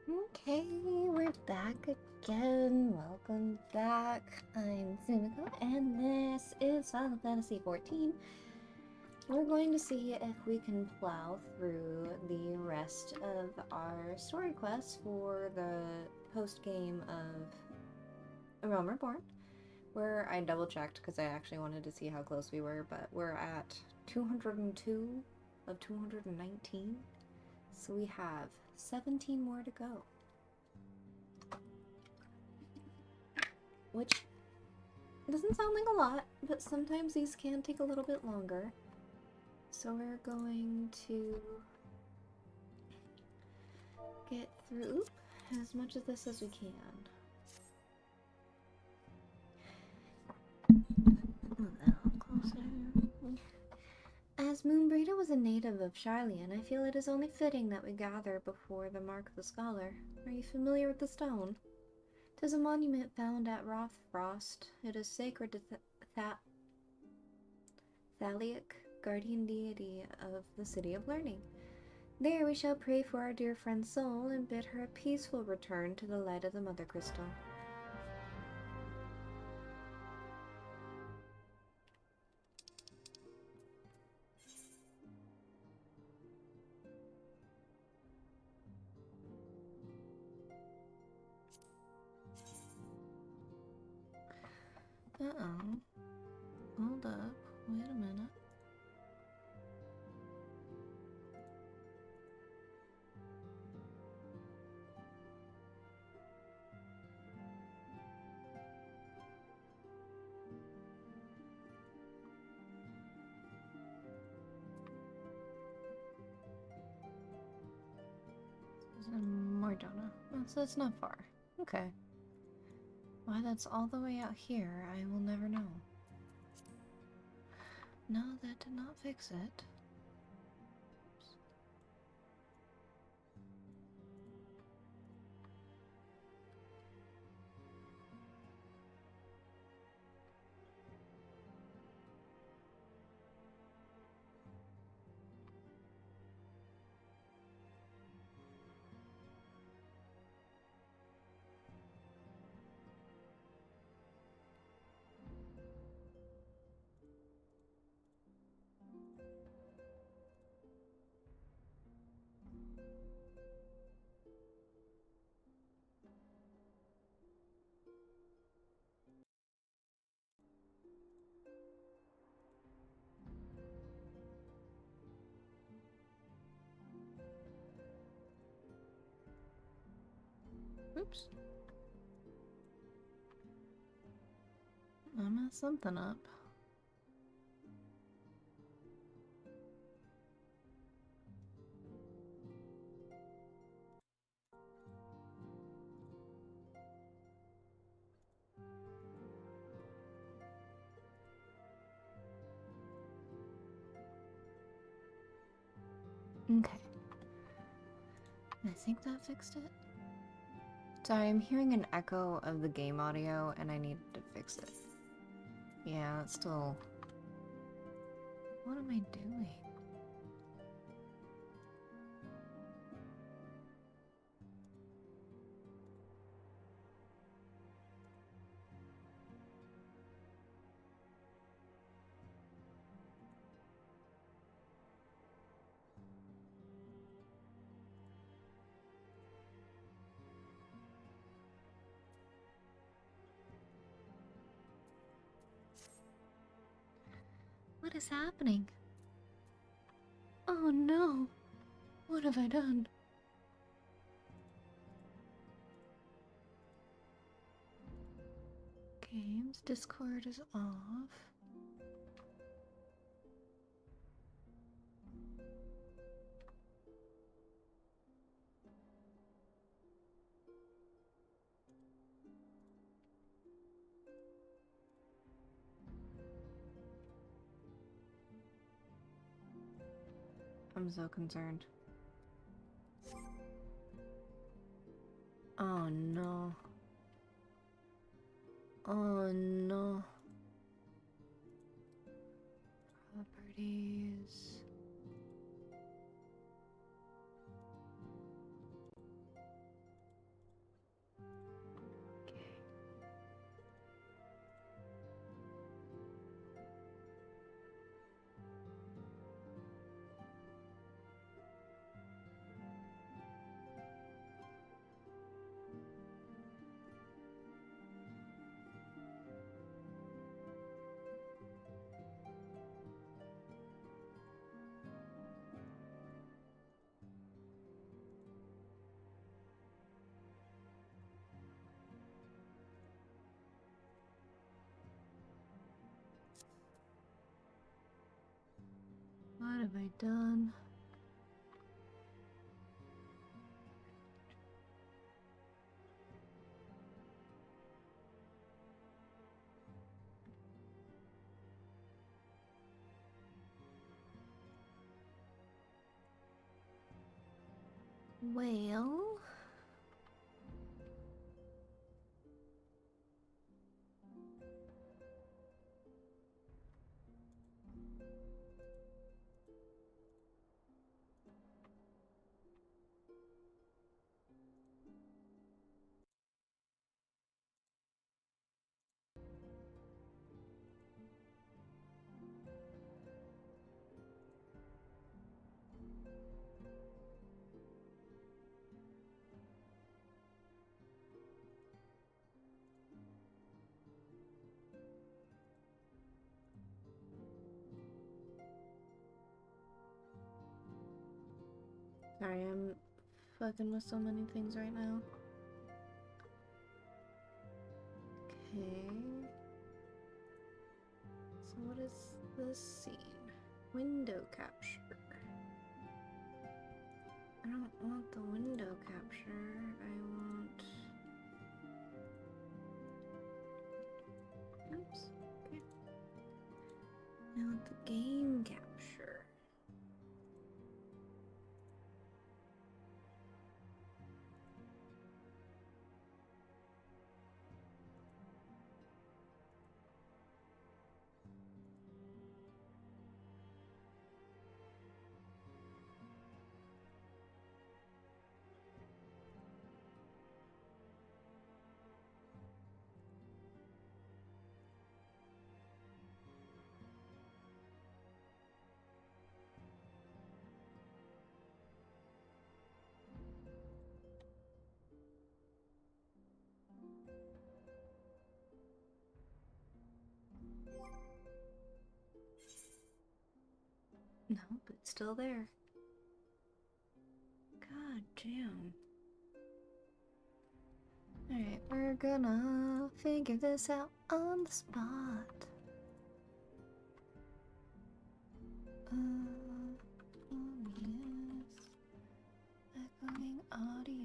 Okay, we're back again. Welcome back. I'm Sumiko, and this is Final Fantasy XIV. We're going to see if we can plow through the rest of our story quests for the post-game of A Realm Reborn, where I double-checked because I actually wanted to see how close we were, but we're at 202 of 219, so we have 17 more to go. Which doesn't sound like a lot, but sometimes these can take a little bit longer. So we're going to get through as much of this as we can. A little closer. As Moonbreda was a native of Shylian, I feel it is only fitting that we gather before the Mark of the Scholar. Are you familiar with the stone? 'Tis a monument found at Rothfrost. It is sacred to Thaliak, guardian deity of the City of Learning. There we shall pray for our dear friend's soul and bid her a peaceful return to the light of the Mother Crystal. Uh-oh. Hold up. Wait a minute. This is in Mordona. Oh, so it's not far. Okay. Why that's all the way out here, I will never know. No, that did not fix it. Oops. Oops. I messed something up. Okay. I think that fixed it. Sorry, I'm hearing an echo of the game audio and I need to fix it. Yeah, it's still... What am I doing? What is happening? Oh no! What have I done? Games, Discord is off. I'm so concerned. Oh no. Oh no. Properties. have I done? Well... Sorry, I'm fucking with so many things right now. Okay. So what is this scene? Window capture. I don't want the window capture. I want... Oops. Okay. I want the game capture. Nope, it's still there. God damn. Alright, we're gonna figure this out on the spot. Oh yes. Echoing audio.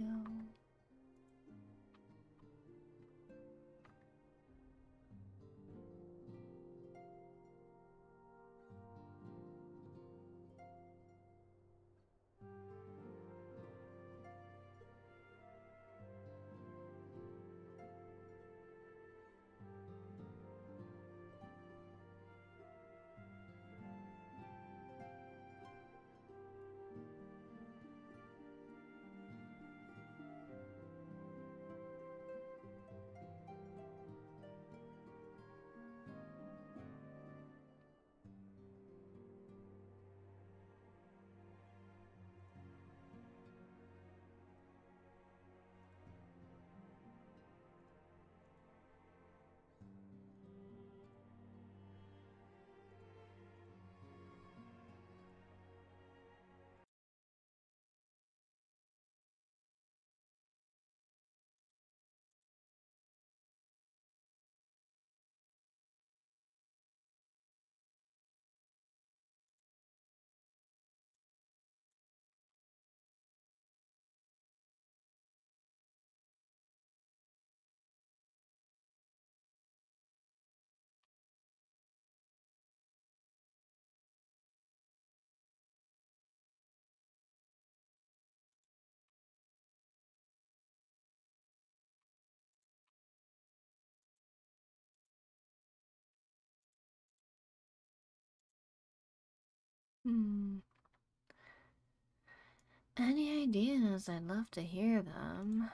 Any ideas? I'd love to hear them.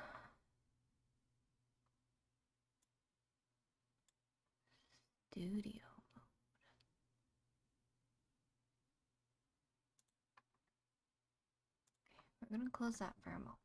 Studio. We're gonna close that for a moment.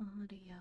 audio.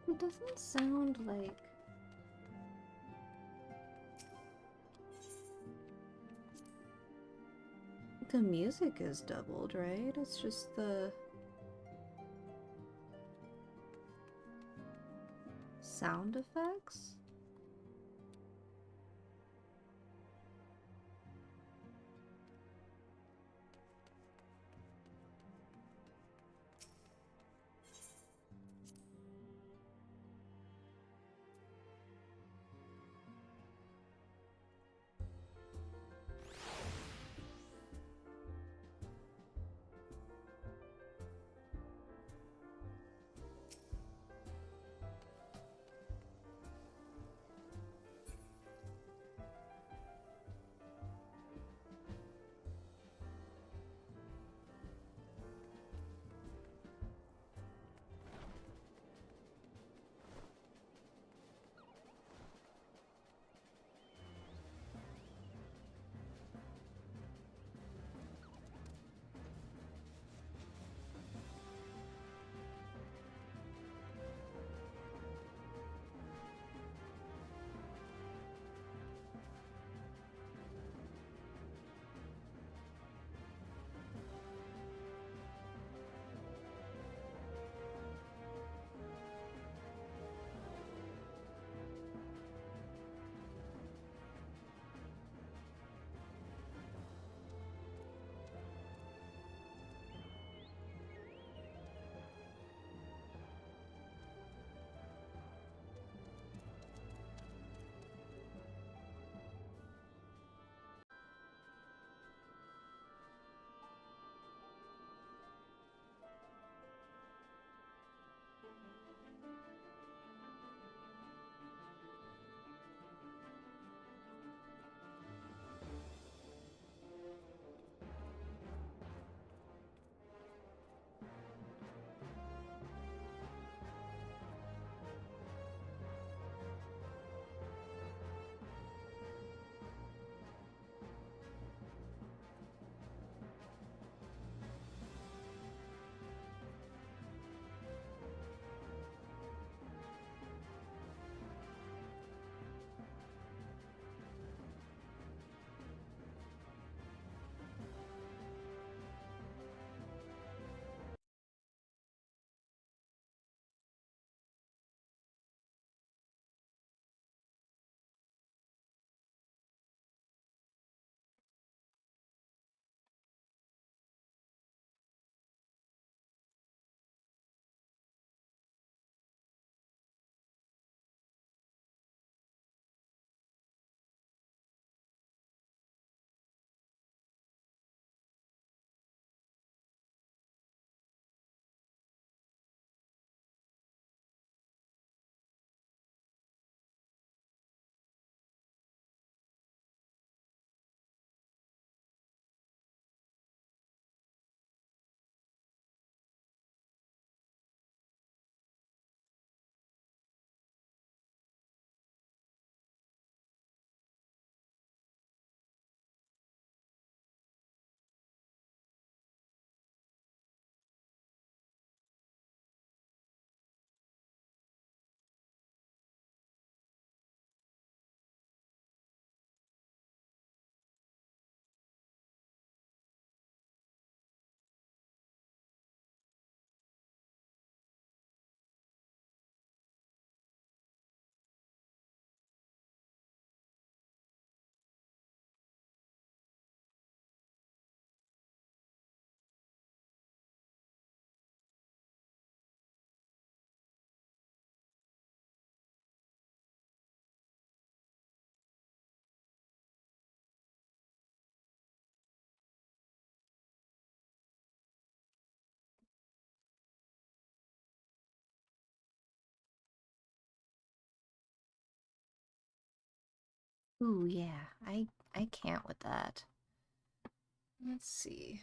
It doesn't sound like the music is doubled, right? It's just the sound effects. Ooh, yeah, I can't with that. Let's see.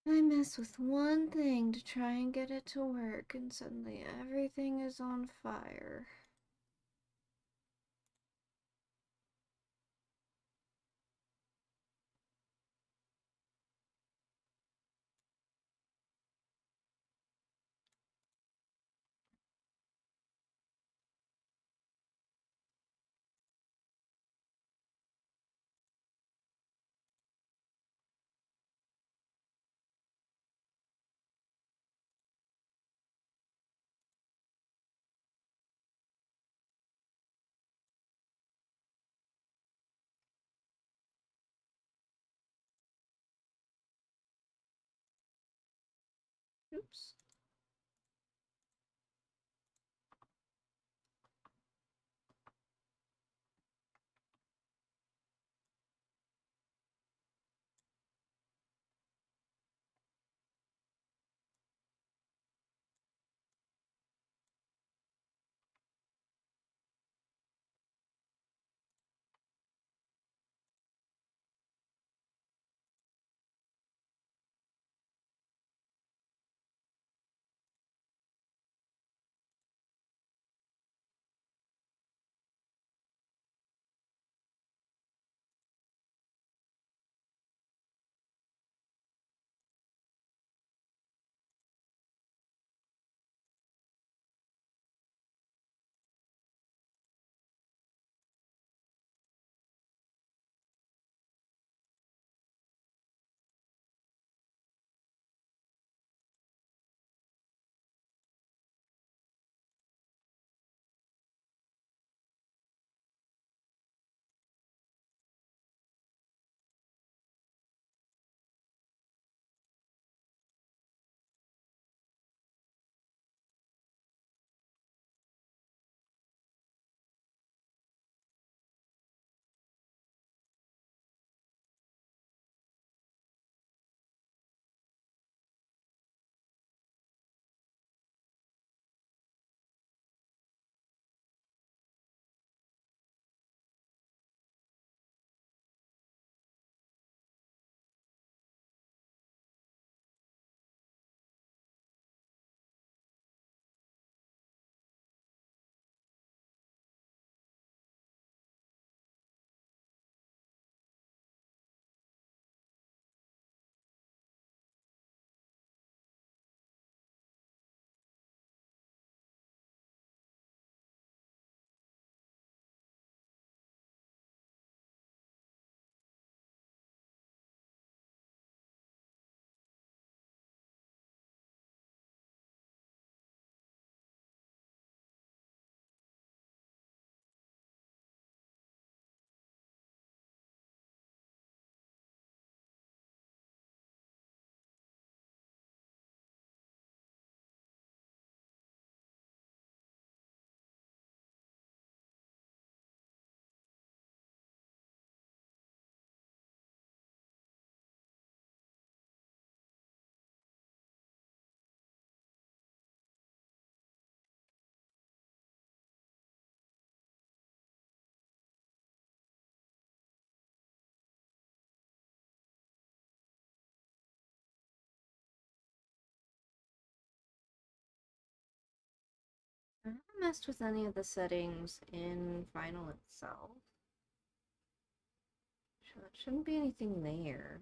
I mess with one thing to try and get it to work, and suddenly everything is on fire. Oops. I haven't messed with any of the settings in Final itself. Shouldn't be anything there.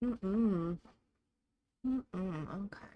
Mm-mm. Mm-mm. Okay.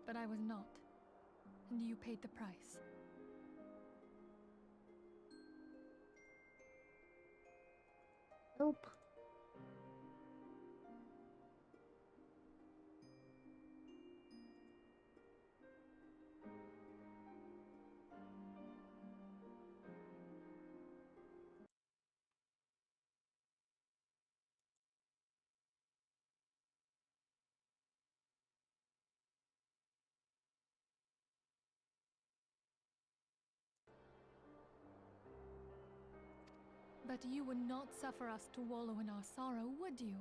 But I was not, and you paid the price. Nope. But you would not suffer us to wallow in our sorrow, would you?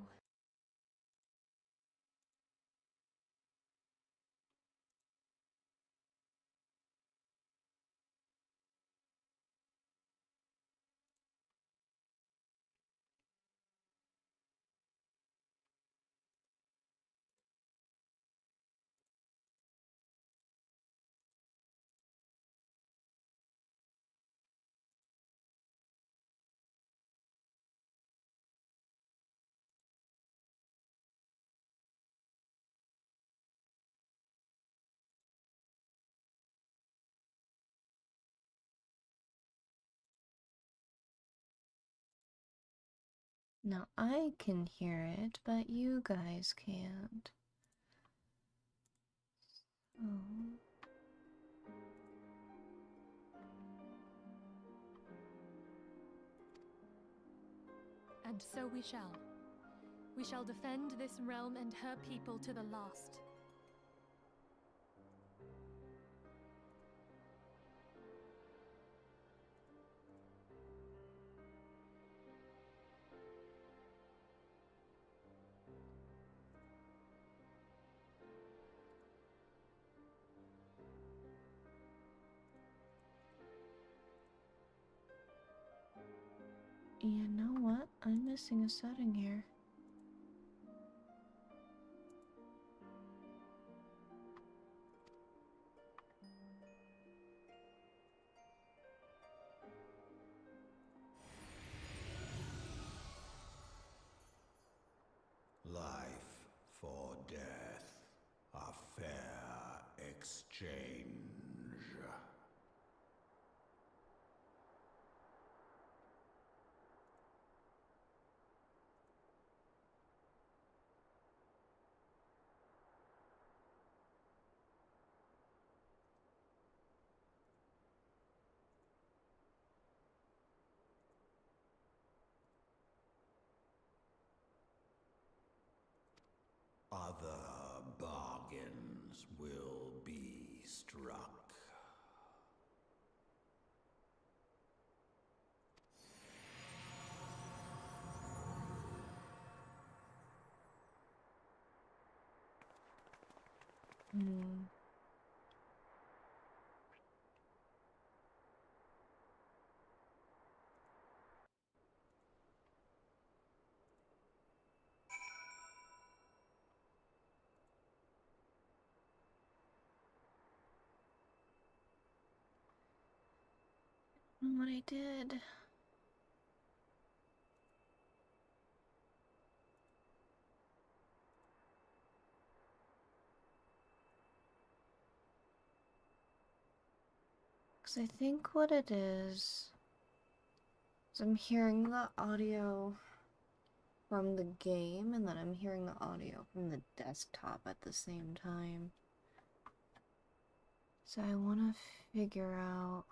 Now I can hear it, but you guys can't. Oh. And so we shall. We shall defend this realm and her people to the last. You know what? I'm missing a setting here. Life for death, a fair exchange. Other bargains will be struck. What I did. Because I think what it is I'm hearing the audio from the game and then I'm hearing the audio from the desktop at the same time. So I want to figure out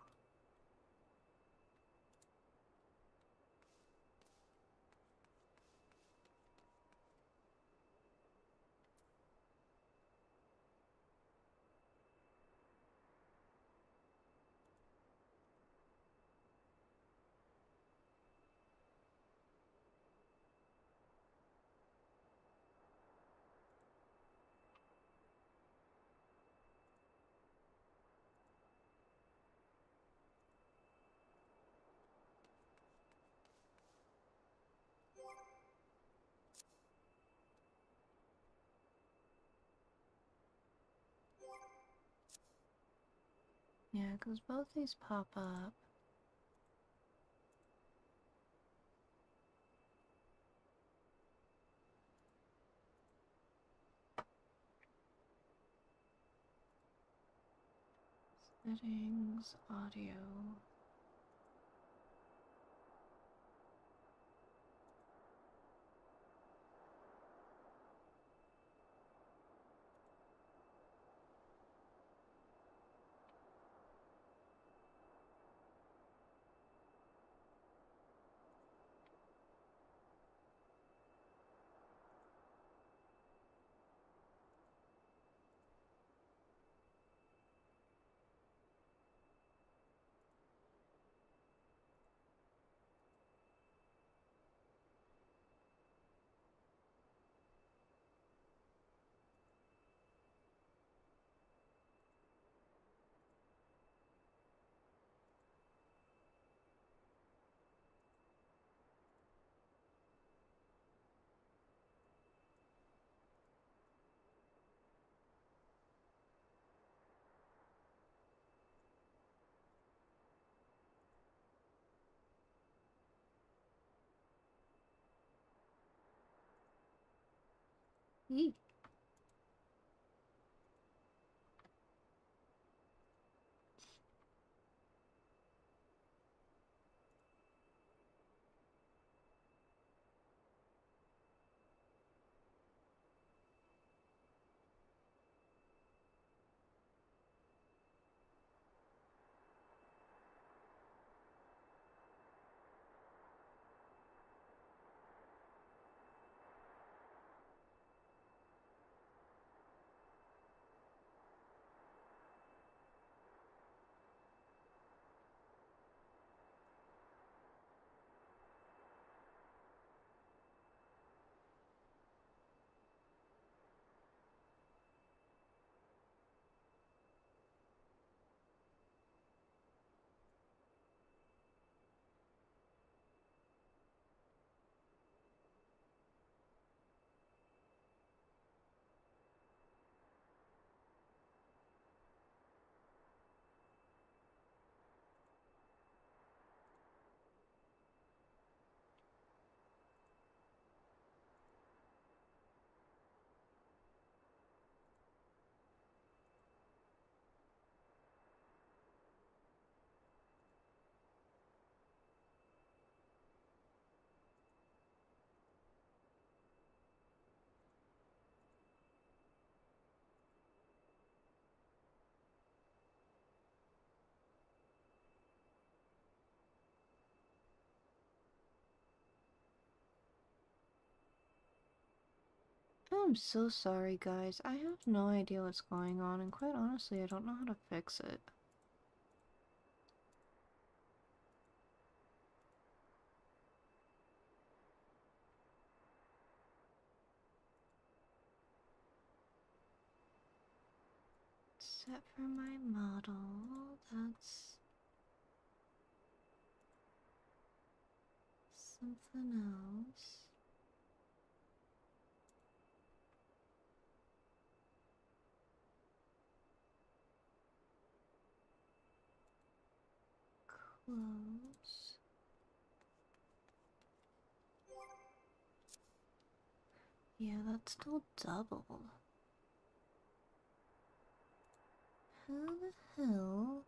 yeah, because both these pop up. Settings, audio. Yeet. I'm so sorry, guys. I have no idea what's going on, and quite honestly, I don't know how to fix it. Set for my model, that's something else. Close. Yeah, that's still double. How the hell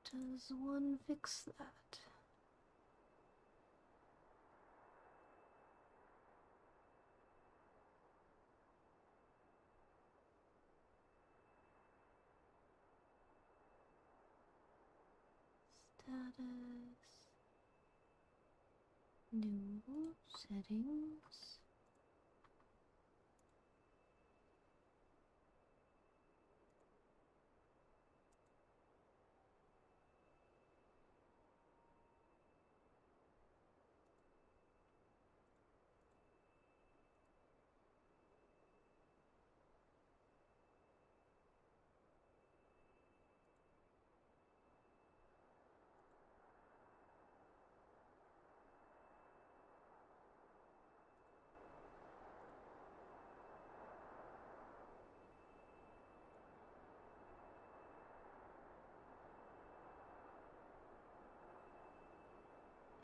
does one fix that? Status. New settings.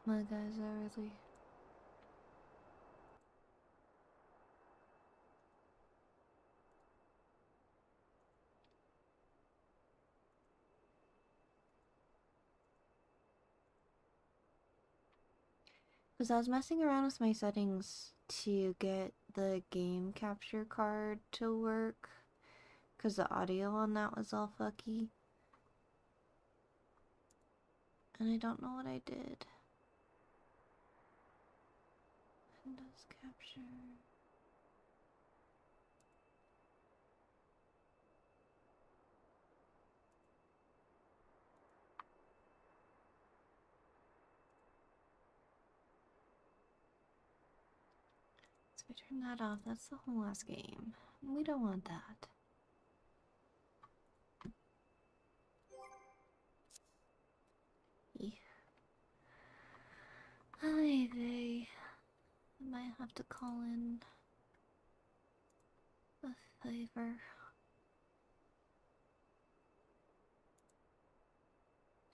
My guys are really... Because I was messing around with my settings to get the game capture card to work. Because the audio on that was all fucky. And I don't know what I did. Windows capture... So we turn that off. That's the whole last game. We don't want that. Hi, they. I might have to call in a favor.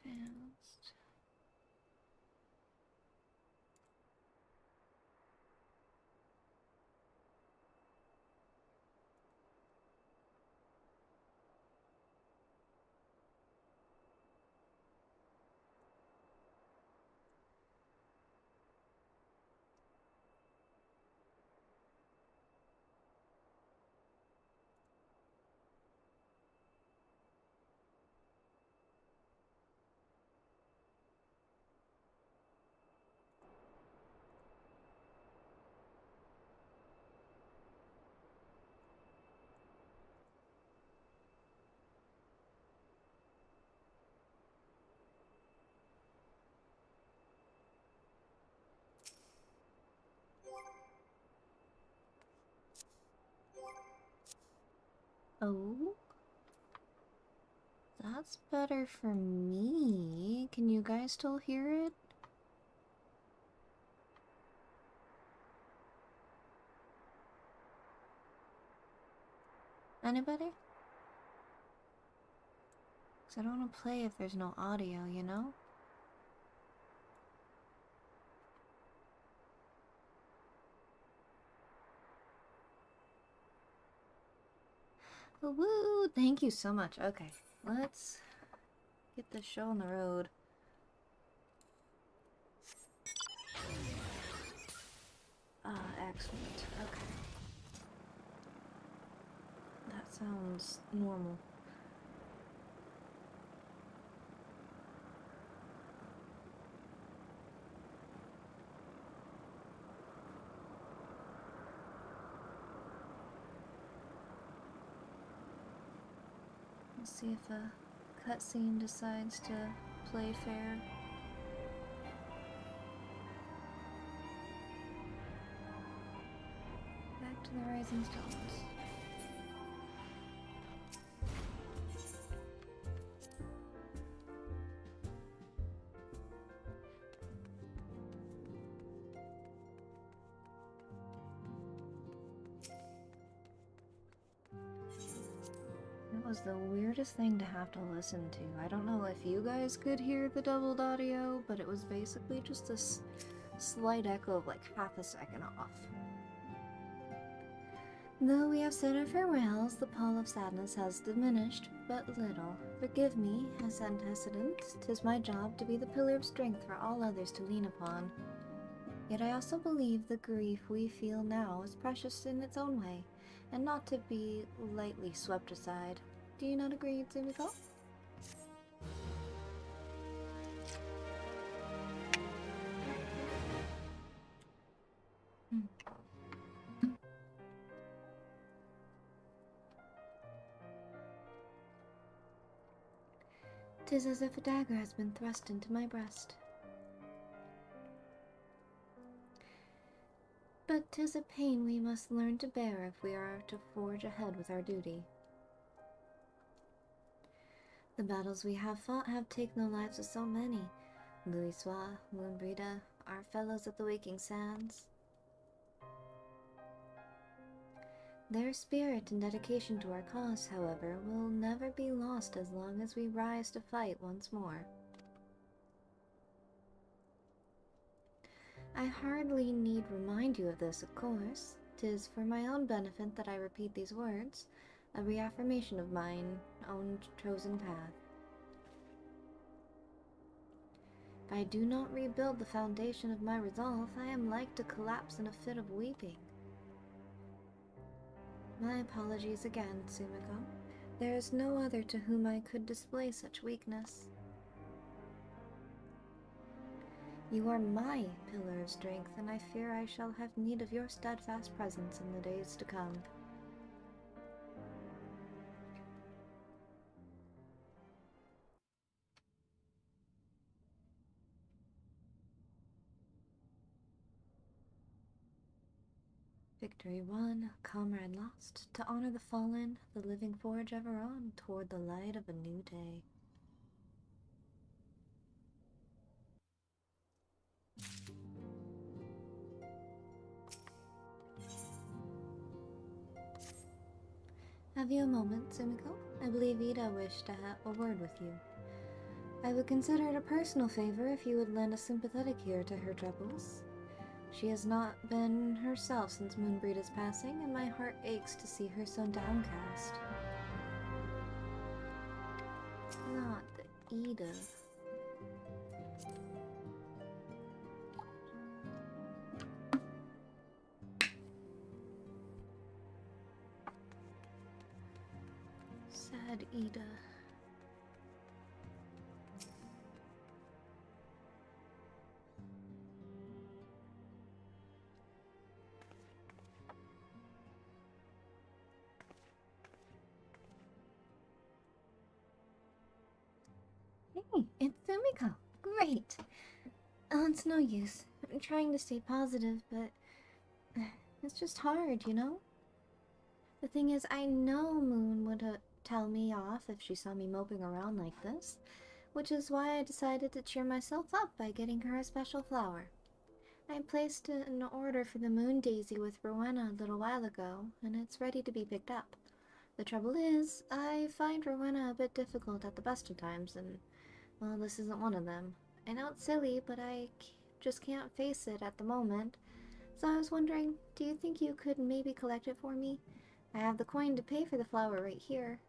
Advanced. Oh, that's better for me. Can you guys still hear it? Anybody? Because I don't want to play if there's no audio, you know? Woo! Thank you so much. Okay, let's get this show on the road. Excellent. Okay. That sounds normal. Let's see if a cutscene decides to play fair. Back to the Rising Stones. It was the weirdest thing to have to listen to. I don't know if you guys could hear the doubled audio, but it was basically just this slight echo of like half a second off. Though we have said our farewells, the pall of sadness has diminished but little. Forgive me, as antecedent, 'tis my job to be the pillar of strength for all others to lean upon. Yet I also believe the grief we feel now is precious in its own way, and not to be lightly swept aside. Do you not agree, Tsumiko? "'Tis as if a dagger has been thrust into my breast. But 'tis a pain we must learn to bear if we are to forge ahead with our duty. The battles we have fought have taken the lives of so many. Louisoix, Moonbrita, our fellows at the Waking Sands. Their spirit and dedication to our cause, however, will never be lost as long as we rise to fight once more. I hardly need remind you of this, of course. 'Tis for my own benefit that I repeat these words, a reaffirmation of mine own chosen path. If I do not rebuild the foundation of my resolve, I am like to collapse in a fit of weeping. My apologies again, Tsumiko. There is no other to whom I could display such weakness. You are my pillar of strength, and I fear I shall have need of your steadfast presence in the days to come. Victory won, comrade lost. To honor the fallen, the living forge ever on toward the light of a new day. Have you a moment, Tsumiko? I believe Ida wished to have a word with you. I would consider it a personal favor if you would lend a sympathetic ear to her troubles. She has not been herself since Moonbrita's passing, and my heart aches to see her so downcast. Not the Ida. Sad Ida. Hey, it's Tsumiko. Great. It's no use. I'm trying to stay positive, but it's just hard, you know? The thing is, I know Moon would tell me off if she saw me moping around like this, which is why I decided to cheer myself up by getting her a special flower. I placed an order for the moon daisy with Rowena a little while ago, and it's ready to be picked up. The trouble is, I find Rowena a bit difficult at the best of times, and, well, this isn't one of them. I know it's silly, but I just can't face it at the moment. So I was wondering, do you think you could maybe collect it for me? I have the coin to pay for the flower right here.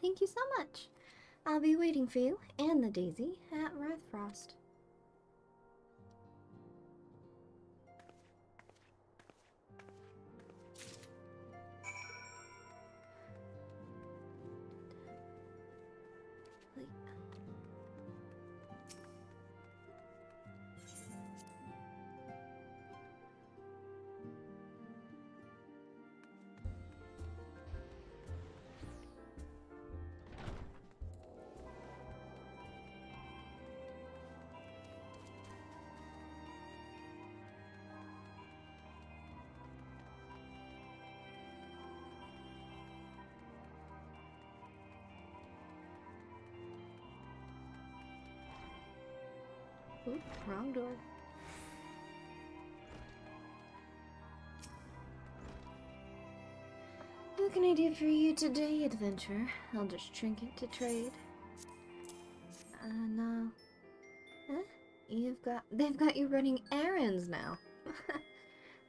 Thank you so much. I'll be waiting for you and the daisy at Wrathfrost. Oop, wrong door. What can I do for you today, adventurer? Elder's trinket to trade. No. Huh? They've got you running errands now.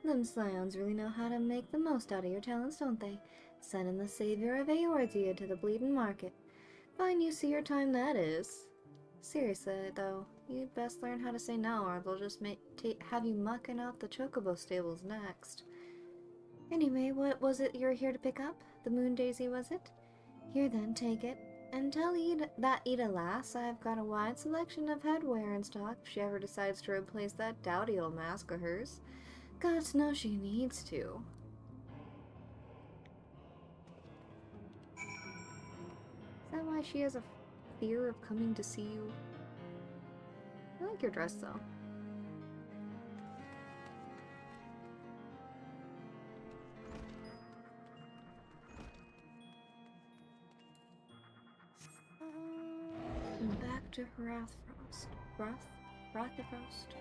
Them scions really know how to make the most out of your talents, don't they? Sending the savior of Eordia to the bleeding market. Fine use of your time that is. Seriously, though, you'd best learn how to say no, or they'll just have you mucking out the chocobo stables next. Anyway, what was it you were here to pick up? The moon daisy, was it? Here then, take it. And tell that Eda lass I've got a wide selection of headwear in stock if she ever decides to replace that dowdy old mask of hers. God knows she needs to. Is that why she has a fear of coming to see you? I like your dress, though. And back to Hrothfrost. Rotherfrost?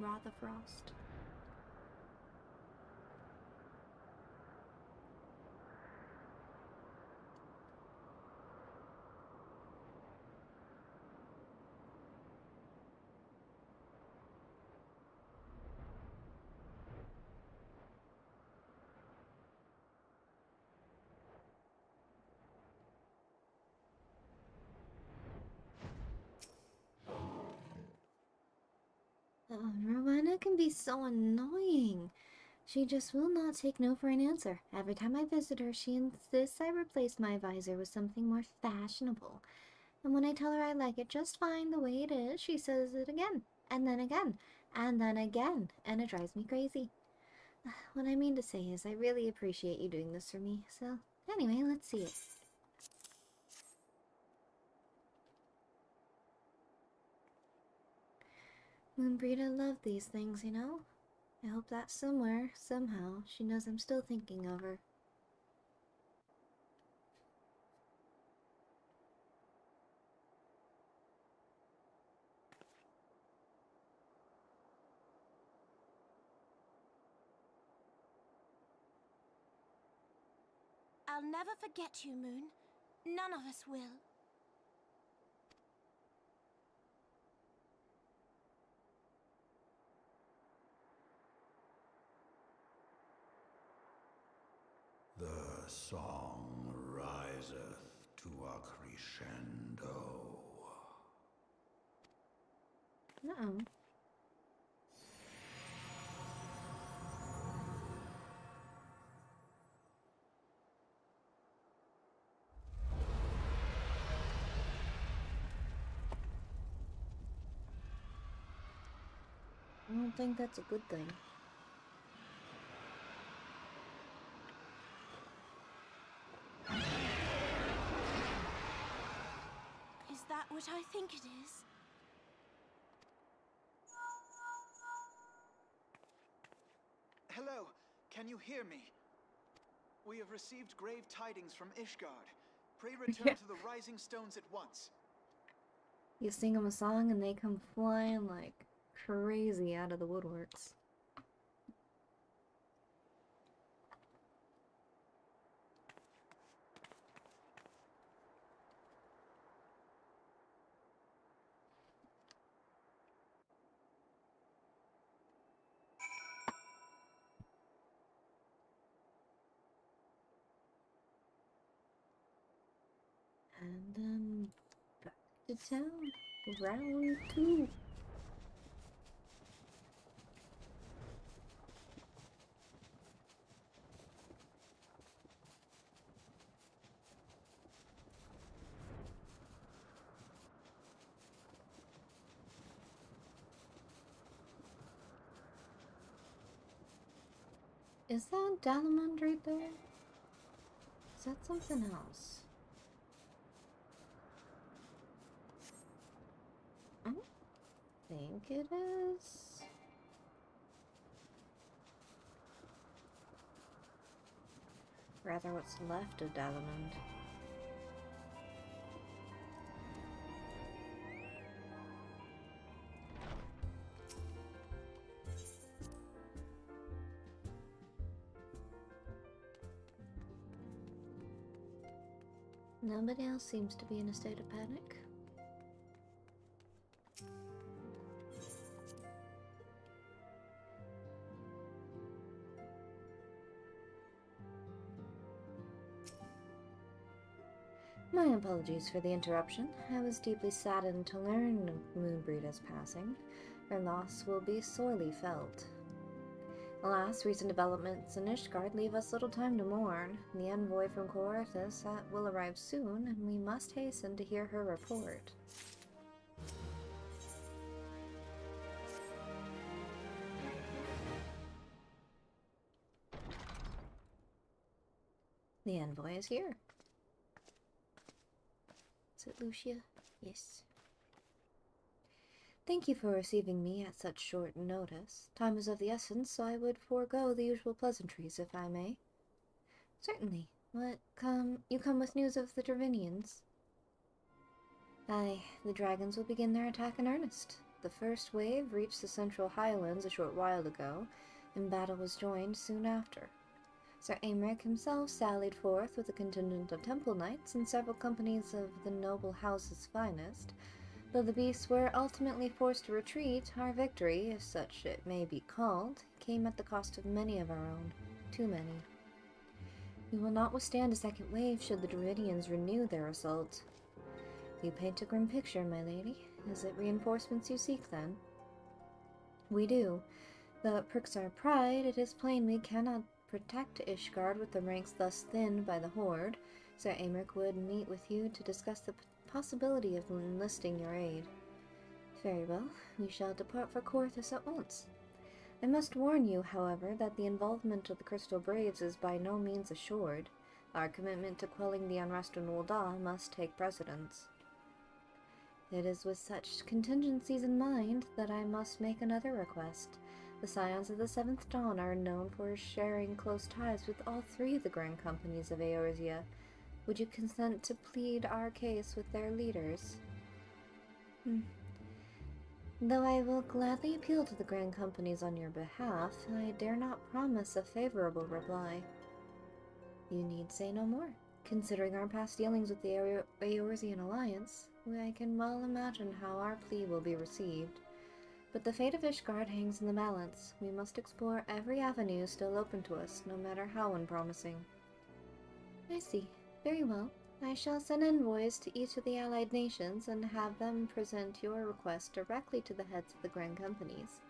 Rotherfrost. Oh, Rowena can be so annoying. She just will not take no for an answer. Every time I visit her, she insists I replace my visor with something more fashionable. And when I tell her I like it just fine the way it is, she says it again, and then again, and then again, and it drives me crazy. What I mean to say is I really appreciate you doing this for me, so anyway, let's see it. Moonbreeda loved these things, you know? I hope that somewhere, somehow, she knows I'm still thinking of her. I'll never forget you, Moon. None of us will. The song riseth to a crescendo. Uh-oh. I don't think that's a good thing. Is that what I think it is? Hello, can you hear me? We have received grave tidings from Ishgard. Pray return to the Rising Stones at once. You sing them a song and they come flying like crazy out of the woodworks. And back to town. Round 2. Is that Dalamond right there? Is that something else? I don't think it is. Rather, what's left of Dalamond. Nobody else seems to be in a state of panic. My apologies for the interruption. I was deeply saddened to learn of Moonbreeda's passing. Her loss will be sorely felt. Alas, recent developments in Ishgard leave us little time to mourn. The envoy from Coerthus will arrive soon, and we must hasten to hear her report. The envoy is here. Is it Lucia? Yes. Thank you for receiving me at such short notice. Time is of the essence, so I would forego the usual pleasantries, if I may. Certainly. You come with news of the Dravinians? Aye, the dragons will begin their attack in earnest. The first wave reached the central highlands a short while ago, and battle was joined soon after. Sir Aymeric himself sallied forth with a contingent of temple knights and several companies of the noble house's finest. Though the beasts were ultimately forced to retreat, our victory, if such it may be called, came at the cost of many of our own. Too many. We will not withstand a second wave should the Dravidians renew their assault. You paint a grim picture, my lady. Is it reinforcements you seek, then? We do. Though it pricks our pride, it is plain we cannot protect Ishgard with the ranks thus thinned by the Horde. Sir Aymeric would meet with you to discuss the possibility of enlisting your aid. Very well, we shall depart for Coerthus at once. I must warn you, however, that the involvement of the Crystal Braves is by no means assured. Our commitment to quelling the unrest in Ul'dah must take precedence. It is with such contingencies in mind that I must make another request. The Scions of the Seventh Dawn are known for sharing close ties with all three of the grand companies of Eorzea. Would you consent to plead our case with their leaders? Though I will gladly appeal to the grand companies on your behalf, I dare not promise a favorable reply. You need say no more. Considering our past dealings with the Eorzean Alliance, I can well imagine how our plea will be received. But the fate of Ishgard hangs in the balance. We must explore every avenue still open to us, no matter how unpromising. I see. Very well. I shall send envoys to each of the allied nations and have them present your request directly to the heads of the grand companies.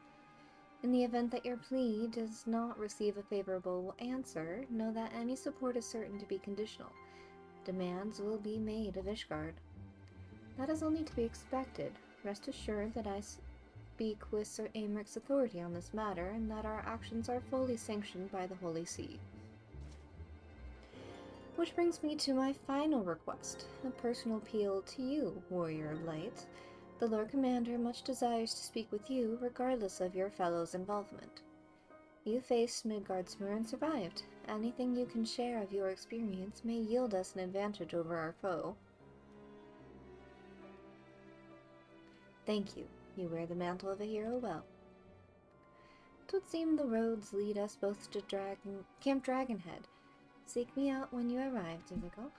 In the event that your plea does not receive a favorable answer, know that any support is certain to be conditional. Demands will be made of Ishgard. That is only to be expected. Rest assured that I speak with Sir Aymeric's authority on this matter, and that our actions are fully sanctioned by the Holy See. Which brings me to my final request, a personal appeal to you, Warrior of Light. The Lord Commander much desires to speak with you, regardless of your fellow's involvement. You faced Midgardsmere and survived. Anything you can share of your experience may yield us an advantage over our foe. Thank you. You wear the mantle of a hero well. 'Twould seem the roads lead us both to Camp Dragonhead. Seek me out when you arrive, Difficult.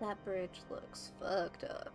That bridge looks fucked up.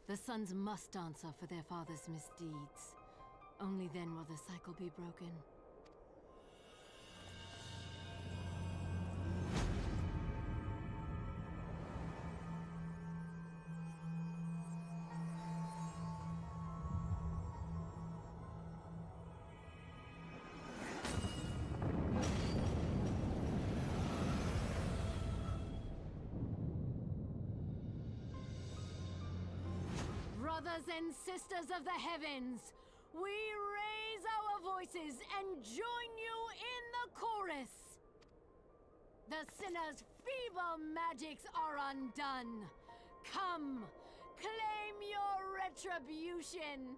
The sons must answer for their father's misdeeds. Only then will the cycle be broken. brothers and sisters of the heavens, we raise our voices and join you in the chorus. The sinner's feeble magics are undone. Come, claim your retribution.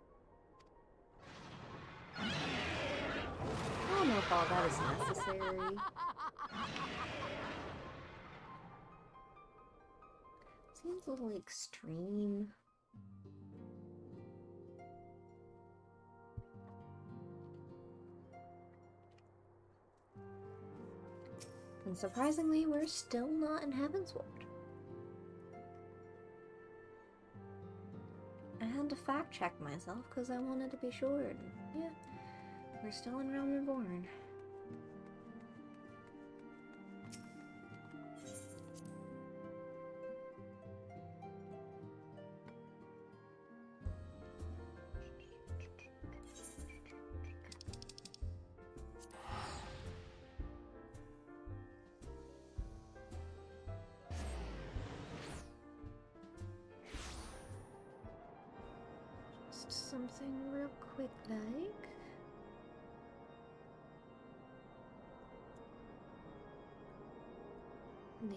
I don't know if all that is necessary. Seems a little extreme. And surprisingly, we're still not in Heavensward. I had to fact check myself because I wanted to be sure. And yeah, we're still in Realm Reborn. Something real quick like. There.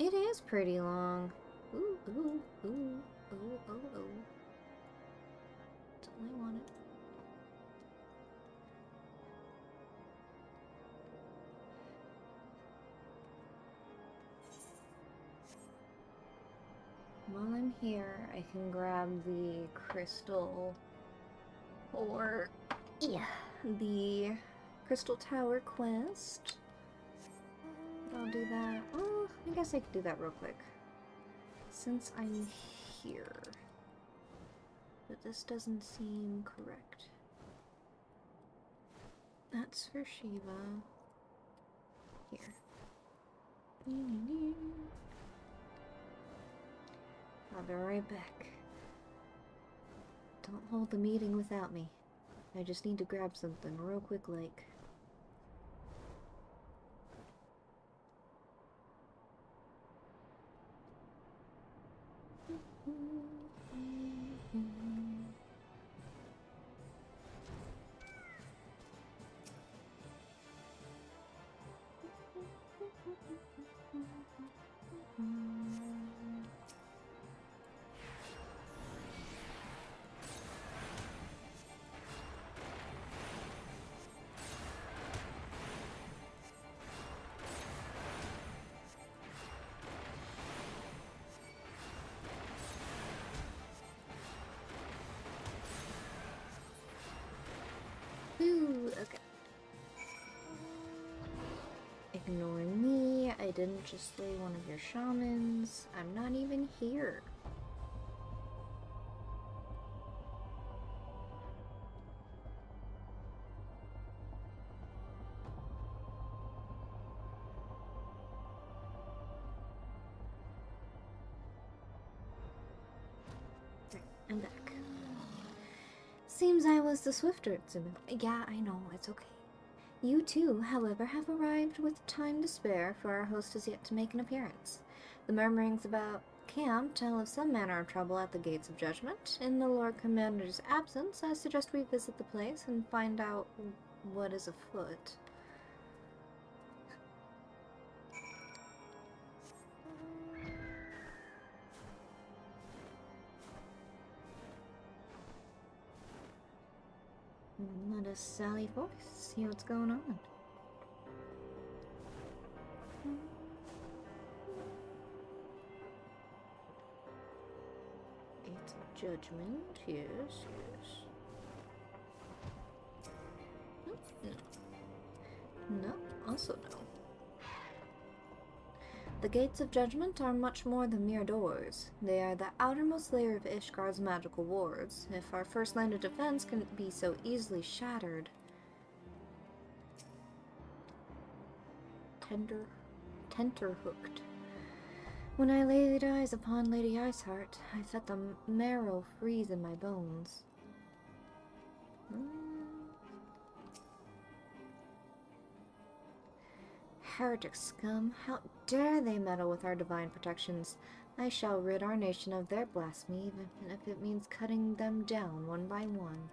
It is pretty long. Ooh, ooh, ooh, ooh, ooh, ooh. That's all I wanted. While I'm here, I can grab the crystal or, yeah, the Crystal Tower quest. I'll do that. Oh, I guess I could do that real quick. Since I'm here. But this doesn't seem correct. That's for Shiva. Here. I'll be right back. Don't hold the meeting without me. I just need to grab something real quick like. Ooh, okay. Ignore me. I didn't just slay one of your shamans. I'm not even here. There, I'm back. Seems I was the swifter, Tsumiko. Yeah, I know, it's okay. You too, however, have arrived with time to spare, for our host is yet to make an appearance. The murmurings about camp tell of some manner of trouble at the Gates of Judgment. In the Lord Commander's absence, I suggest we visit the place and find out what is afoot. Let us sally forth, see what's going on. Gates of Judgment, yes, yes. No. No, also no. The Gates of Judgment are much more than mere doors. They are the outermost layer of Ishgar's magical wards. If our first line of defense can be so easily shattered. Tenterhooked. When I laid eyes upon Lady Iceheart, I felt the marrow freeze in my bones. Heretic scum, how dare they meddle with our divine protections? I shall rid our nation of their blasphemy, even if it means cutting them down one by one.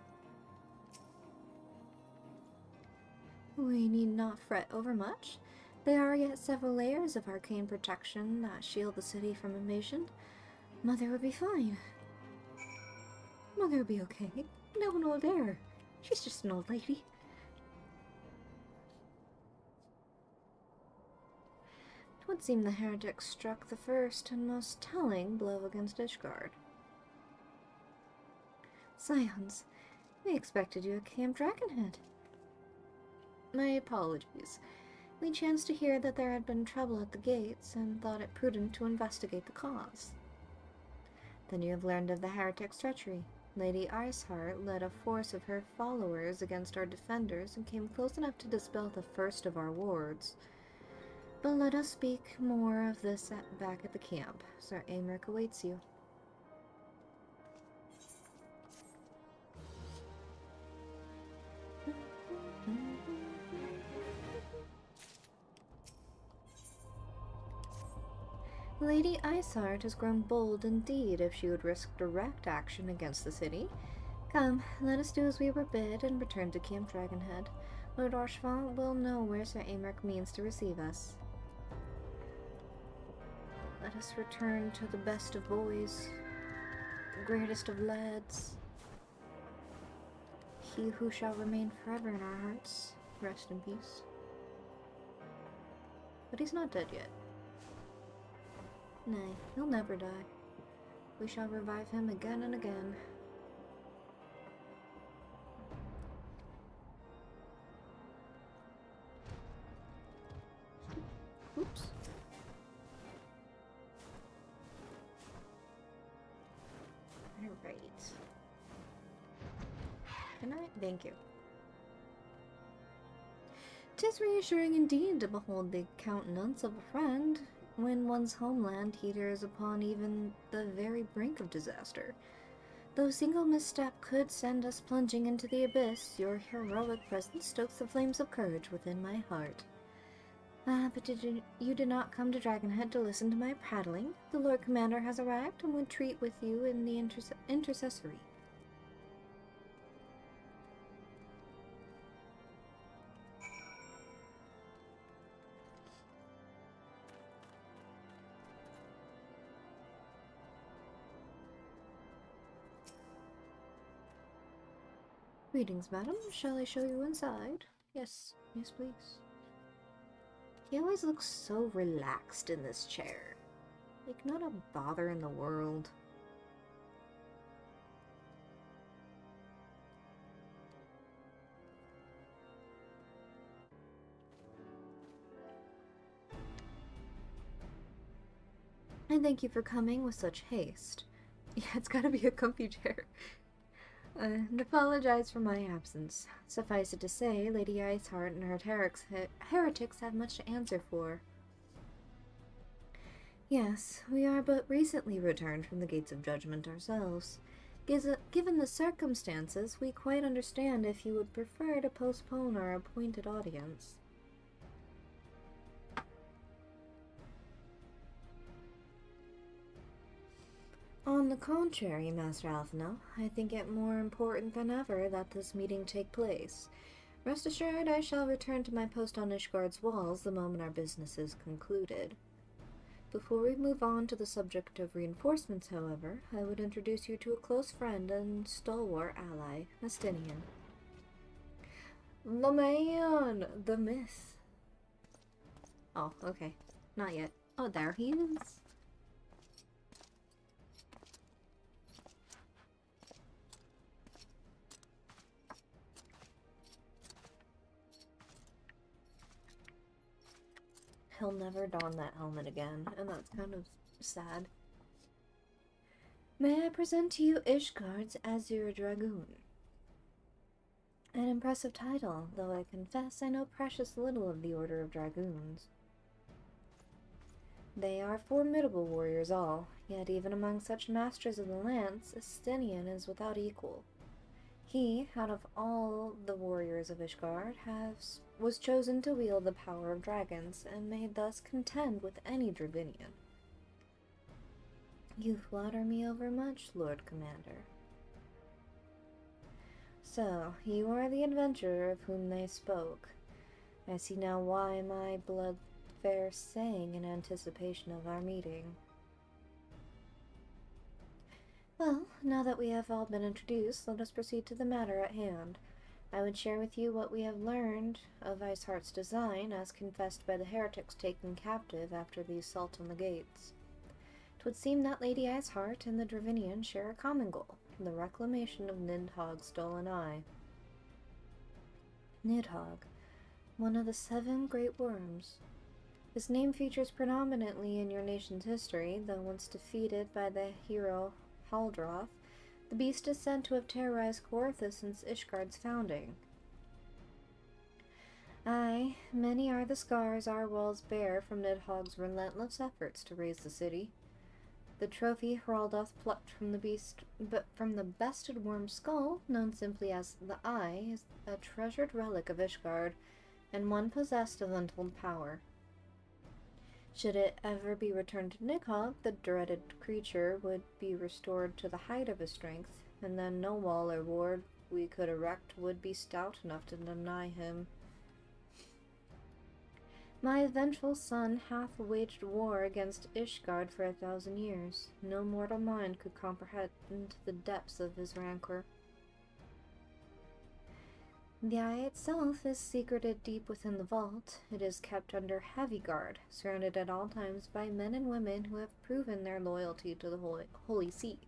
We need not fret overmuch. There are yet several layers of arcane protection that shield the city from invasion. Mother will be fine. Mother will be okay. No one will dare. She's just an old lady. It would seem the heretic struck the first and most telling blow against Ishgard. Scions, we expected you at Camp Dragonhead. My apologies. We chanced to hear that there had been trouble at the gates and thought it prudent to investigate the cause. Then you have learned of the heretic's treachery. Lady Iceheart led a force of her followers against our defenders and came close enough to dispel the first of our wards. But let us speak more of this back at the camp. Sir Aymeric awaits you. Lady Iceheart has grown bold indeed if she would risk direct action against the city. Come, let us do as we were bid and return to Camp Dragonhead. Lord Archibald will know where Sir Aymeric means to receive us. Let us return to the best of boys, the greatest of lads. He who shall remain forever in our hearts, rest in peace. But he's not dead yet. Nay, he'll never die. We shall revive him again and again. Oops. Alright. Good night. Thank you. 'Tis reassuring indeed to behold the countenance of a friend when one's homeland teeters upon even the very brink of disaster. Though a single misstep could send us plunging into the abyss, your heroic presence stokes the flames of courage within my heart. But you did not come to Dragonhead to listen to my prattling. The Lord Commander has arrived and would treat with you in the intercessory. Greetings, madam. Shall I show you inside? Yes, yes, please. He always looks so relaxed in this chair. Like, not a bother in the world. I thank you for coming with such haste. Yeah, it's gotta be a comfy chair. And apologize for my absence. Suffice it to say, Lady Iceheart and her heretics have much to answer for. Yes, we are but recently returned from the Gates of Judgment ourselves. Given the circumstances, we quite understand if you would prefer to postpone our appointed audience. On the contrary, Master Alphino, I think it more important than ever that this meeting take place. Rest assured, I shall return to my post on Ishgard's walls the moment our business is concluded. Before we move on to the subject of reinforcements, however, I would introduce you to a close friend and stalwart ally, Estinian. The man! The myth! Oh, okay. Not yet. Oh, there he is. He'll never don that helmet again, and that's kind of sad. May I present to you Ishgard's Azure Dragoon? An impressive title, though I confess I know precious little of the Order of Dragoons. They are formidable warriors all, yet even among such masters of the lance, Estinian is without equal. He, out of all the warriors of Ishgard, was chosen to wield the power of dragons, and may thus contend with any Dragonian. You flatter me overmuch, Lord Commander. So, you are the adventurer of whom they spoke. I see now why my blood fair sang in anticipation of our meeting. Well, now that we have all been introduced, let us proceed to the matter at hand. I would share with you what we have learned of Iceheart's design, as confessed by the heretics taken captive after the assault on the gates. It would seem that Lady Iceheart and the Dravinian share a common goal, the reclamation of Nidhogg's stolen eye. Nidhogg, one of the 7 great worms. His name features predominantly in your nation's history, though once defeated by the hero Haldroth, the beast is said to have terrorized Coerthas since Ishgard's founding. Aye, many are the scars our walls bear from Nidhogg's relentless efforts to raise the city. The trophy Hraldoth plucked from the bested worm's skull, known simply as the Eye, is a treasured relic of Ishgard, and one possessed of untold power. Should it ever be returned to Nidhogg, the dreaded creature would be restored to the height of his strength, and then no wall or ward we could erect would be stout enough to deny him. My vengeful son hath waged war against Ishgard for 1,000 years. No mortal mind could comprehend the depths of his rancor. The eye itself is secreted deep within the vault. It is kept under heavy guard, surrounded at all times by men and women who have proven their loyalty to the Holy See.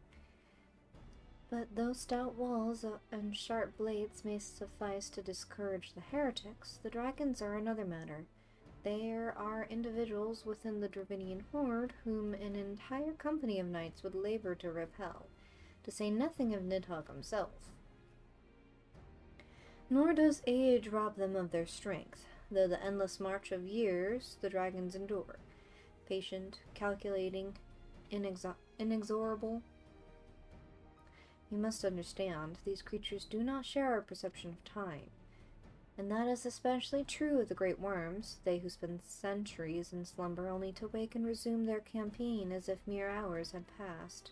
But though stout walls and sharp blades may suffice to discourage the heretics, the dragons are another matter. There are individuals within the Dravinian horde whom an entire company of knights would labor to repel, to say nothing of Nidhogg himself. Nor does age rob them of their strength, though the endless march of years the dragons endure. Patient, calculating, inexorable. You must understand, these creatures do not share our perception of time. And that is especially true of the great worms, they who spend centuries in slumber only to wake and resume their campaign as if mere hours had passed.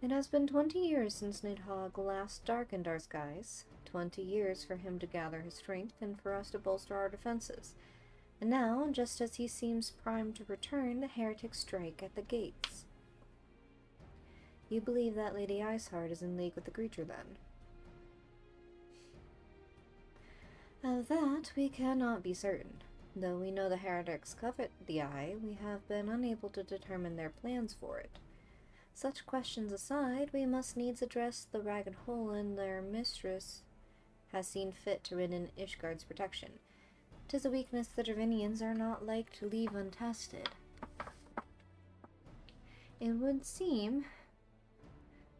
It has been 20 years since Nidhogg last darkened our skies, 20 years for him to gather his strength and for us to bolster our defenses. And now, just as he seems primed to return, the heretics strike at the gates. You believe that Lady Iceheart is in league with the creature, then? Of that, we cannot be certain. Though we know the heretics covet the eye, we have been unable to determine their plans for it. Such questions aside, we must needs address the ragged hole in their mistress has seen fit to rid in Ishgard's protection. 'Tis a weakness the Dravinians are not like to leave untested. It would seem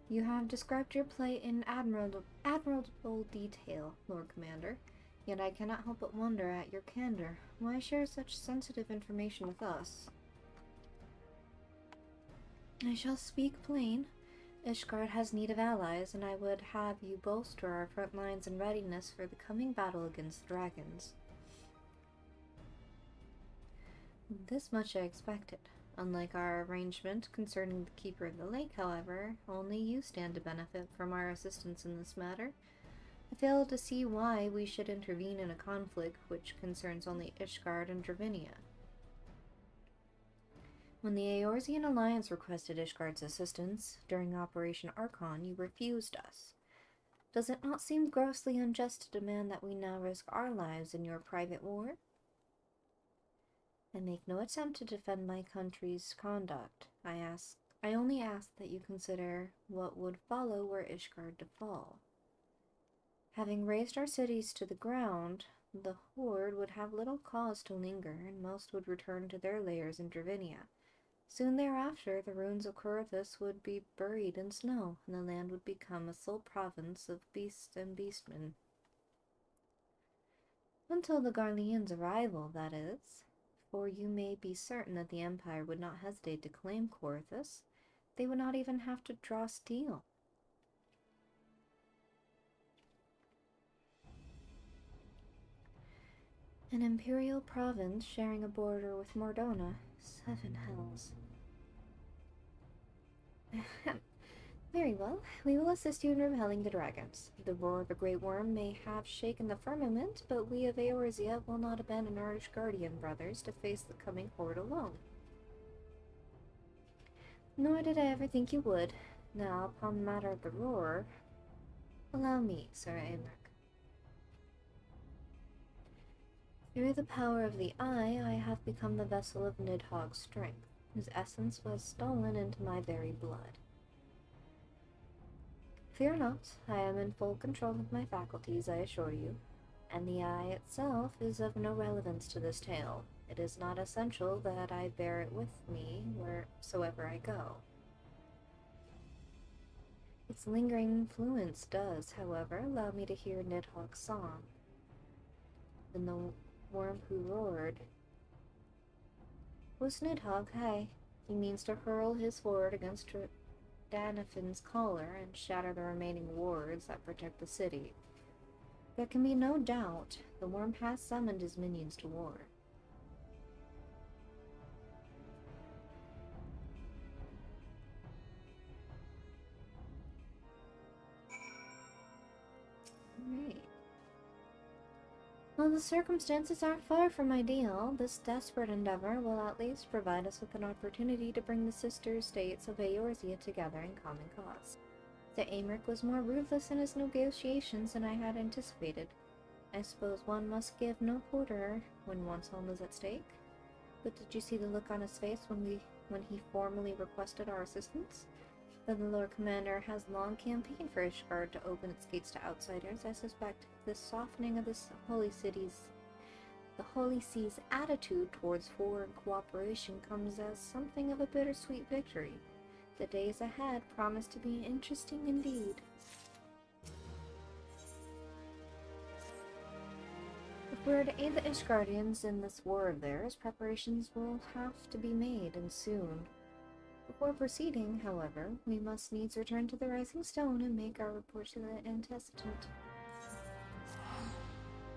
you have described your plight in admirable detail, Lord Commander. Yet I cannot help but wonder at your candor. Why share such sensitive information with us? I shall speak plain. Ishgard has need of allies, and I would have you bolster our front lines in readiness for the coming battle against the dragons. This much I expected. Unlike our arrangement concerning the Keeper of the Lake, however, only you stand to benefit from our assistance in this matter. I fail to see why we should intervene in a conflict which concerns only Ishgard and Dravinia. When the Eorzean Alliance requested Ishgard's assistance during Operation Archon, you refused us. Does it not seem grossly unjust to demand that we now risk our lives in your private war? I make no attempt to defend my country's conduct. I only ask that you consider what would follow were Ishgard to fall. Having razed our cities to the ground, the horde would have little cause to linger, and most would return to their lairs in Dravinia. Soon thereafter, the ruins of Coerthas would be buried in snow, and the land would become a sole province of beasts and beastmen. Until the Garlean's arrival, that is. For you may be certain that the Empire would not hesitate to claim Coerthas. They would not even have to draw steel. An imperial province sharing a border with Mordona. 7 hells. Very well. We will assist you in repelling the dragons. The roar of a great worm may have shaken the firmament, but we of Eorzea will not abandon our Ishgardian brothers to face the coming horde alone. Nor did I ever think you would. Now, upon the matter of the roar, allow me, Sir Aymeric. Through the power of the Eye, I have become the vessel of Nidhogg's strength, whose essence was stolen into my very blood. Fear not, I am in full control of my faculties, I assure you, and the Eye itself is of no relevance to this tale. It is not essential that I bear it with me wheresoever I go. Its lingering influence does, however, allow me to hear Nidhogg's song. Then the worm who roared was Nidhogg. Aye, he means to hurl his sword against Danafin's collar and shatter the remaining wards that protect the city. There can be no doubt the worm has summoned his minions to war. Alright. While the circumstances are far from ideal, this desperate endeavor will at least provide us with an opportunity to bring the sister states of Eorzea together in common cause. Sir Aymeric was more ruthless in his negotiations than I had anticipated. I suppose one must give no quarter when one's home is at stake. But did you see the look on his face when he formally requested our assistance? Though the Lord Commander has long campaigned for Ishgard to open its gates to outsiders, I suspect the softening of the Holy Sea's attitude towards foreign cooperation comes as something of a bittersweet victory. The days ahead promise to be interesting indeed. If we're to aid the Ishgardians in this war of theirs, preparations will have to be made, and soon. Before proceeding, however, we must needs return to the Rising Stone and make our report to the Antecedent.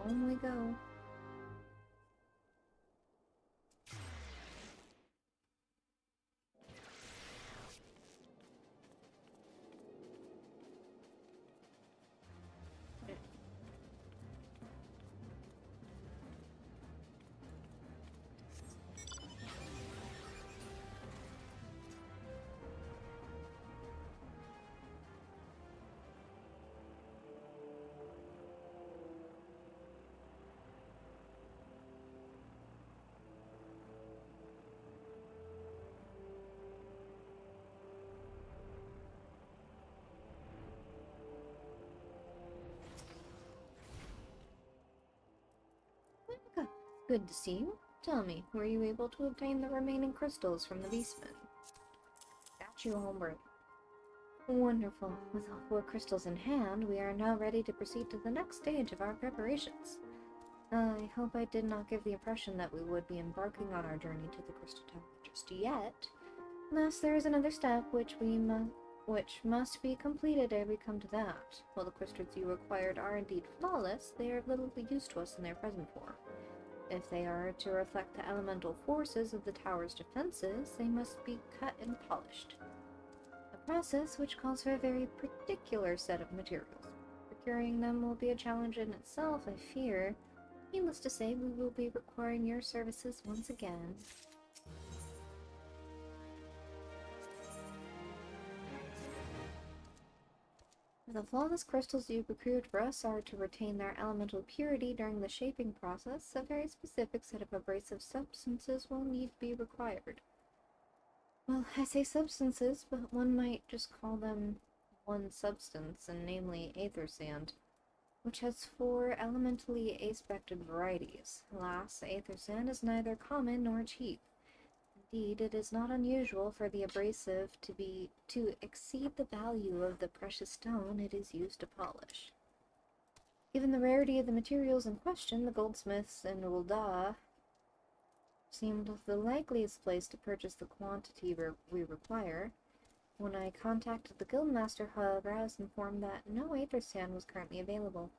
On we go. Good to see you. Tell me, were you able to obtain the remaining crystals from the Beastmen? Got you, homebrew. Wonderful. With all 4 crystals in hand, we are now ready to proceed to the next stage of our preparations. I hope I did not give the impression that we would be embarking on our journey to the Crystal Tower just yet. Unless there is another step which must be completed ere we come to that. While the crystals you required are indeed flawless, they are of little use to us in their present form. If they are to reflect the elemental forces of the tower's defenses, they must be cut and polished. A process which calls for a very particular set of materials. Procuring them will be a challenge in itself, I fear. Needless to say, we will be requiring your services once again. The flawless crystals you procured for us are to retain their elemental purity during the shaping process. A very specific set of abrasive substances will need to be required. Well, I say substances, but one might just call them one substance, and namely aether sand, which has 4 elementally aspected varieties. Alas, aether sand is neither common nor cheap. Indeed, it is not unusual for the abrasive to exceed the value of the precious stone it is used to polish. Given the rarity of the materials in question, the goldsmiths in Ul'dah seemed the likeliest place to purchase the quantity we require. When I contacted the guildmaster, however, I was informed that no aether sand was currently available.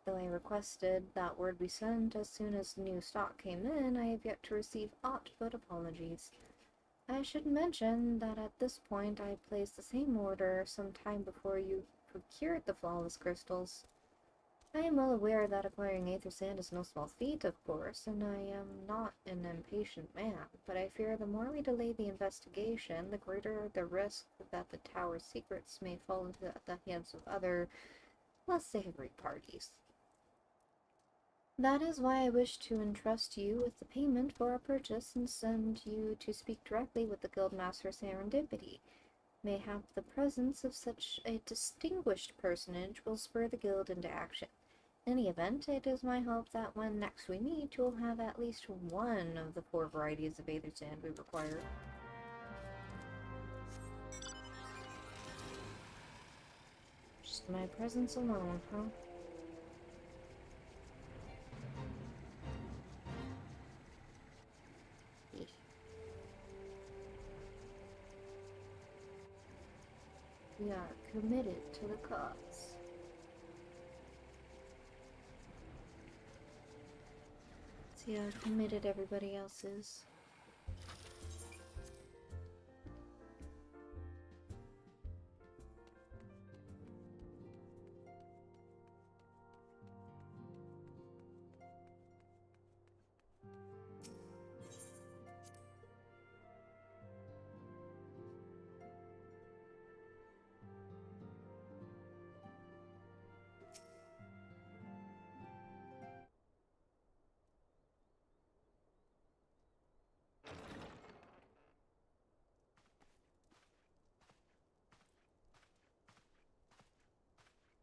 Though I requested that word be sent as soon as new stock came in, I have yet to receive aught but apologies. I should mention that at this point I placed the same order some time before you procured the flawless crystals. I am well aware that acquiring aether sand is no small feat, of course, and I am not an impatient man, but I fear the more we delay the investigation, the greater the risk that the tower's secrets may fall into the hands of other, less savory parties. That is why I wish to entrust you with the payment for our purchase and send you to speak directly with the Guildmaster Serendipity. Mayhap the presence of such a distinguished personage will spur the guild into action. In any event, it is my hope that when next we meet, you will have at least one of the 4 varieties of aether sand we require. Just my presence alone, huh? We are committed to the cause. See how committed everybody else is.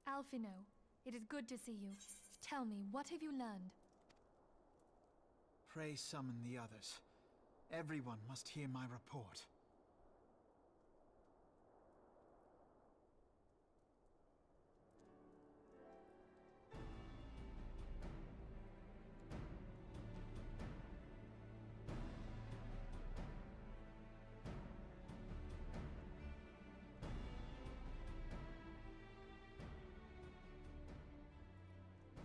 Alphino, it is good to see you. Tell me, what have you learned? Pray summon the others. Everyone must hear my report.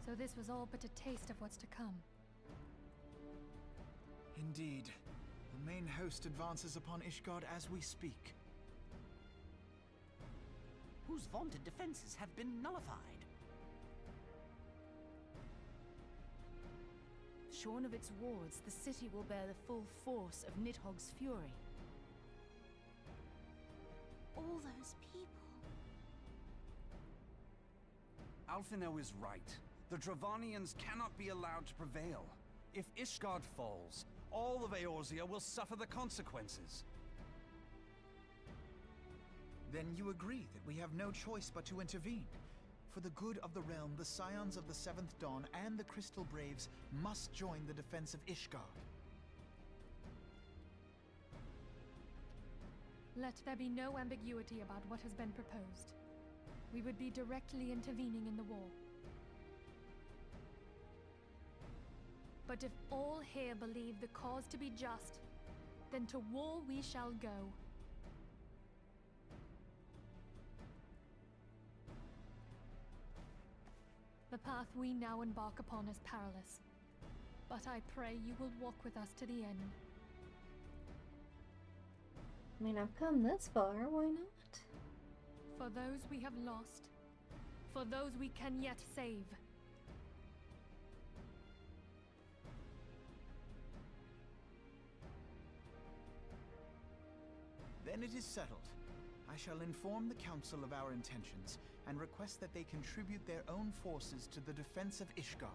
So this was all but a taste of what's to come. Indeed. The main host advances upon Ishgard as we speak. Whose vaunted defenses have been nullified. Shorn of its wards, the city will bear the full force of Nidhogg's fury. All those people. Alphino is right. The Dravanians cannot be allowed to prevail. If Ishgard falls, all of Eorzea will suffer the consequences. Then you agree that we have no choice but to intervene. For the good of the realm, the Scions of the Seventh Dawn and the Crystal Braves must join the defense of Ishgard. Let there be no ambiguity about what has been proposed. We would be directly intervening in the war. But if all here believe the cause to be just, then to war we shall go. The path we now embark upon is perilous, but I pray you will walk with us to the end. I mean, I've come this far, why not? For those we have lost, for those we can yet save. Then it is settled. I shall inform the Council of our intentions, and request that they contribute their own forces to the defense of Ishgard.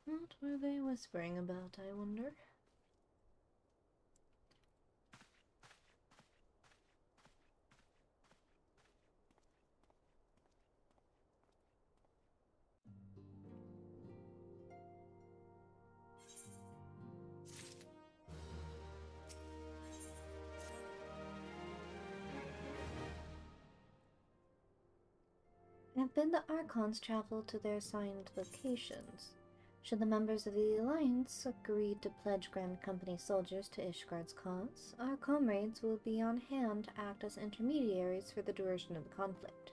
What were they whispering about, I wonder? bid the Archons travel to their assigned locations. Should the members of the Alliance agree to pledge Grand Company soldiers to Ishgard's cause, our comrades will be on hand to act as intermediaries for the duration of the conflict.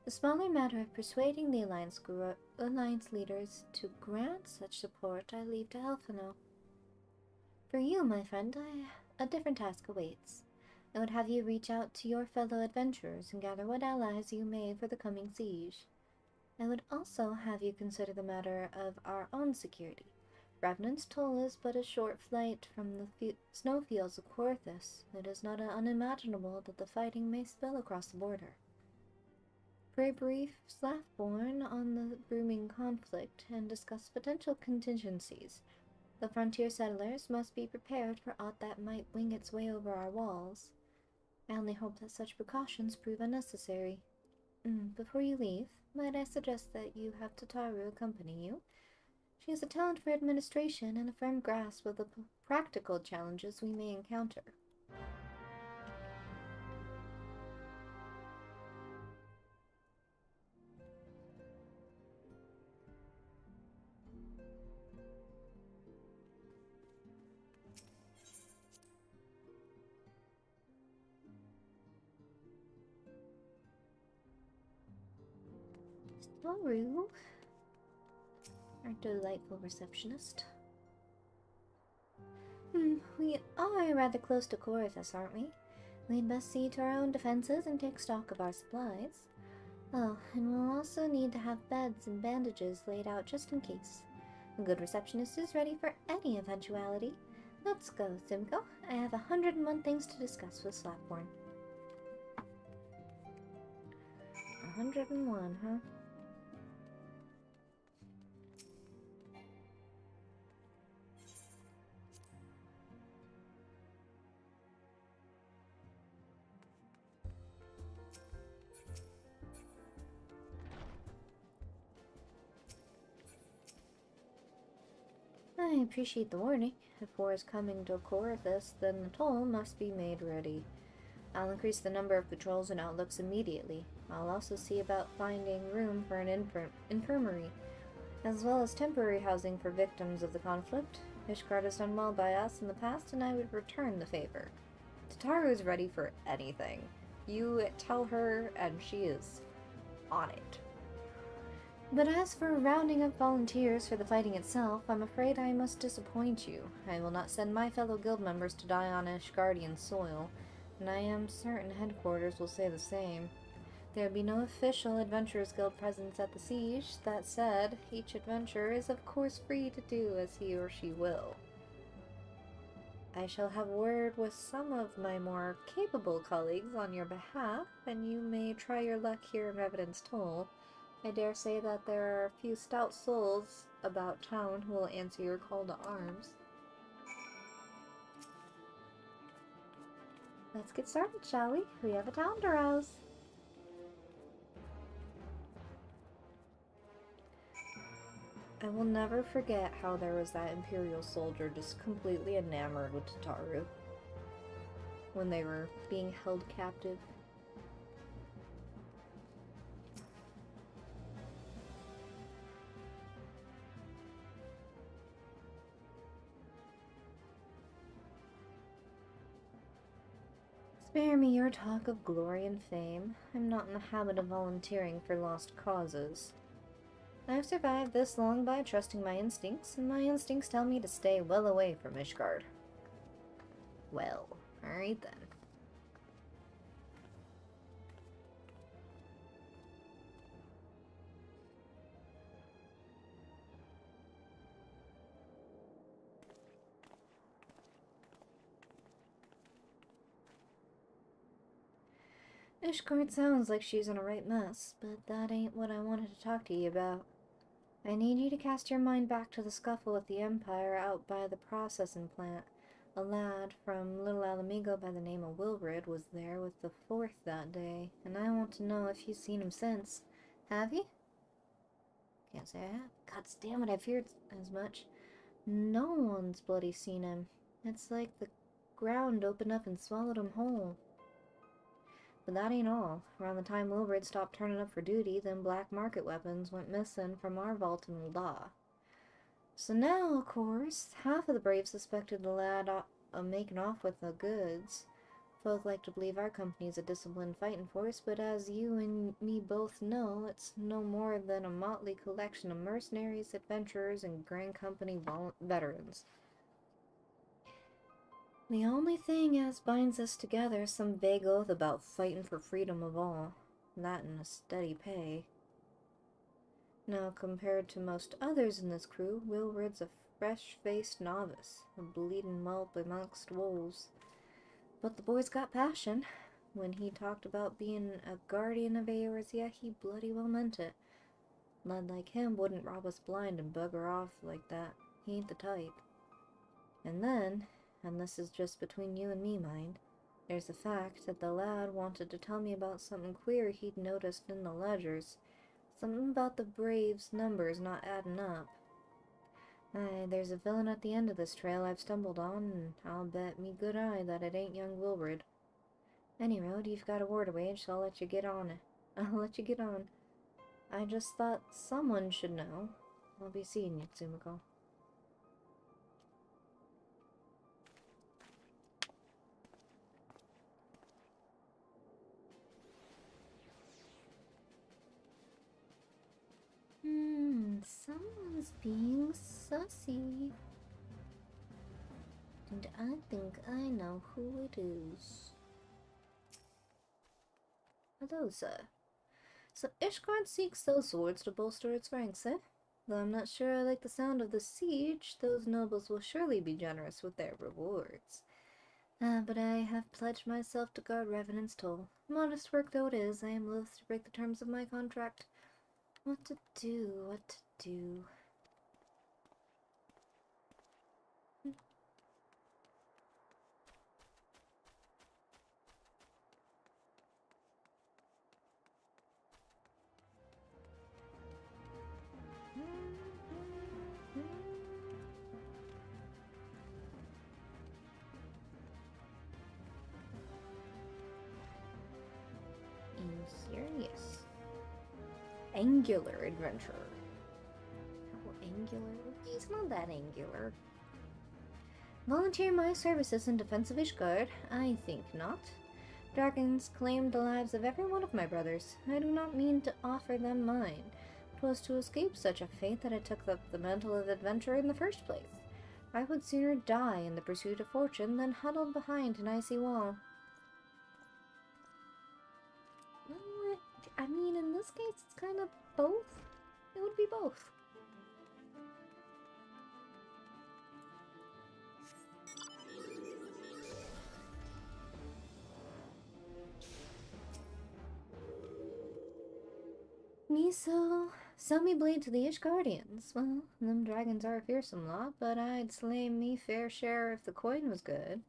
The smaller matter of persuading the Alliance leaders to grant such support I leave to Elfino. For you, my friend, a different task awaits. I would have you reach out to your fellow adventurers and gather what allies you may for the coming siege. I would also have you consider the matter of our own security. Revenant's Toll is but a short flight from the snowfields of Corthus. It is not unimaginable that the fighting may spill across the border. For a brief Slathborn on the brewing conflict and discuss potential contingencies. The frontier settlers must be prepared for aught that might wing its way over our walls. I only hope that such precautions prove unnecessary. Before you leave, might I suggest that you have Tataru accompany you? She has a talent for administration and a firm grasp of the practical challenges we may encounter. Tataru, our delightful receptionist. We are rather close to Corthus, aren't we? We'd best see to our own defenses and take stock of our supplies. Oh, and we'll also need to have beds and bandages laid out just in case. A good receptionist is ready for any eventuality. Let's go, Simcoe. I have 101 things to discuss with Slathborn. 101, huh? I appreciate the warning. If war is coming to Corthus, then the toll must be made ready. I'll increase the number of patrols and outlooks immediately. I'll also see about finding room for an infirmary, as well as temporary housing for victims of the conflict. Ishgard has done well by us in the past, and I would return the favor. Tataru is ready for anything. You tell her, and she is on it. But as for rounding up volunteers for the fighting itself, I'm afraid I must disappoint you. I will not send my fellow guild members to die on Ishgardian soil, and I am certain headquarters will say the same. There will be no official Adventurers Guild presence at the siege. That said, each adventurer is of course free to do as he or she will. I shall have word with some of my more capable colleagues on your behalf, and you may try your luck here in Revenant's Toll. I dare say that there are a few stout souls about town who will answer your call to arms. Let's get started, shall we? We have a town to rouse. I will never forget how there was that Imperial soldier just completely enamored with Tataru when they were being held captive. Spare me your talk of glory and fame. I'm not in the habit of volunteering for lost causes. I've survived this long by trusting my instincts, and my instincts tell me to stay well away from Ishgard. Well, alright then. Ishgard sounds like she's in a right mess, but that ain't what I wanted to talk to you about. I need you to cast your mind back to the scuffle with the Empire out by the processing plant. A lad from Little Alamigo by the name of Wilrid was there with the 4th that day, and I want to know if you've seen him since. Have you? Can't say I have. God damn it, I feared as much. No one's bloody seen him. It's like the ground opened up and swallowed him whole. But that ain't all. Around the time Wilbred stopped turning up for duty, them black market weapons went missing from our vault in Ul'dah. So now, of course, half of the Braves suspected the lad of making off with the goods. Folk like to believe our company's a disciplined fighting force, but as you and me both know, it's no more than a motley collection of mercenaries, adventurers, and Grand Company veterans. The only thing as binds us together is some vague oath about fighting for freedom of all. That and a steady pay. Now, compared to most others in this crew, Wilred's a fresh-faced novice, a bleeding whelp amongst wolves. But the boy's got passion. When he talked about being a guardian of Eorzea, he bloody well meant it. A lad like him wouldn't rob us blind and bugger off like that. He ain't the type. And then, and this is just between you and me, mind, there's the fact that the lad wanted to tell me about something queer he'd noticed in the ledgers. Something about the Braves' numbers not adding up. Aye, there's a villain at the end of this trail I've stumbled on, and I'll bet me good eye that it ain't young Wilbred. Any road, you've got a war to wage, so I'll let you get on it. I just thought someone should know. I'll be seeing you, Tsumiko. Someone's being sussy. And I think I know who it is. Hello, sir. So Ishgard seeks those swords to bolster its ranks, eh? Though I'm not sure I like the sound of the siege, those nobles will surely be generous with their rewards. But I have pledged myself to guard Revenant's toll. Modest work though it is, I am loath to break the terms of my contract. What to do? Serious. Angular adventure. Oh, angular? He's not that angular. Volunteer my services in defense of Ishgard? I think not. Dragons claimed the lives of every one of my brothers. I do not mean to offer them mine. 'Twas to escape such a fate that I took up the mantle of adventure in the first place. I would sooner die in the pursuit of fortune than huddled behind an icy wall. I mean, in this case, it's kind of both. It would be both. Sell me blade to the Ishgardians. Well, them dragons are a fearsome lot, but I'd slay me fair share if the coin was good.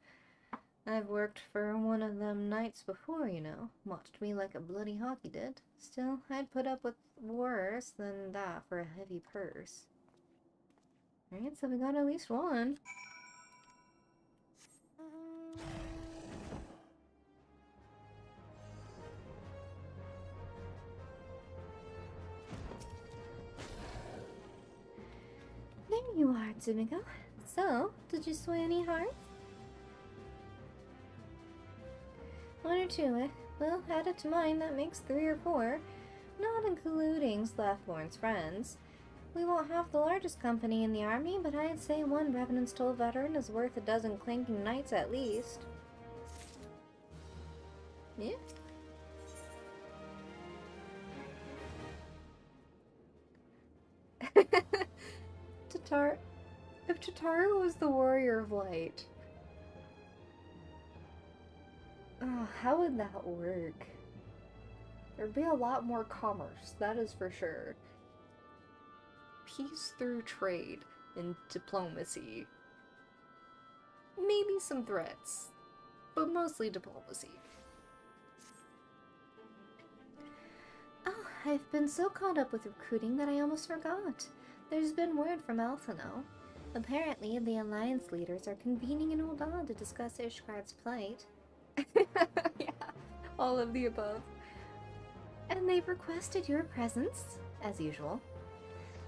I've worked for one of them knights before, you know. Watched me like a bloody hockey did. Still, I'd put up with worse than that for a heavy purse. Alright, so we got at least one. There you are, Tsumiko. So, did you sway any hearts? One or two, eh? Well, add it to mine, that makes 3 or 4. Not including Slathborn's friends. We won't have the largest company in the army, but I'd say one Revenant's Toll veteran is worth a dozen clanking knights at least. Yeah? If Tataru was the Warrior of Light, how would that work? There'd be a lot more commerce, that is for sure. Peace through trade and diplomacy. Maybe some threats, but mostly diplomacy. Oh, I've been so caught up with recruiting that I almost forgot. There's been word from Alphino. Apparently, the Alliance leaders are convening in Ul'dah to discuss Ishgard's plight. Yeah, All of the above. And they've requested your presence, as usual.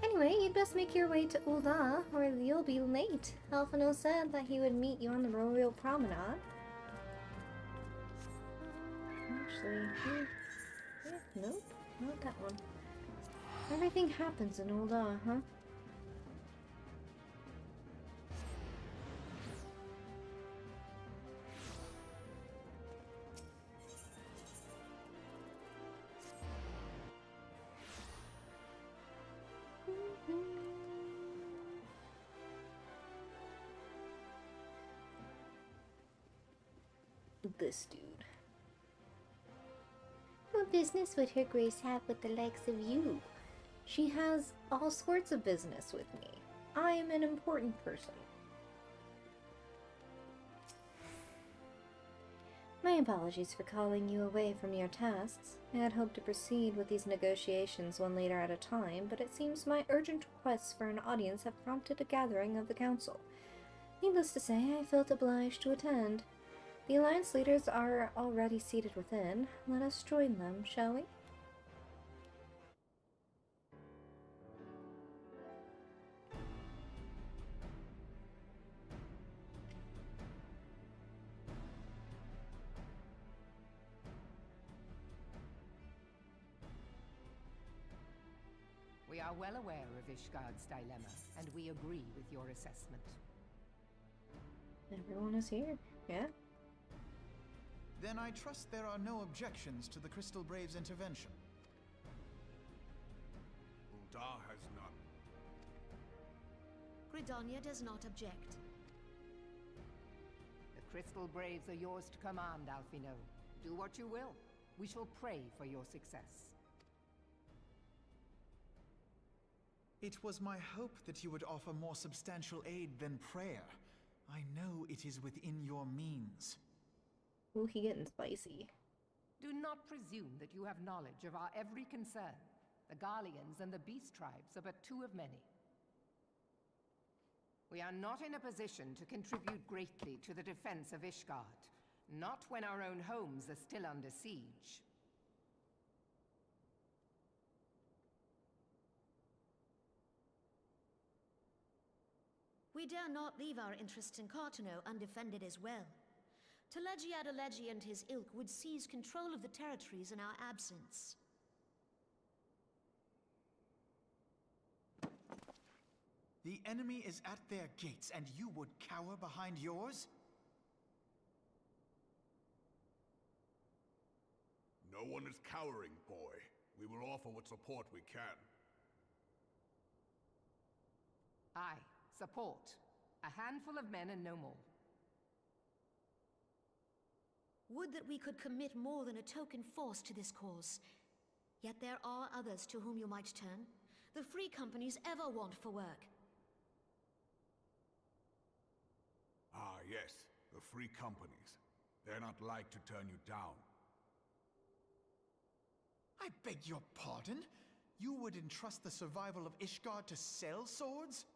Anyway, you'd best make your way to Ul'dah, or you'll be late. Alphino said that he would meet you on the Royal Promenade. Actually, nope, not that one. Everything happens in Ul'dah, huh? This dude. What business would Her Grace have with the likes of you? She has all sorts of business with me. I am an important person. My apologies for calling you away from your tasks. I had hoped to proceed with these negotiations one leader at a time, but it seems my urgent requests for an audience have prompted a gathering of the council. Needless to say, I felt obliged to attend. The alliance leaders are already seated within. Let us join them, shall we? We are well aware of Ishgard's dilemma, and we agree with your assessment. Everyone is here, yeah? Then I trust there are no objections to the Crystal Braves' intervention. Ul'dah has none. Gridania does not object. The Crystal Braves are yours to command, Alphino. Do what you will. We shall pray for your success. It was my hope that you would offer more substantial aid than prayer. I know it is within your means. Ooh, he getting spicy. Do not presume that you have knowledge of our every concern. The Garleans and the Beast Tribes are but two of many. We are not in a position to contribute greatly to the defense of Ishgard. Not when our own homes are still under siege. We dare not leave our interests in Cartano undefended as well. Telegi Adalegi and his ilk would seize control of the territories in our absence. The enemy is at their gates, and you would cower behind yours? No one is cowering, boy. We will offer what support we can. Aye, support. A handful of men and no more. Would that we could commit more than a token force to this cause. Yet there are others to whom you might turn. The free companies ever want for work. Ah, yes. The free companies. They're not like to turn you down. I beg your pardon? You would entrust the survival of Ishgard to sell swords?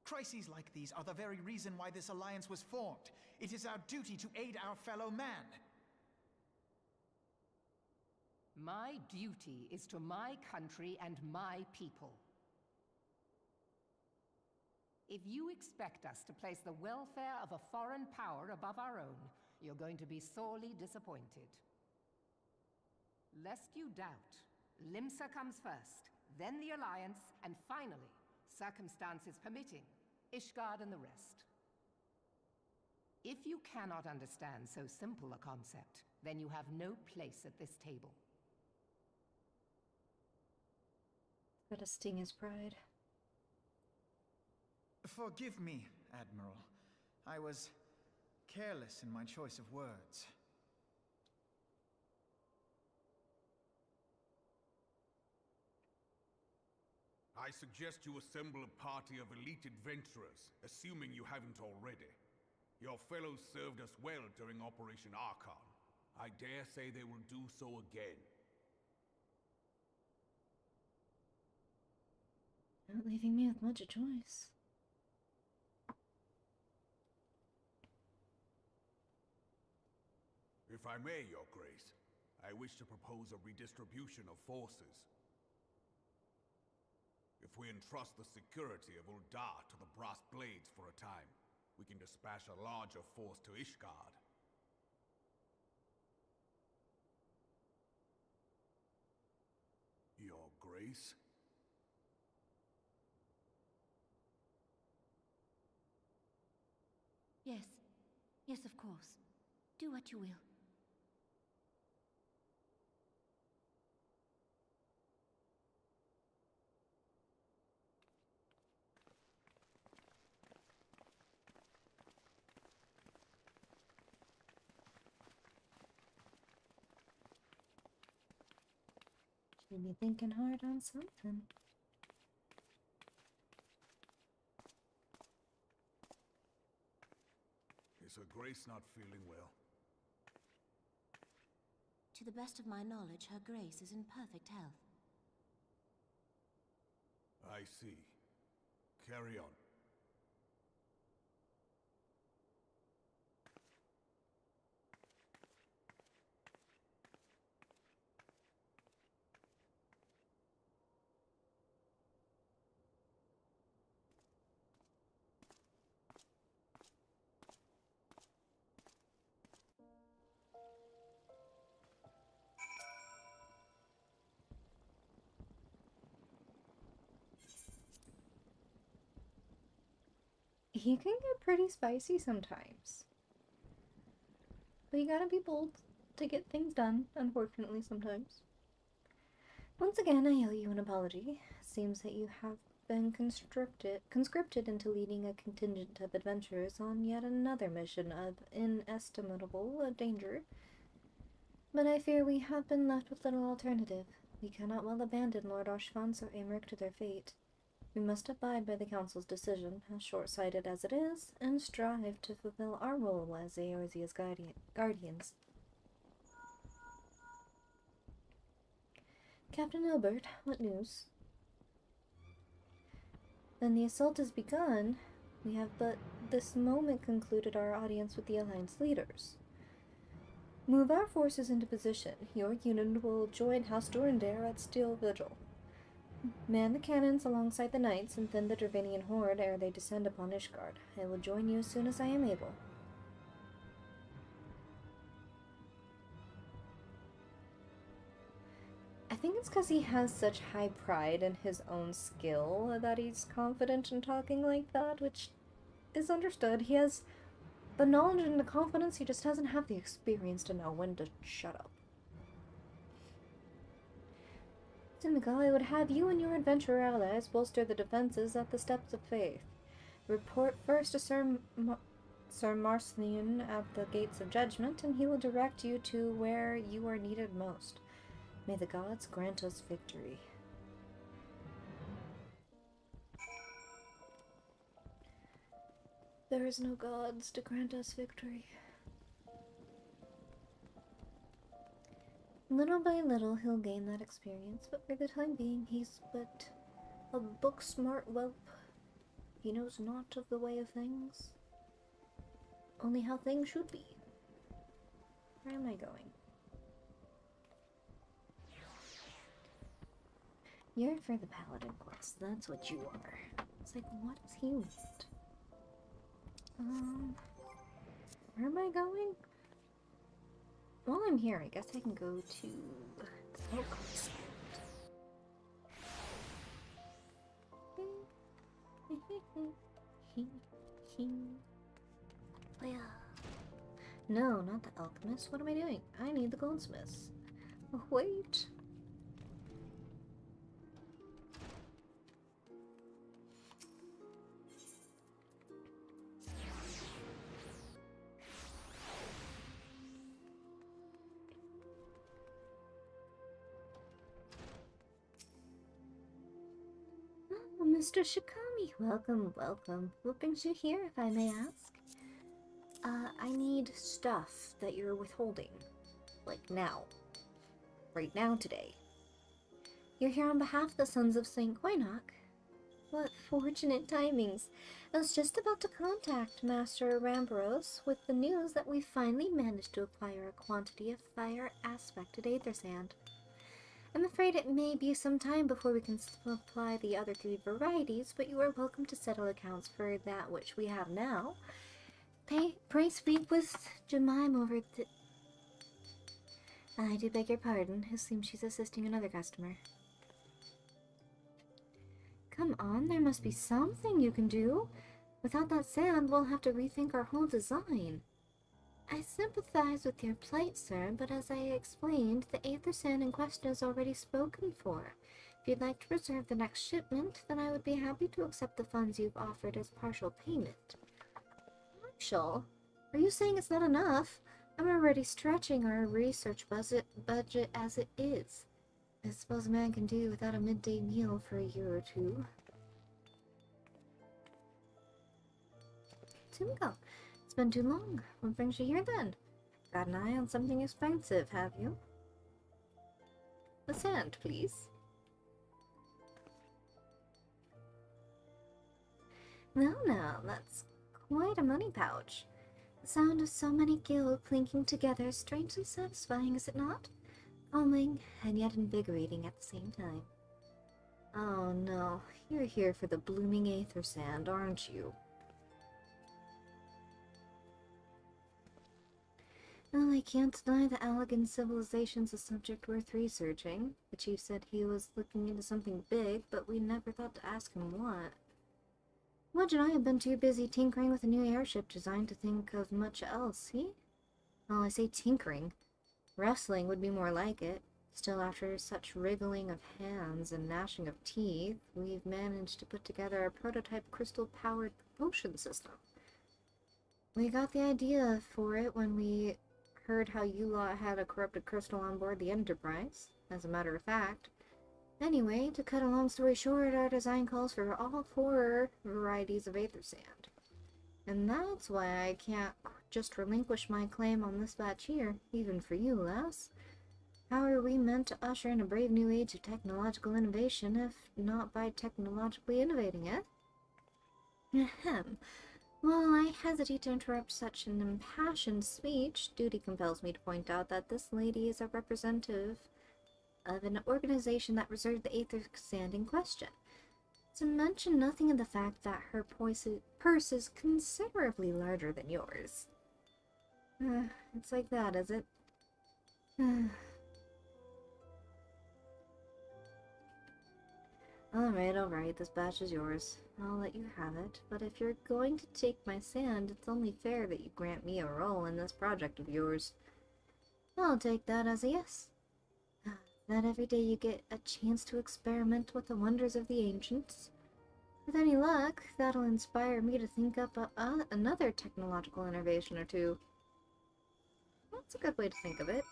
Crises like these are the very reason why this alliance was formed. It is our duty to aid our fellow man. My duty is to my country and my people. If you expect us to place the welfare of a foreign power above our own, you're going to be sorely disappointed. Lest you doubt, Limsa comes first, then the Alliance, and finally, circumstances permitting, Ishgard and the rest. If you cannot understand so simple a concept, then you have no place at this table. Gotta sting his pride. Forgive me, Admiral. I was careless in my choice of words. I suggest you assemble a party of elite adventurers, assuming you haven't already. Your fellows served us well during Operation Archon. I dare say they will do so again. Not leaving me with much a choice. If I may, Your Grace, I wish to propose a redistribution of forces. If we entrust the security of Uldar to the Brass Blades for a time, we can dispatch a larger force to Ishgard. Your Grace? Yes. Yes, of course. Do what you will. Should be thinking hard on something. Is Her Grace not feeling well? To the best of my knowledge, Her Grace is in perfect health. I see. Carry on. He can get pretty spicy sometimes. But you gotta be bold to get things done, unfortunately, sometimes. Once again, I owe you an apology. Seems that you have been conscripted into leading a contingent of adventurers on yet another mission of inestimable danger. But I fear we have been left with little alternative. We cannot well abandon Lord Ashvance or Aymeric to their fate. We must abide by the Council's decision, as short-sighted as it is, and strive to fulfill our role as Eorzea's guardians. Captain Albert, what news? Then the assault has begun. We have but this moment concluded our audience with the Alliance leaders. Move our forces into position. Your unit will join House Durandare at Steel Vigil. Man the cannons alongside the knights and thin the Dravinian horde ere they descend upon Ishgard. I will join you as soon as I am able. I think it's because he has such high pride in his own skill that he's confident in talking like that, which is understood. He has the knowledge and the confidence, he just doesn't have the experience to know when to shut up. Simika, I would have you and your adventurer allies bolster the defenses at the Steps of Faith. Report first to Sir Marcian at the Gates of Judgment, and he will direct you to where you are needed most. May the gods grant us victory. There is no gods to grant us victory. Little by little, he'll gain that experience, but for the time being, he's but a book-smart whelp. He knows not of the way of things, only how things should be. Where am I going? You're for the paladin quest, that's what you are. It's like, what does he want? Where am I going? While I'm here, I guess I can go to the Elk's. No, not the alchemist. What am I doing? I need the goldsmiths. Wait. Mr. Shikami, welcome, welcome. What brings you here, if I may ask? I need stuff that you're withholding. Like now. Right now, today. You're here on behalf of the Sons of St. Quainoc. What fortunate timings. I was just about to contact Master Ramboros with the news that we finally managed to acquire a quantity of fire-aspected aether sand. I'm afraid it may be some time before we can supply the other 3 varieties, but you are welcome to settle accounts for that which we have now. Pray speak with Jemima over the... I do beg your pardon. It seems she's assisting another customer. Come on, there must be something you can do. Without that sand, we'll have to rethink our whole design. I sympathize with your plight, sir, but as I explained, the aether sand in question is already spoken for. If you'd like to reserve the next shipment, then I would be happy to accept the funds you've offered as partial payment. Partial? Are you saying it's not enough? I'm already stretching our research budget as it is. I suppose a man can do without a midday meal for a year or 2. Simco, it's been too long. What brings you here then? Got an eye on something expensive, have you? The sand, please. Now, that's quite a money pouch. The sound of so many gills clinking together is strangely satisfying, is it not? Calming, and yet invigorating at the same time. Oh no, you're here for the blooming aether sand, aren't you? Well, I can't deny that elegant civilization's a subject worth researching. The chief said he was looking into something big, but we never thought to ask him what. Mudge and I have been too busy tinkering with a new airship design to think of much else, see? Well, I say tinkering. Wrestling would be more like it. Still, after such wriggling of hands and gnashing of teeth, we've managed to put together a prototype crystal-powered propulsion system. We got the idea for it when we heard how you lot had a corrupted crystal on board the Enterprise, as a matter of fact. Anyway, to cut a long story short, our design calls for all 4 varieties of aether sand. And that's why I can't just relinquish my claim on this batch here, even for you, lass. How are we meant to usher in a brave new age of technological innovation if not by technologically innovating it? Ahem. While I hesitate to interrupt such an impassioned speech, duty compels me to point out that this lady is a representative of an organization that reserved the aether sand in question. To mention nothing of the fact that her purse is considerably larger than yours. It's like that, is it? Alright, this batch is yours. I'll let you have it, but if you're going to take my sand, it's only fair that you grant me a role in this project of yours. I'll take that as a yes. That every day you get a chance to experiment with the wonders of the ancients. With any luck, that'll inspire me to think up another technological innovation or 2. That's a good way to think of it.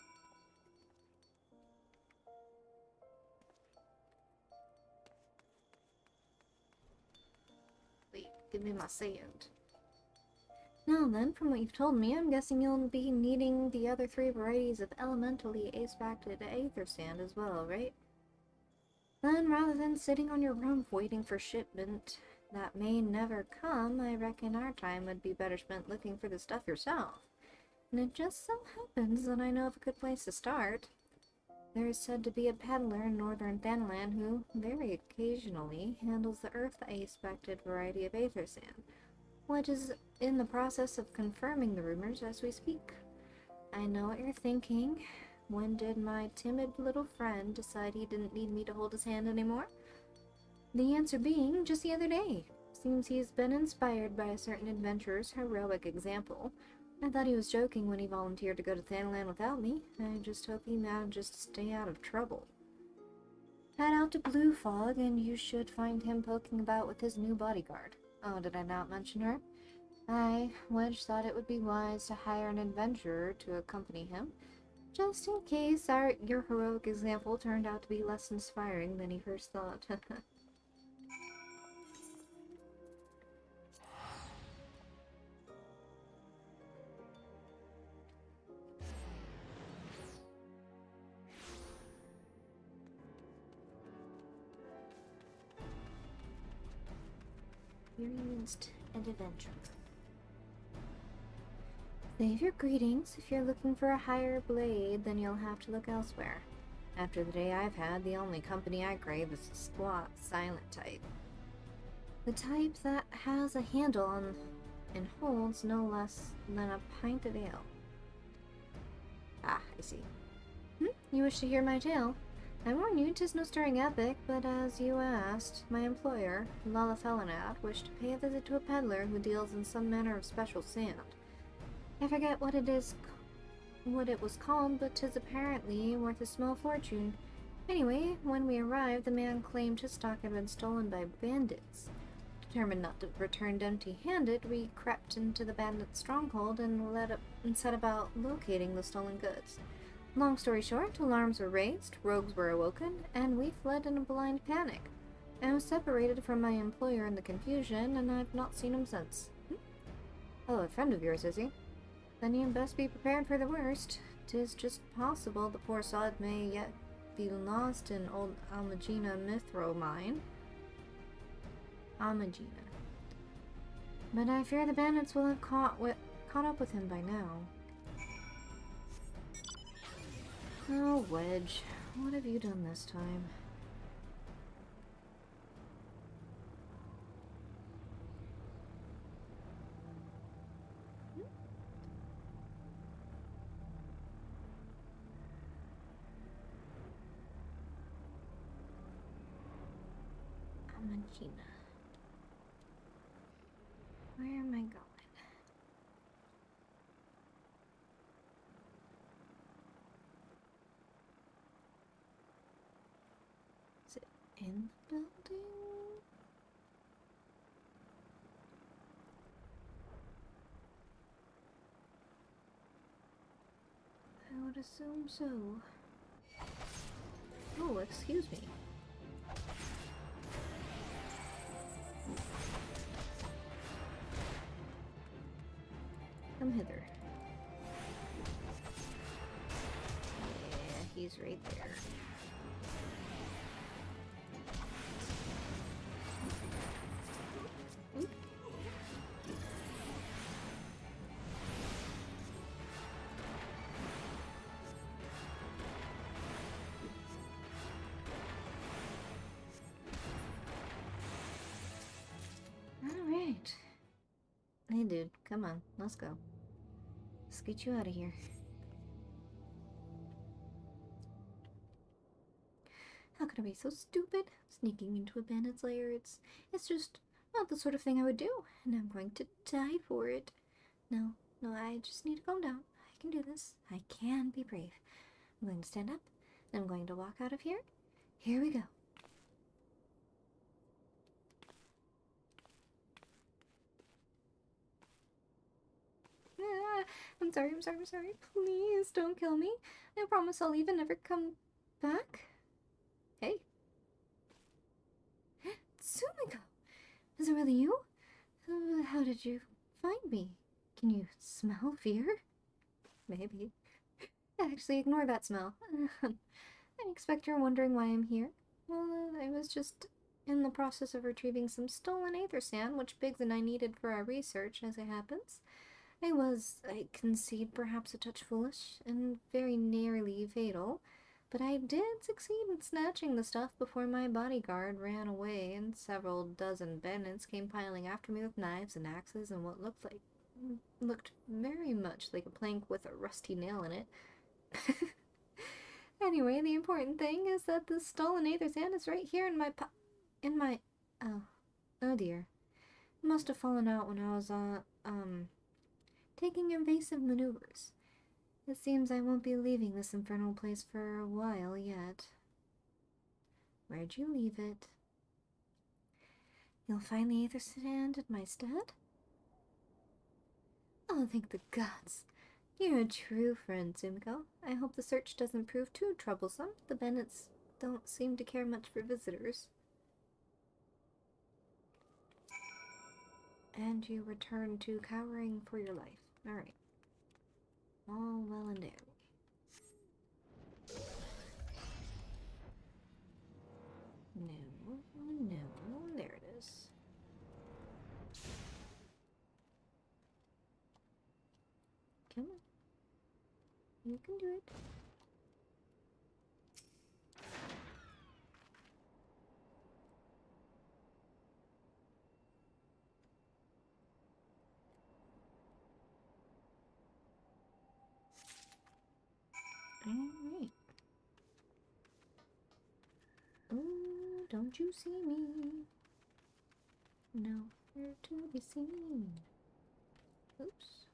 Wait, give me my sand. Now then, from what you've told me, I'm guessing you'll be needing the other 3 varieties of elementally aspected aether sand as well, right? Then, rather than sitting on your rump waiting for shipment that may never come, I reckon our time would be better spent looking for the stuff yourself. And it just so happens that I know of a good place to start. There is said to be a peddler in northern Thanalan who, very occasionally, handles the earth-aspected variety of aether sand, which is in the process of confirming the rumors as we speak. I know what you're thinking. When did my timid little friend decide he didn't need me to hold his hand anymore? The answer being, just the other day. Seems he's been inspired by a certain adventurer's heroic example. I thought he was joking when he volunteered to go to Thanalan without me. I just hope he manages to stay out of trouble. Head out to Blue Fog and you should find him poking about with his new bodyguard. Oh, did I not mention her? Wedge thought it would be wise to hire an adventurer to accompany him, just in case your heroic example turned out to be less inspiring than he first thought. Experienced adventurer. Save your greetings. If you're looking for a higher blade, then you'll have to look elsewhere. After the day I've had, the only company I crave is a squat, silent type. The type that has a handle on and holds no less than a pint of ale. Ah, I see. You wish to hear my tale? I warn you, 'tis no stirring epic, but as you asked, my employer, Lala Felinat, wished to pay a visit to a peddler who deals in some manner of special sand. I forget what it was called, but 'tis apparently worth a small fortune. Anyway, when we arrived, the man claimed his stock had been stolen by bandits. Determined not to return empty-handed, we crept into the bandits' stronghold and set about locating the stolen goods. Long story short, alarms were raised, rogues were awoken, and we fled in a blind panic. I was separated from my employer in the confusion, and I've not seen him since. Oh, a friend of yours, is he? Then you'd best be prepared for the worst. 'Tis just possible the poor sod may yet be lost in old Almagina Mithro mine. Almagina. But I fear the bandits will have caught up with him by now. Oh, Wedge, what have you done this time? Amagina. Where am I going? Is it in the building? I would assume so. Oh, excuse me. Come hither. Yeah, he's right there. Alright. Hey dude, come on, let's go. Let's get you out of here. How could I be so stupid? Sneaking into a bandit's lair, it's just not the sort of thing I would do, and I'm going to die for it. No, I just need to calm down. I can do this. I can be brave. I'm going to stand up, then I'm going to walk out of here. Here we go. I'm sorry. Please don't kill me. I promise I'll leave and never come back. Hey. Sumiko! Is it really you? How did you find me? Can you smell fear? Maybe. Actually, ignore that smell. I expect you're wondering why I'm here. Well, I was just in the process of retrieving some stolen aether sand, which Biggs and I needed for our research, as it happens. I concede, perhaps a touch foolish, and very nearly fatal, but I did succeed in snatching the stuff before my bodyguard ran away, and several dozen bandits came piling after me with knives and axes and what looked very much like a plank with a rusty nail in it. Anyway, the important thing is that the stolen aether sand is right here in my oh dear. It must have fallen out when I was, taking invasive maneuvers. It seems I won't be leaving this infernal place for a while yet. Where'd you leave it? You'll find the aether sand at my stead? Oh, thank the gods. You're a true friend, Sumiko. I hope the search doesn't prove too troublesome. The bandits don't seem to care much for visitors. And you return to cowering for your life. Alright. All well and dandy. No, there it is. Come on. You can do it. Alright. Oh, don't you see me? Nowhere to be seen. Oops.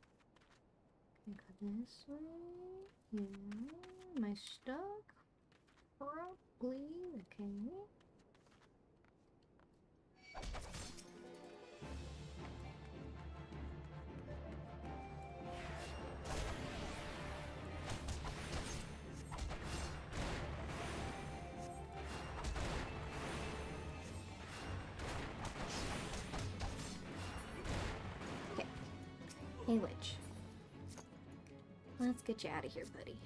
I got this way. Yeah. Am I stuck? Probably. Okay. Hey, Witch. Let's get you out of here, buddy.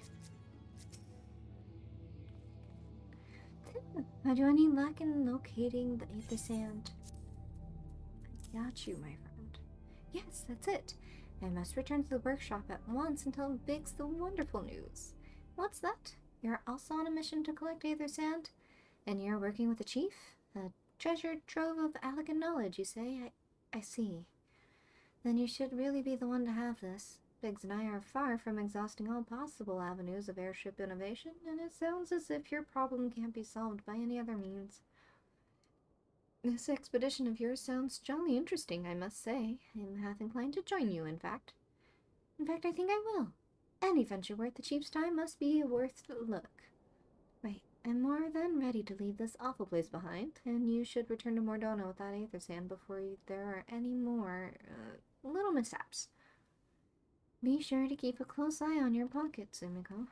Have you any luck in locating the Aether Sand? I got you, my friend. Yes, that's it. I must return to the workshop at once and tell Biggs the wonderful news. What's that? You're also on a mission to collect Aether Sand? And you're working with the chief? A treasured trove of elegant knowledge, you say? I see. Then you should really be the one to have this. Biggs and I are far from exhausting all possible avenues of airship innovation, and it sounds as if your problem can't be solved by any other means. This expedition of yours sounds jolly interesting, I must say. I'm half inclined to join you, in fact. I think I will. Any venture worth the chief's time must be worth a look. Right, I'm more than ready to leave this awful place behind, and you should return to Mordona with that Aether Sand before there are any more, little mishaps. Be sure to keep a close eye on your pocket, Sumiko.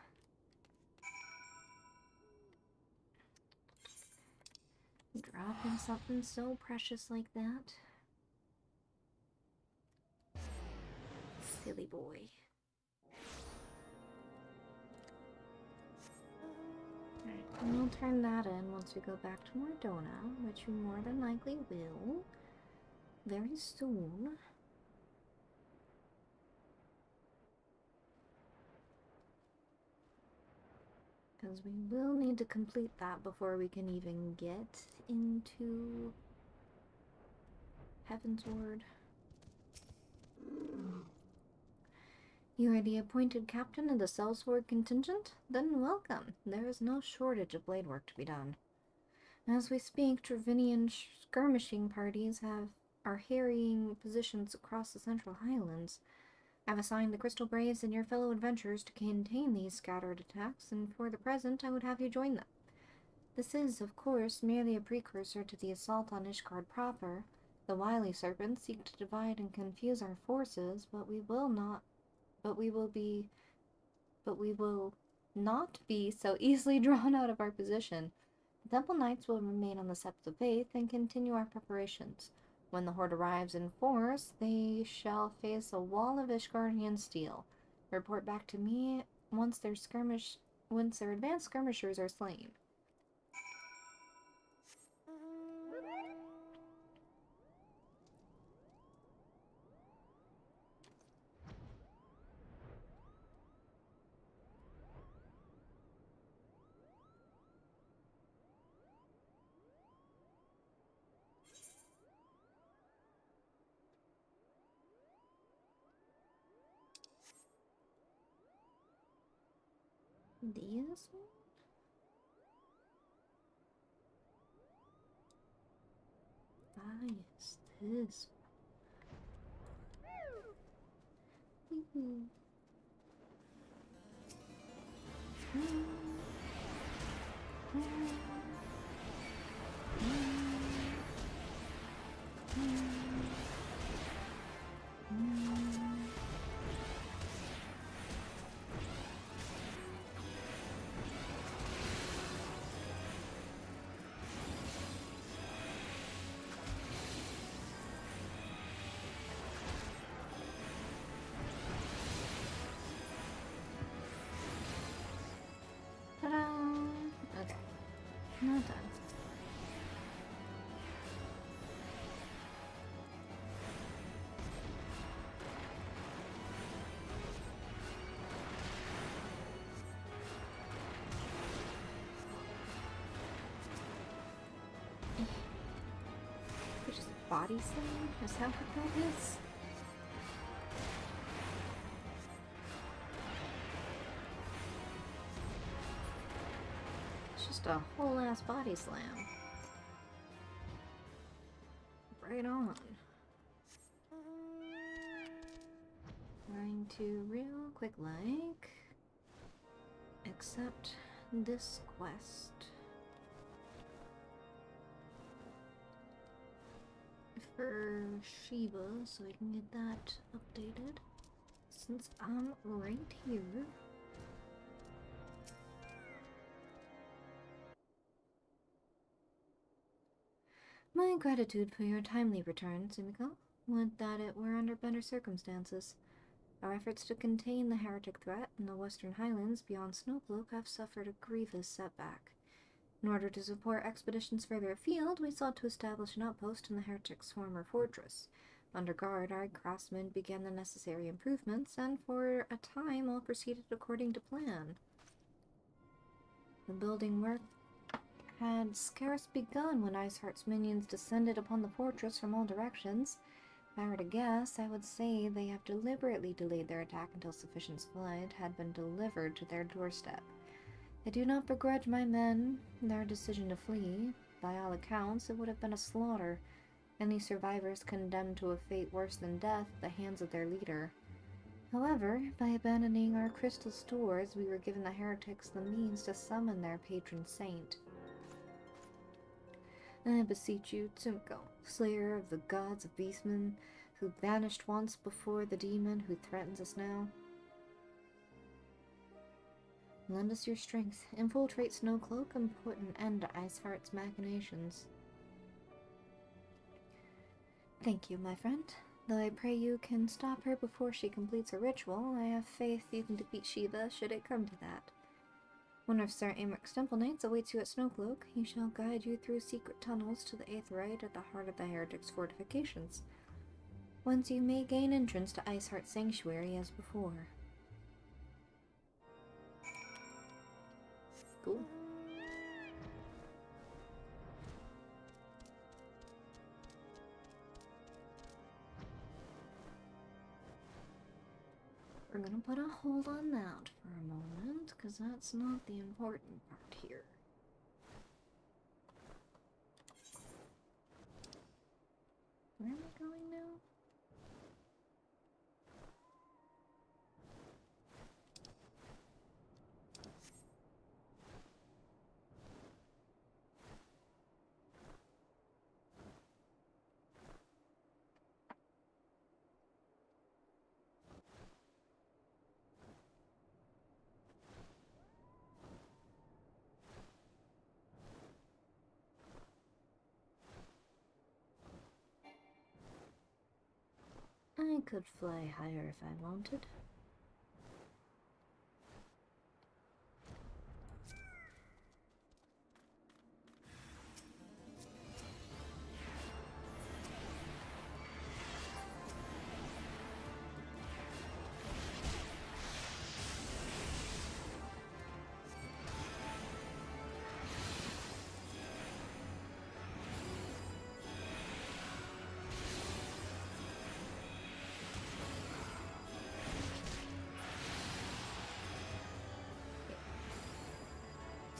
Dropping something so precious like that. Silly boy. Alright, and we'll turn that in once we go back to Mordona, which we more than likely will very soon. Because we will need to complete that before we can even get into Heavensward. You are the appointed captain of the Sellsword contingent? Then welcome. There is no shortage of blade work to be done. As we speak, Trevinian skirmishing parties are harrying positions across the Central Highlands. I've assigned the Crystal Braves and your fellow adventurers to contain these scattered attacks, and for the present I would have you join them. This is, of course, merely a precursor to the assault on Ishgard proper. The wily serpents seek to divide and confuse our forces, but we will not be so easily drawn out of our position. The Temple Knights will remain on the Steps of Faith and continue our preparations. When the Horde arrives in force, they shall face a wall of Ishgardian steel. Report back to me once their advanced skirmishers are slain. This one? Ah, yes, this one. Woohoo. Ta-da! Okay. Not done. body slam? Is that what that is? It's just a whole ass body slam. Right on. Going to real quick accept this quest for Shiva so I can get that updated since I'm right here. My gratitude for your timely return, Sumiko. Would that it were under better circumstances. Our efforts to contain the heretic threat in the Western Highlands beyond Snowcloak have suffered a grievous setback. In order to support expeditions further afield, we sought to establish an outpost in the heretic's former fortress. Under guard, our craftsmen began the necessary improvements, and for a time all proceeded according to plan. The building work had scarce begun when Iceheart's minions descended upon the fortress from all directions. If I were to guess, I would say they have deliberately delayed their attack until sufficient supplies had been delivered to their doorstep. I do not begrudge my men their decision to flee. By all accounts, it would have been a slaughter, any survivors condemned to a fate worse than death at the hands of their leader. However, by abandoning our crystal stores, we were given the heretics the means to summon their patron saint. I beseech you, Tsumiko, slayer of the gods of beastmen, who vanished once before the demon who threatens us now. Lend us your strength, infiltrate Snowcloak, and put an end to Iceheart's machinations. Thank you, my friend. Though I pray you can stop her before she completes her ritual, I have faith you can defeat Shiva should it come to that. One of Sir Amric's temple knights awaits you at Snowcloak. He shall guide you through secret tunnels to the Aetheryte at the heart of the heretic's fortifications. Whence you may gain entrance to Iceheart's sanctuary as before. Cool. We're gonna put a hold on that for a moment, because that's not the important part here. Where am I going now? I could fly higher if I wanted.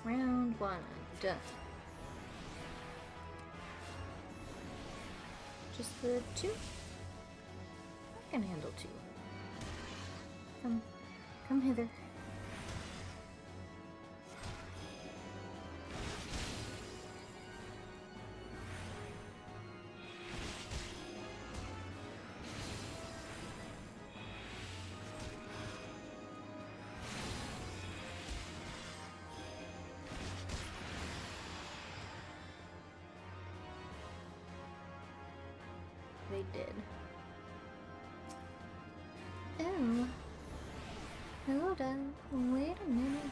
Round one, done. Just for two? I can handle two. Come hither. They did. Oh. Hold on. Wait a minute.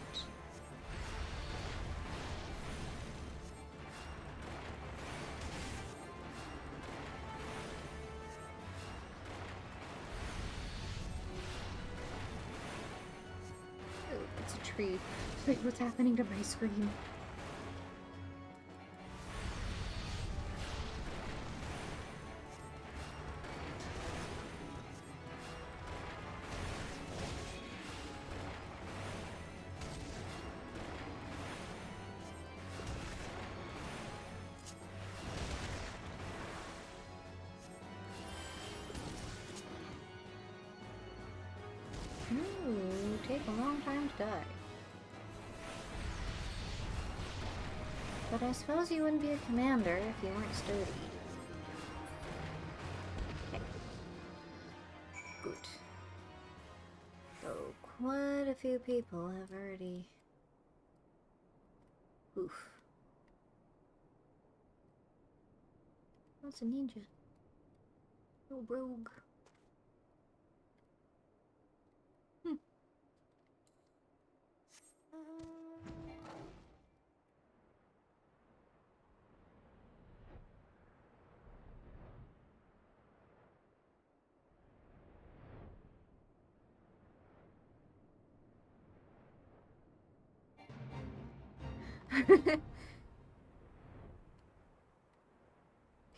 Oh, it's a tree. Wait, what's happening to my screen? take a long time to die. But I suppose you wouldn't be a commander if you weren't sturdy. Okay. Good. So, quite a few people have already... Oof. What's a ninja? No rogue.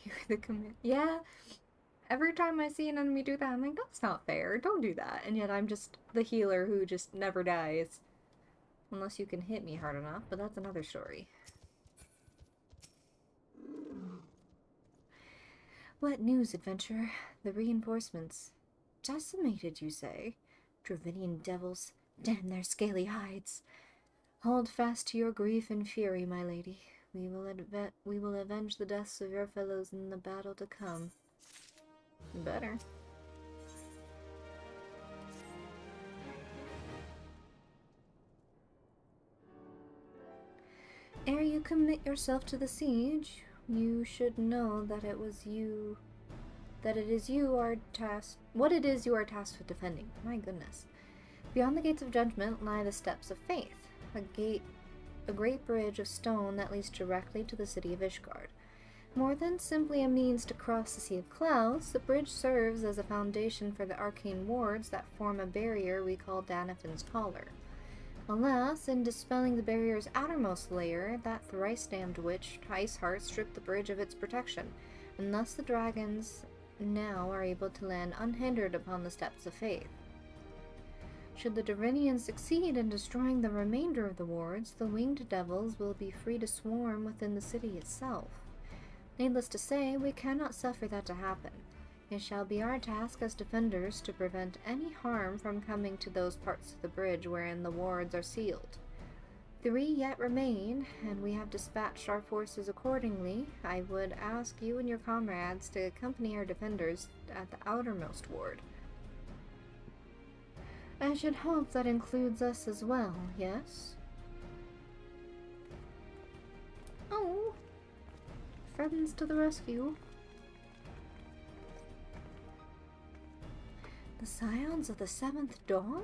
You're the command. Yeah. Every time I see an enemy do that, I'm like, that's not fair. Don't do that. And yet I'm just the healer who just never dies. Unless you can hit me hard enough, but that's another story. What news, adventurer? The reinforcements. Decimated, you say? Dravinian devils, damn their scaly hides. Hold fast to your grief and fury, my lady. We will avenge the deaths of your fellows in the battle to come. Better. Ere you commit yourself to the siege, you should know that it is you are tasked with defending. My goodness. Beyond the gates of judgment lie the steps of faith, a great bridge of stone that leads directly to the city of Ishgard. More than simply a means to cross the Sea of Clouds, the bridge serves as a foundation for the arcane wards that form a barrier we call Danafin's Collar. Alas, in dispelling the barrier's outermost layer, that thrice-damned witch, Iceheart, stripped the bridge of its protection, and thus the dragons now are able to land unhindered upon the steps of faith. Should the Dravinians succeed in destroying the remainder of the wards, the winged devils will be free to swarm within the city itself. Needless to say, we cannot suffer that to happen. It shall be our task as defenders to prevent any harm from coming to those parts of the bridge wherein the wards are sealed. 3 yet remain, and we have dispatched our forces accordingly. I would ask you and your comrades to accompany our defenders at the outermost ward. I should hope that includes us as well, yes? Oh! Friends to the rescue. The scions of the 7th Dawn?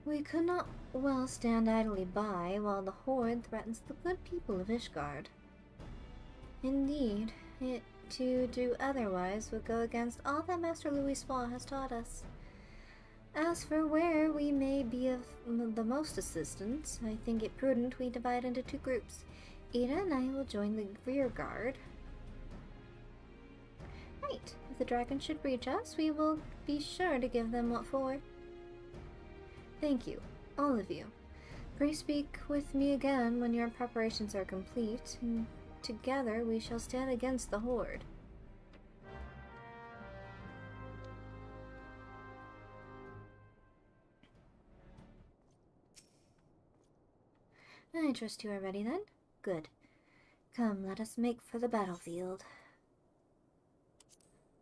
We could not well stand idly by while the Horde threatens the good people of Ishgard. Indeed, to do otherwise would go against all that Master Louis has taught us. As for where we may be of the most assistance, I think it prudent we divide into 2 groups. Ada and I will join the rear guard. Right, if the dragon should reach us, we will be sure to give them what for. Thank you, all of you. Pray speak with me again when your preparations are complete, and together we shall stand against the Horde. I trust you are ready then? Good. Come, let us make for the battlefield.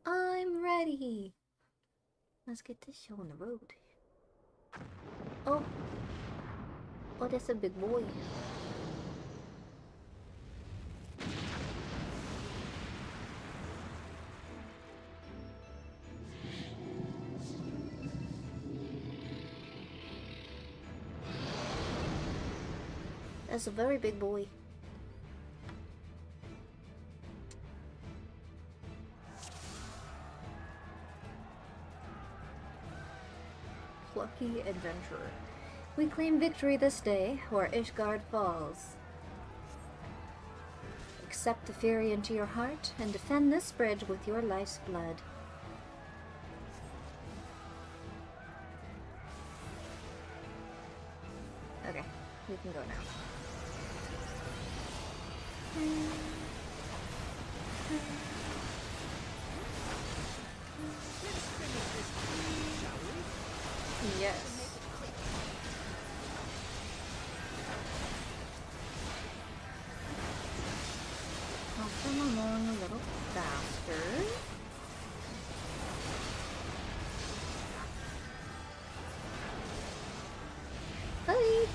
I'm ready! Let's get this show on the road. Oh! Oh, that's a big boy. That's a very big boy. Plucky adventurer. We claim victory this day, or Ishgard falls. Accept the fury into your heart, and defend this bridge with your life's blood. Okay, we can go now. Yes. Come along a little faster. Hey!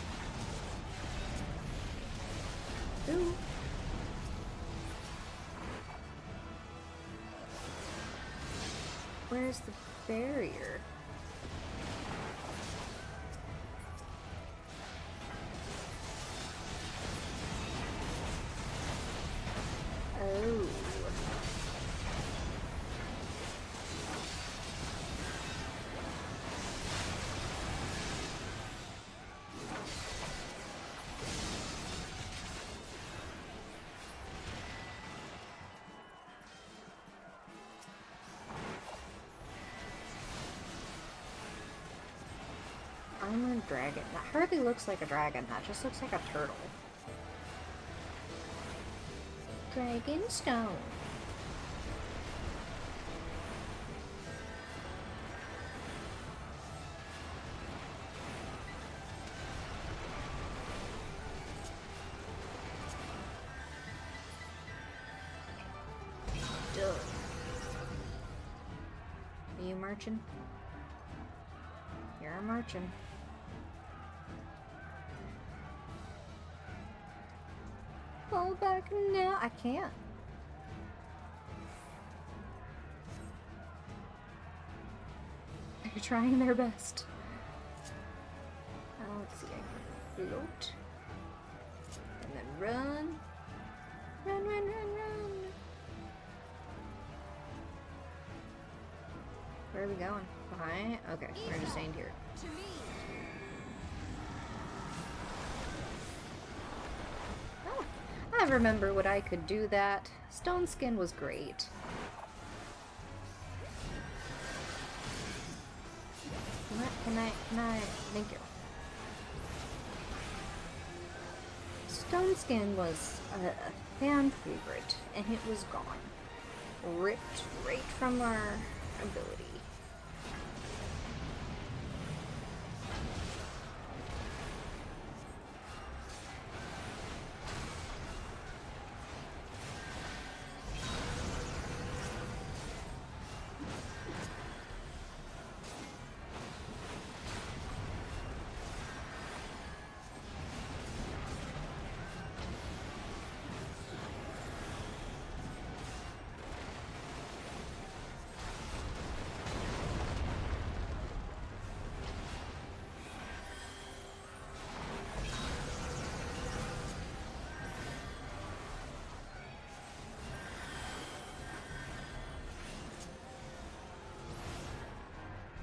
Ooh. Where's the barrier? Oh. Armored dragon. That hardly looks like a dragon. That just looks like a turtle. Dragonstone. Duh. Are you marching? You're marching. Fall back now. I can't. They're trying their best. Let's see. I can float. And then run. Run, run, run, run. Where are we going? Behind? Okay, we're just staying here. To me. Oh, I remember what I could do that. Stone Skin was great. What? Can I, thank you. Stone Skin was a fan favorite, and it was gone. Ripped right from our ability.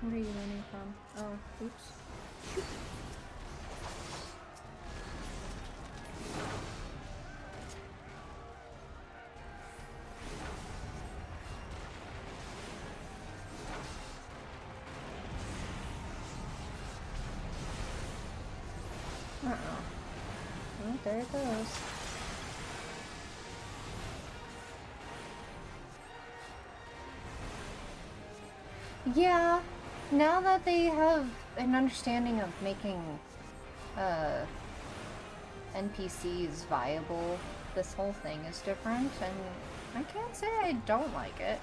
What are you running from? Oh, oops. Shoot. Uh-oh. Oh, there it goes. Yeah. Now that they have an understanding of making NPCs viable, this whole thing is different, and I can't say I don't like it.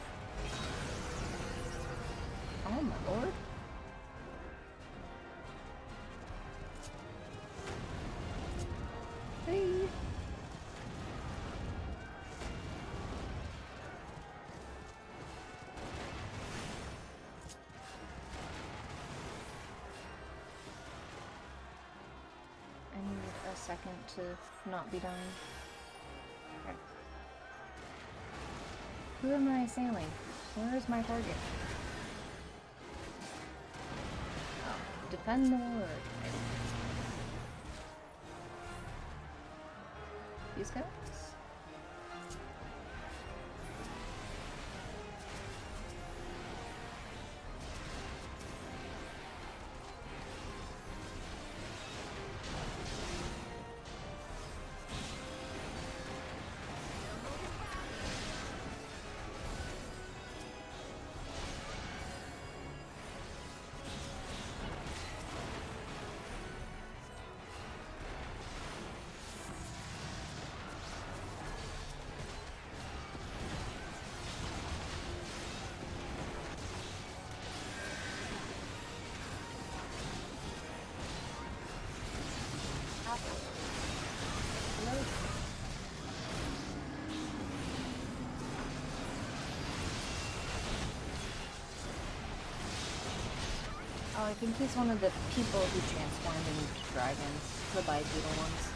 Oh my lord. Hey. Second to not be dying. Okay. Who am I assailing? Where is my target? Oh, defend the Lord. These guys? I think he's one of the people who transformed into dragons, the bipedal ones.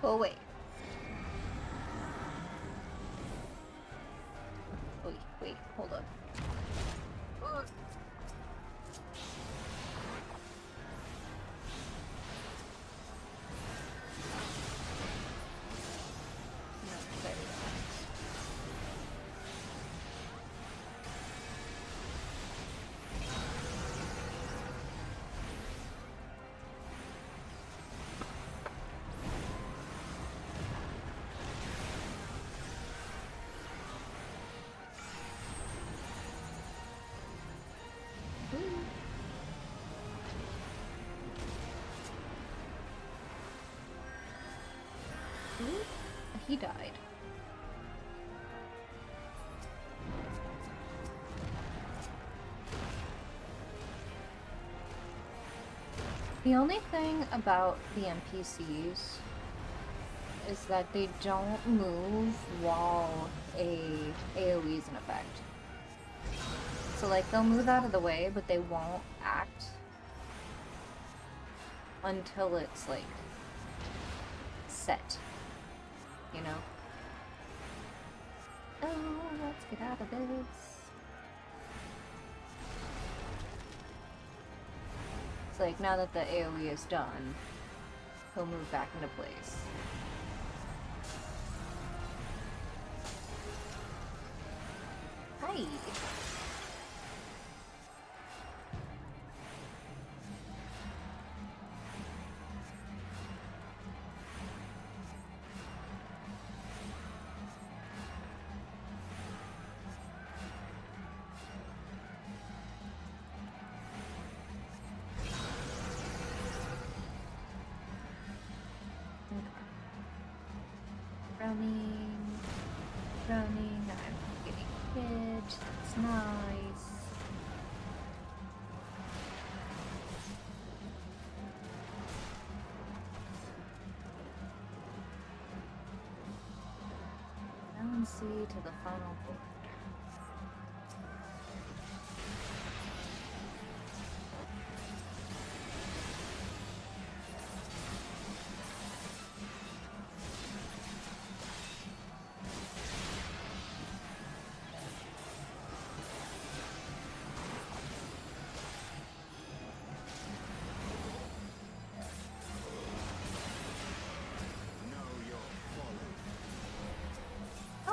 Oh wait. Wait, hold up. He died. The only thing about the NPCs is that they don't move while AoE is in effect. So like they'll move out of the way, but they won't act until it's like set. You know? Oh, let's get out of this. It's like now that the AoE is done, he'll move back into place. Hi! Running, I'm getting hit, it's nice. Now and see to the final board.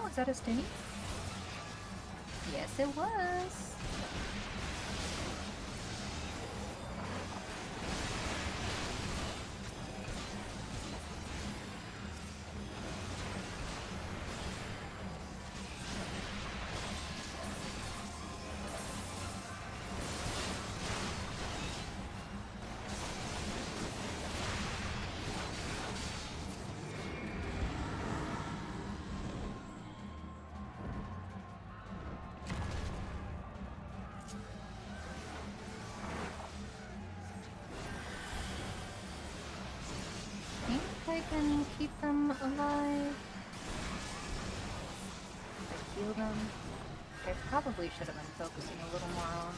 Was that a stingy? Yes, it was. I can keep them alive. I heal them. I probably should have been focusing a little more on.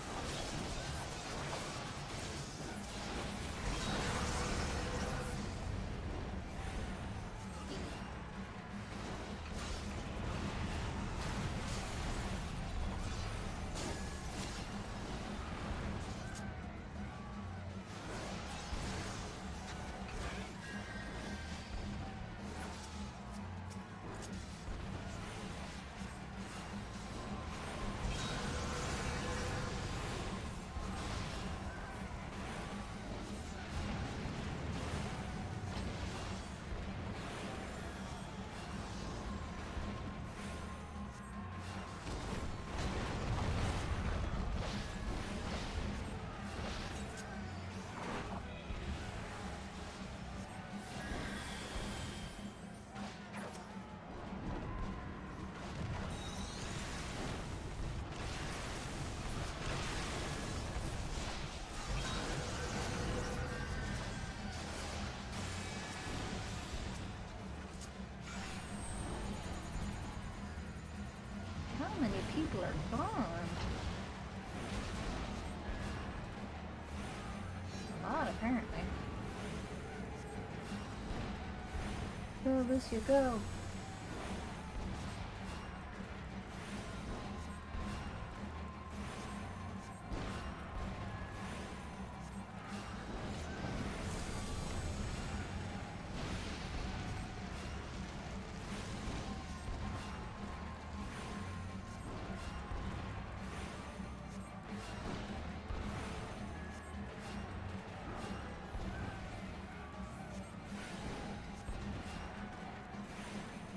people are gone. A lot, apparently. Go, Lucia, go.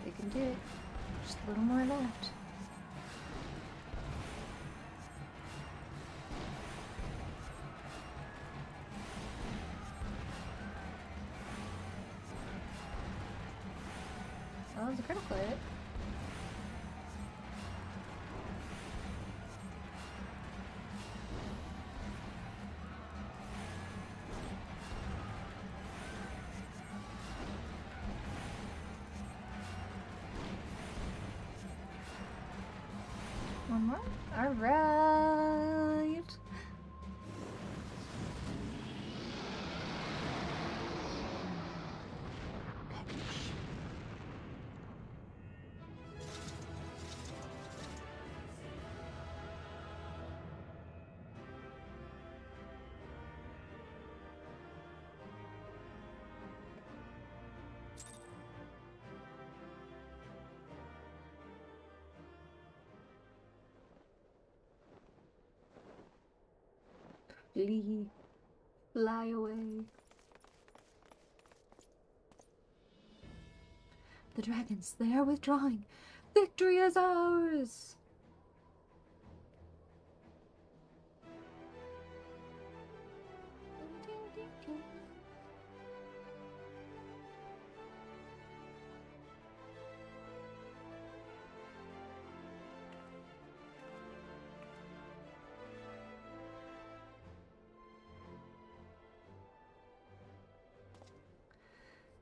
We can do it. Just a little more left. Oh, that was a critical hit. One more? Alright. Flee. Fly away. The dragons, they are withdrawing. Victory is ours!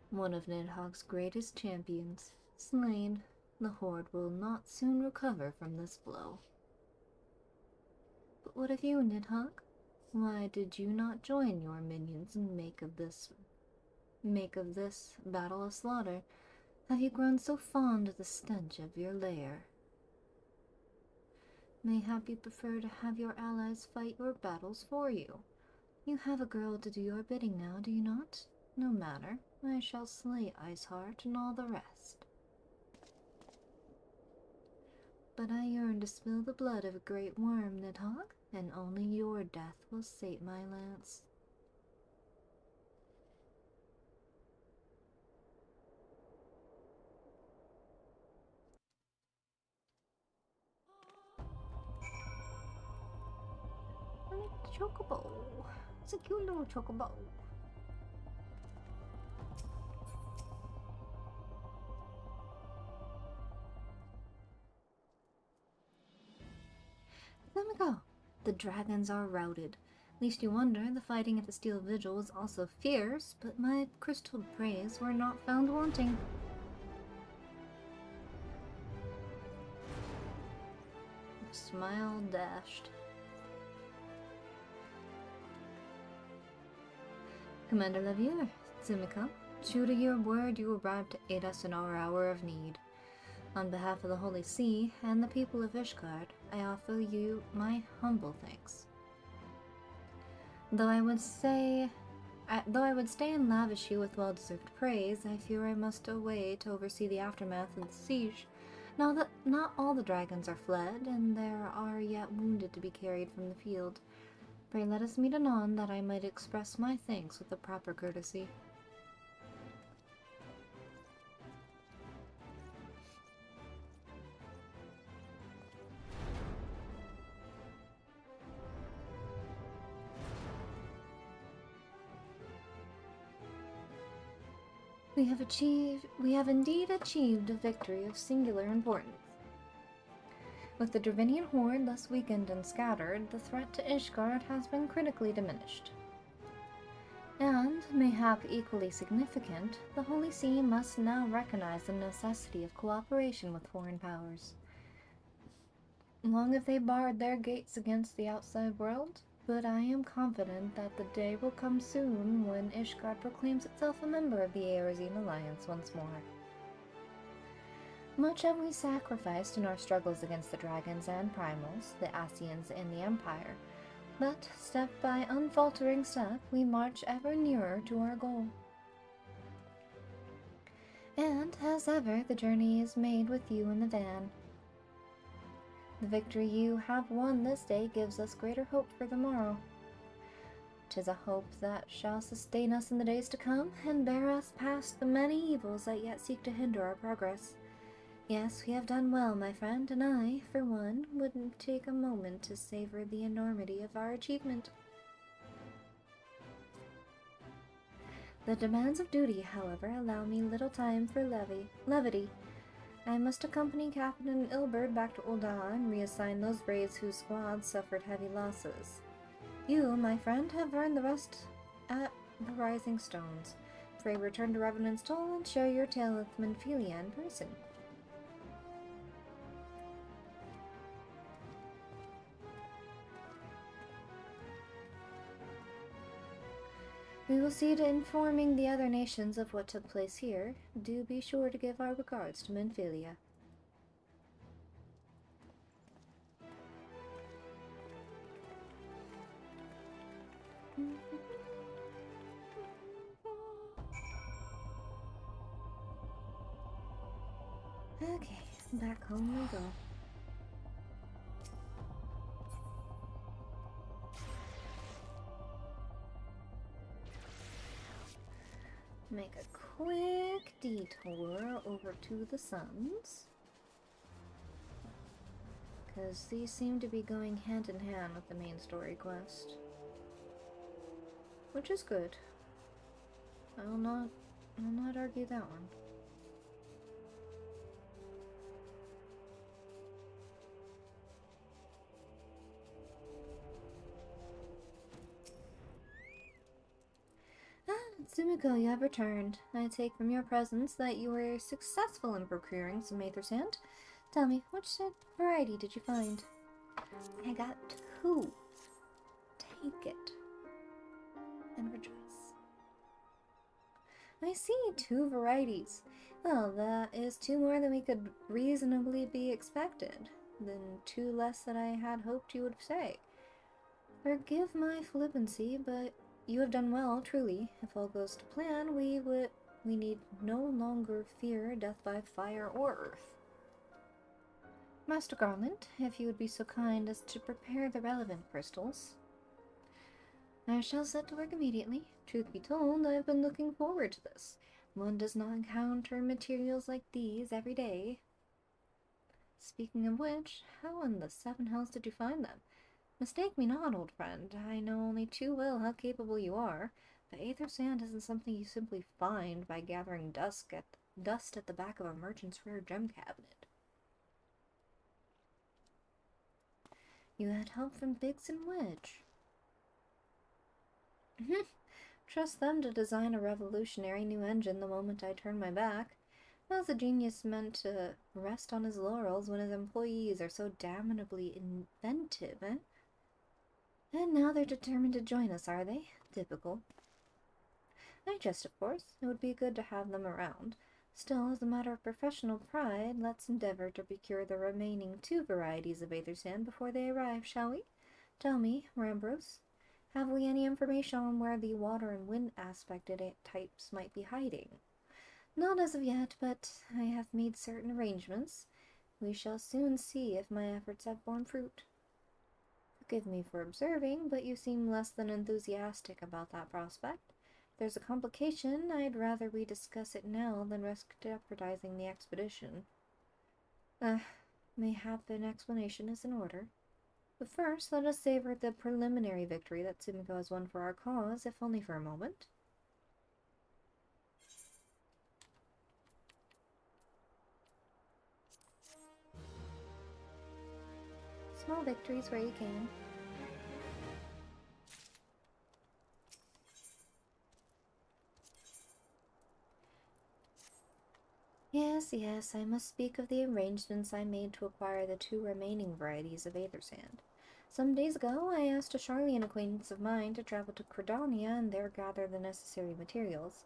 One of Nidhogg's greatest champions, slain, the Horde will not soon recover from this blow. But what of you, Nidhogg? Why did you not join your minions and make of this battle a slaughter? Have you grown so fond of the stench of your lair? Mayhap you prefer to have your allies fight your battles for you. You have a girl to do your bidding now, do you not? No matter, I shall slay Iceheart and all the rest. But I yearn to spill the blood of a great worm, Nidhogg, and only your death will sate my lance. Chocobo. It's a cute little chocobo. There we go. The dragons are routed. Least you wonder, the fighting at the Steel Vigil was also fierce, but my crystal praise were not found wanting. Smile dashed. Commander Levier, Zimika, true to your word, you arrived to aid us in our hour of need. On behalf of the Holy See and the people of Ishgard, I offer you my humble thanks. Though I would stay and lavish you with well-deserved praise, I fear I must away to oversee the aftermath of the siege. Now that not all the dragons are fled, and there are yet wounded to be carried from the field, pray let us meet anon that I might express my thanks with the proper courtesy. We have indeed achieved a victory of singular importance. With the Dravinian horde thus weakened and scattered, the threat to Ishgard has been critically diminished. And, mayhap equally significant, the Holy See must now recognize the necessity of cooperation with foreign powers. Long have they barred their gates against the outside world, but I am confident that the day will come soon when Ishgard proclaims itself a member of the Eorzean Alliance once more. Much have we sacrificed in our struggles against the dragons and primals, the Ascians and the Empire, but step by unfaltering step we march ever nearer to our goal. And, as ever, the journey is made with you in the van. The victory you have won this day gives us greater hope for the morrow. 'Tis a hope that shall sustain us in the days to come, and bear us past the many evils that yet seek to hinder our progress. Yes, we have done well, my friend, and I, for one, wouldn't take a moment to savor the enormity of our achievement. The demands of duty, however, allow me little time for levity. I must accompany Captain Ilberd back to Ul'dah and reassign those braves whose squads suffered heavy losses. You, my friend, have earned the rest at the Rising Stones. Pray return to Revenant's Toll and share your tale with Minfilia in person. We will see to informing the other nations of what took place here. Do be sure to give our regards to Minfilia. Okay, back home we go. Make a quick detour over to the Suns, because these seem to be going hand in hand with the main story quest, which is good. I'll not argue that one. Sumiko, you have returned. I take from your presence that you were successful in procuring some aether sand. Tell me, which variety did you find? I got 2. Take it. And rejoice. I see 2 varieties. Well, that is 2 more than we could reasonably be expected. Then 2 less than I had hoped you would say. Forgive my flippancy, but you have done well, truly. If all goes to plan, we need no longer fear death by fire or earth. Master Garland, if you would be so kind as to prepare the relevant crystals. I shall set to work immediately. Truth be told, I have been looking forward to this. One does not encounter materials like these every day. Speaking of which, how in the 7 hells did you find them? Mistake me not, old friend. I know only too well how capable you are, but aether sand isn't something you simply find by gathering dust at the back of a merchant's rare gem cabinet. You had help from Biggs and Wedge. Trust them to design a revolutionary new engine the moment I turn my back. How's a genius meant to rest on his laurels when his employees are so damnably inventive, eh? And now they're determined to join us, are they? Typical. I jest, of course. It would be good to have them around. Still, as a matter of professional pride, let's endeavor to procure the remaining 2 varieties of aether sand before they arrive, shall we? Tell me, Rambros, have we any information on where the water and wind aspected types might be hiding? Not as of yet, but I have made certain arrangements. We shall soon see if my efforts have borne fruit. Forgive me for observing, but you seem less than enthusiastic about that prospect. If there's a complication, I'd rather we discuss it now than risk jeopardizing the expedition. Mayhap an explanation is in order. But first, let us savor the preliminary victory that Sumiko has won for our cause, if only for a moment. Small victories where you can. Yes, yes, I must speak of the arrangements I made to acquire the 2 remaining varieties of aether sand. Some days ago, I asked a Charlian acquaintance of mine to travel to Credonia and there gather the necessary materials.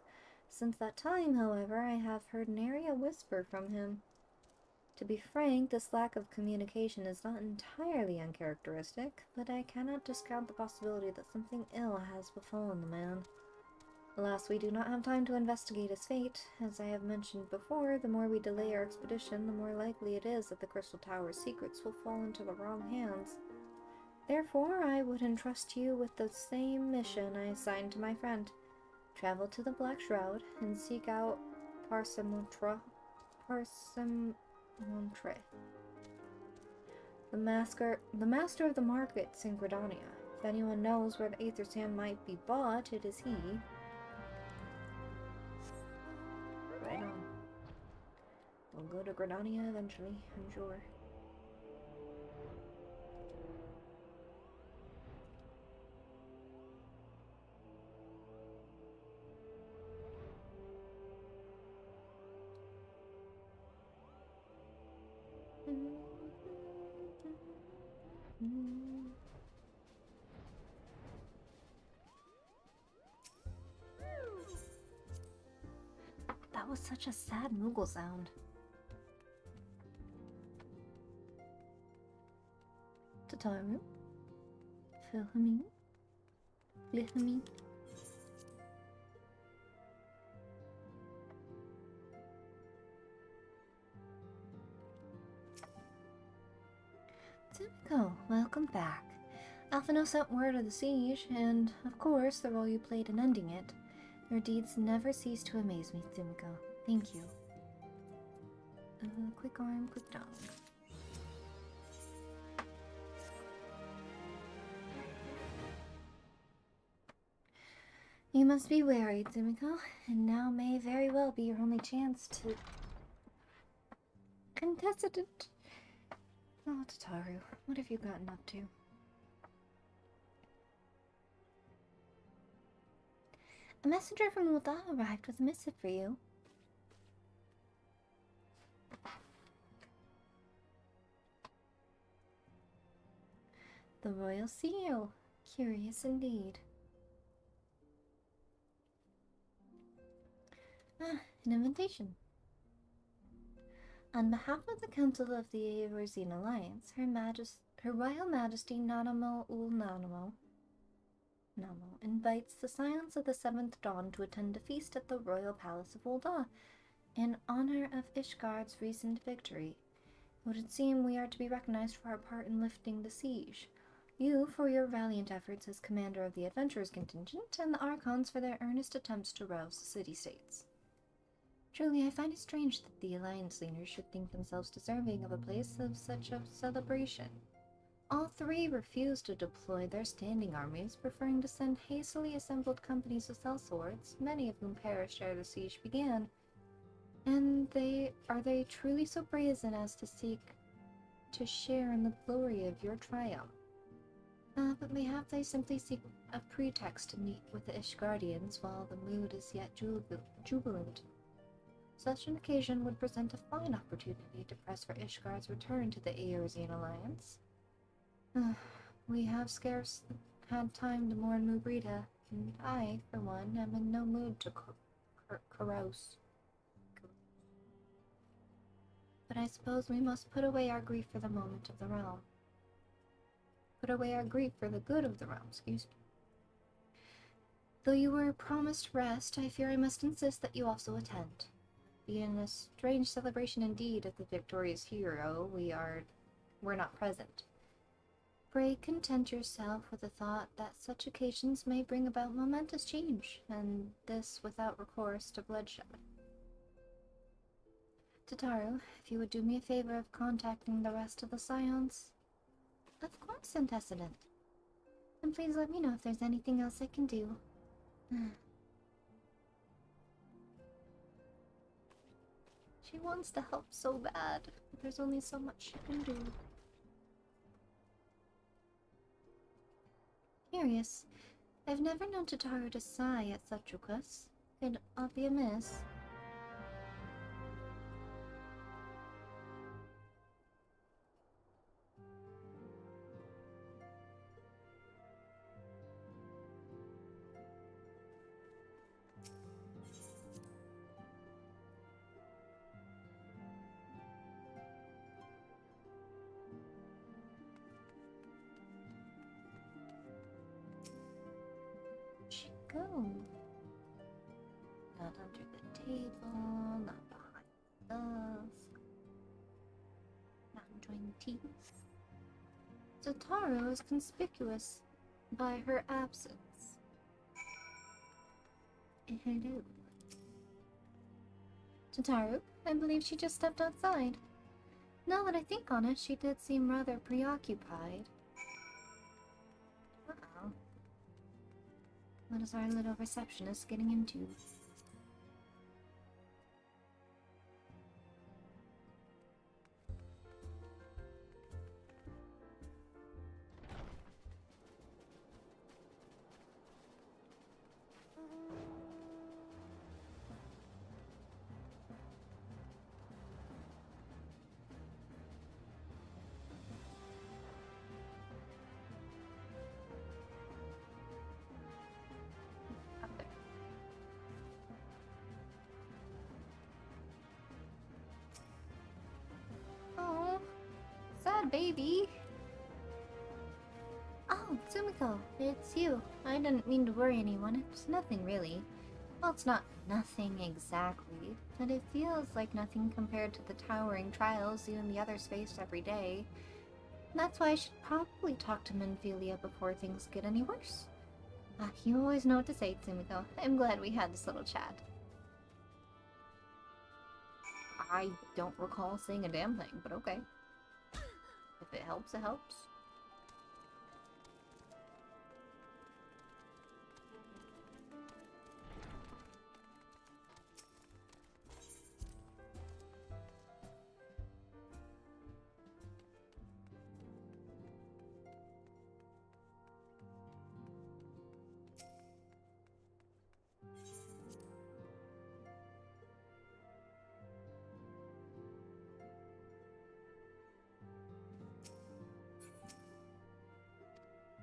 Since that time, however, I have heard nary a whisper from him. To be frank, this lack of communication is not entirely uncharacteristic, but I cannot discount the possibility that something ill has befallen the man. Alas, we do not have time to investigate his fate. As I have mentioned before, the more we delay our expedition, the more likely it is that the Crystal Tower's secrets will fall into the wrong hands. Therefore, I would entrust you with the same mission I assigned to my friend. Travel to the Black Shroud and seek out Parsemontre, the master of the markets in Credonia. If anyone knows where the aether sand might be bought, it is he. Right on. We'll go to Credonia eventually, I'm sure. That was such a sad Moogle sound. Tataru. Philhami. Lithami. Timiko, welcome back. Alphino sent word of the siege, and, of course, the role you played in ending it. Your deeds never cease to amaze me, Timiko. Thank you. Quick arm, quick tongue. You must be wary, Timiko, and now may very well be your only chance to contest it. Oh, Tataru, what have you gotten up to? A messenger from Ul'dah arrived with a missive for you. The royal seal. Curious indeed. An invitation. On behalf of the Council of the Eorzean Alliance, Her Royal Majesty Nanamo Ul Namo invites the Scions of the Seventh Dawn to attend a feast at the Royal Palace of Ul'dah in honor of Ishgard's recent victory. It would seem we are to be recognized for our part in lifting the siege. You for your valiant efforts as commander of the Adventurers contingent, and the Archons for their earnest attempts to rouse the city-states. Truly, I find it strange that the Alliance leaders should think themselves deserving of a place of such a celebration. All 3 refused to deploy their standing armies, preferring to send hastily assembled companies of sellswords, many of whom perished ere the siege began. And are they truly so brazen as to seek to share in the glory of your triumph? But mayhap they simply seek a pretext to meet with the Ishgardians while the mood is yet jubilant. Such an occasion would present a fine opportunity to press for Ishgard's return to the Eorzean Alliance. We have scarce had time to mourn Mubrita, and I, for one, am in no mood to carouse. But I suppose we must put away our grief for the moment of the realm. Put away our grief for the good of the realm, excuse me. Though you were promised rest, I fear I must insist that you also attend. Being a strange celebration indeed of the victorious hero, we're not present. Pray content yourself with the thought that such occasions may bring about momentous change, and this without recourse to bloodshed. Tataru, if you would do me a favor of contacting the rest of the Scions. Of course, Antecedent. And please let me know if there's anything else I can do. She wants to help so bad, but there's only so much she can do. Curious. I've never known Tataru to sigh at such requests. Could all be amiss? go. Not under the table, not behind us. Not enjoying tea. Jotaro is conspicuous by her absence. Hello. Jotaro, I believe she just stepped outside. Now that I think on it, she did seem rather preoccupied. Uh-oh. What is our little receptionist getting into? Oh, sad baby. Oh, Tsumiko, it's you. I didn't mean to worry anyone. It's nothing really. Well, it's not nothing exactly, but it feels like nothing compared to the towering trials you and the others face every day. That's why I should probably talk to Minfilia before things get any worse. You always know what to say, Tsumiko. I'm glad we had this little chat. I don't recall saying a damn thing, but okay. If it helps, it helps.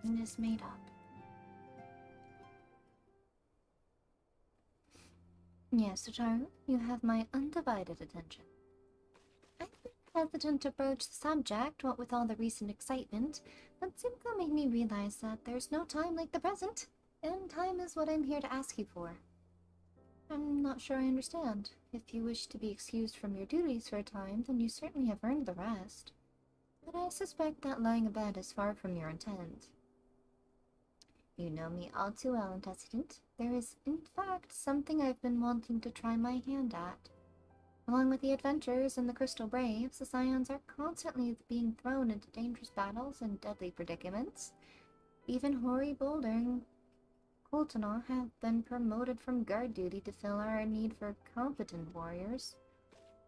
And is made up. Yes, Jotaro, you have my undivided attention. I've been hesitant to broach the subject, what with all the recent excitement, but Simco made me realize that there's no time like the present, and time is what I'm here to ask you for. I'm not sure I understand. If you wish to be excused from your duties for a time, then you certainly have earned the rest. But I suspect that lying abed is far from your intent. You know me all too well, Antecedent. There is, in fact, something I've been wanting to try my hand at. Along with the adventurers and the Crystal Braves, the Scions are constantly being thrown into dangerous battles and deadly predicaments. Even Hori Boulder and Kultana have been promoted from guard duty to fill our need for competent warriors.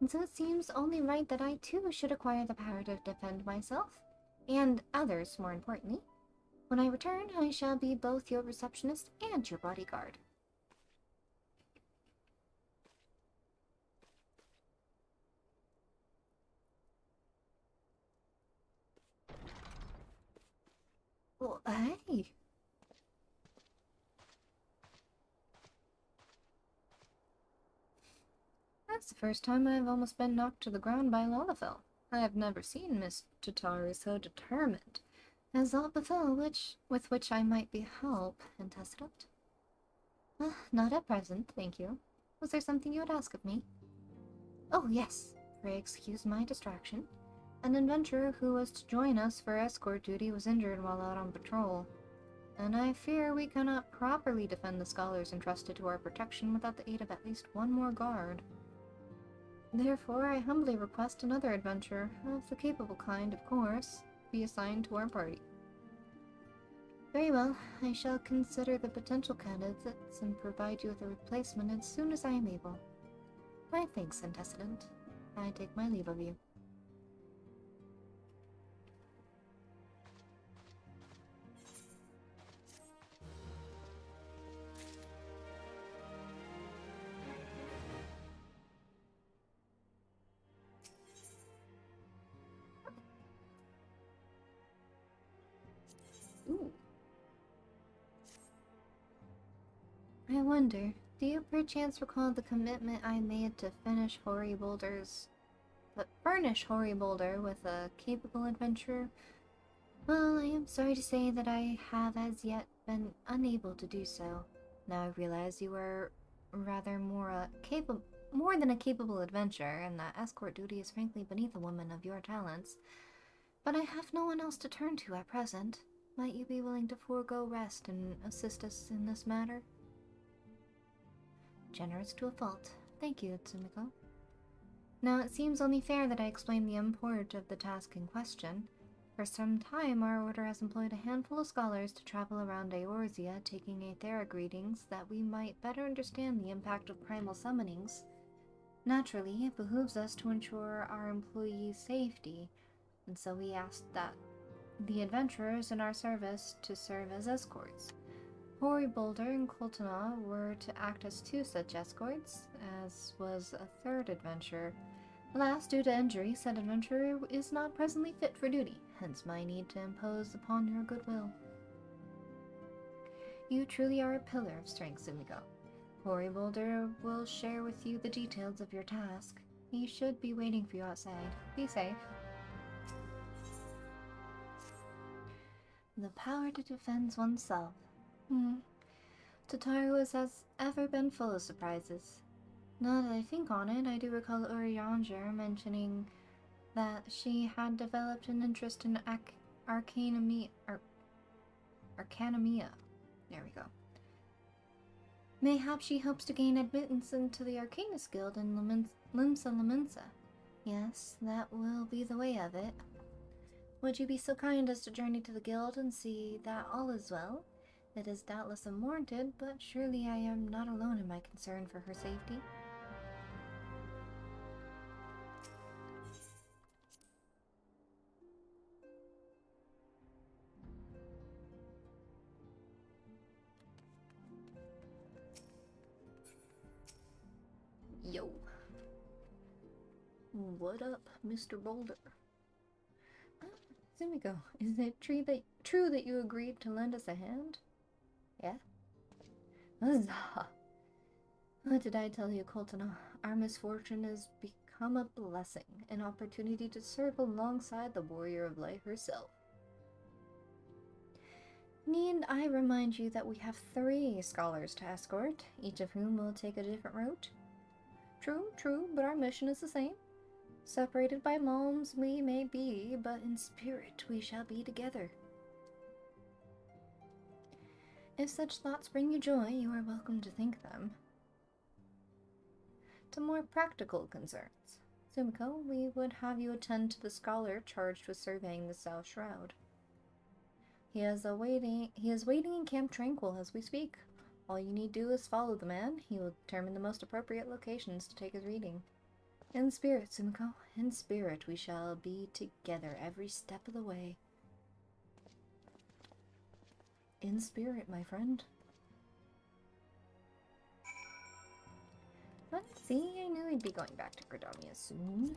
And so it seems only right that I too should acquire the power to defend myself, and others more importantly. When I return, I shall be both your receptionist and your bodyguard. Well, hey! That's the first time I've almost been knocked to the ground by Lalafell. I have never seen Miss Tataru so determined. As aught befell, with which I might be help, Antecedent. Not at present, thank you. Was there something you would ask of me? Oh, yes. Pray excuse my distraction. An adventurer who was to join us for escort duty was injured while out on patrol, and I fear we cannot properly defend the scholars entrusted to our protection without the aid of at least one more guard. Therefore, I humbly request another adventurer, of the capable kind, of course, be assigned to our party. Very well, I shall consider the potential candidates and provide you with a replacement as soon as I am able. My thanks, Antecedent. I take my leave of you. Ooh. I wonder, do you perchance recall the commitment I made to furnish Hori Boulder with a capable adventurer? Well, I am sorry to say that I have as yet been unable to do so. Now I realize you are rather more than a capable adventurer, and that escort duty is frankly beneath a woman of your talents. But I have no one else to turn to at present. Might you be willing to forego rest and assist us in this matter? Generous to a fault. Thank you, Tsumiko. Now it seems only fair that I explain the import of the task in question. For some time, our order has employed a handful of scholars to travel around Eorzea, taking etheric readings that we might better understand the impact of primal summonings. Naturally, it behooves us to ensure our employees' safety, and so we asked that the adventurers in our service to serve as escorts. Hori Boulder and Coltana were to act as two such escorts, as was a third adventurer. Alas, due to injury, said adventurer is not presently fit for duty, hence my need to impose upon your goodwill. You truly are a pillar of strength, Sumiko. Hori Boulder will share with you the details of your task. He should be waiting for you outside. Be safe. The power to defend oneself. Tataru has ever been full of surprises. Now that I think on it, I do recall Urianger mentioning that she had developed an interest in arcanemia. There we go. Mayhap she hopes to gain admittance into the Arcanist Guild in Limsa. Yes, that will be the way of it. Would you be so kind as to journey to the guild and see that all is well? It is doubtless unwarranted, but surely I am not alone in my concern for her safety. Yo. What up, Mr. Boulder? Sumiko, is it true that you agreed to lend us a hand? Yeah? Huzzah! What did I tell you, Coltana? Our misfortune has become a blessing, an opportunity to serve alongside the warrior of light herself. Need I remind you that we have 3 scholars to escort, each of whom will take a different route? True, but our mission is the same. Separated by moms we may be, but in spirit we shall be together. If such thoughts bring you joy, you are welcome to think them. To more practical concerns. Sumiko, we would have you attend to the scholar charged with surveying the South Shroud. He is waiting in Camp Tranquil as we speak. All you need do is follow the man. He will determine the most appropriate locations to take his reading. In spirit, Sumiko, in spirit we shall be together every step of the way. In spirit, my friend. Let's see, I knew he'd be going back to Gridamia soon.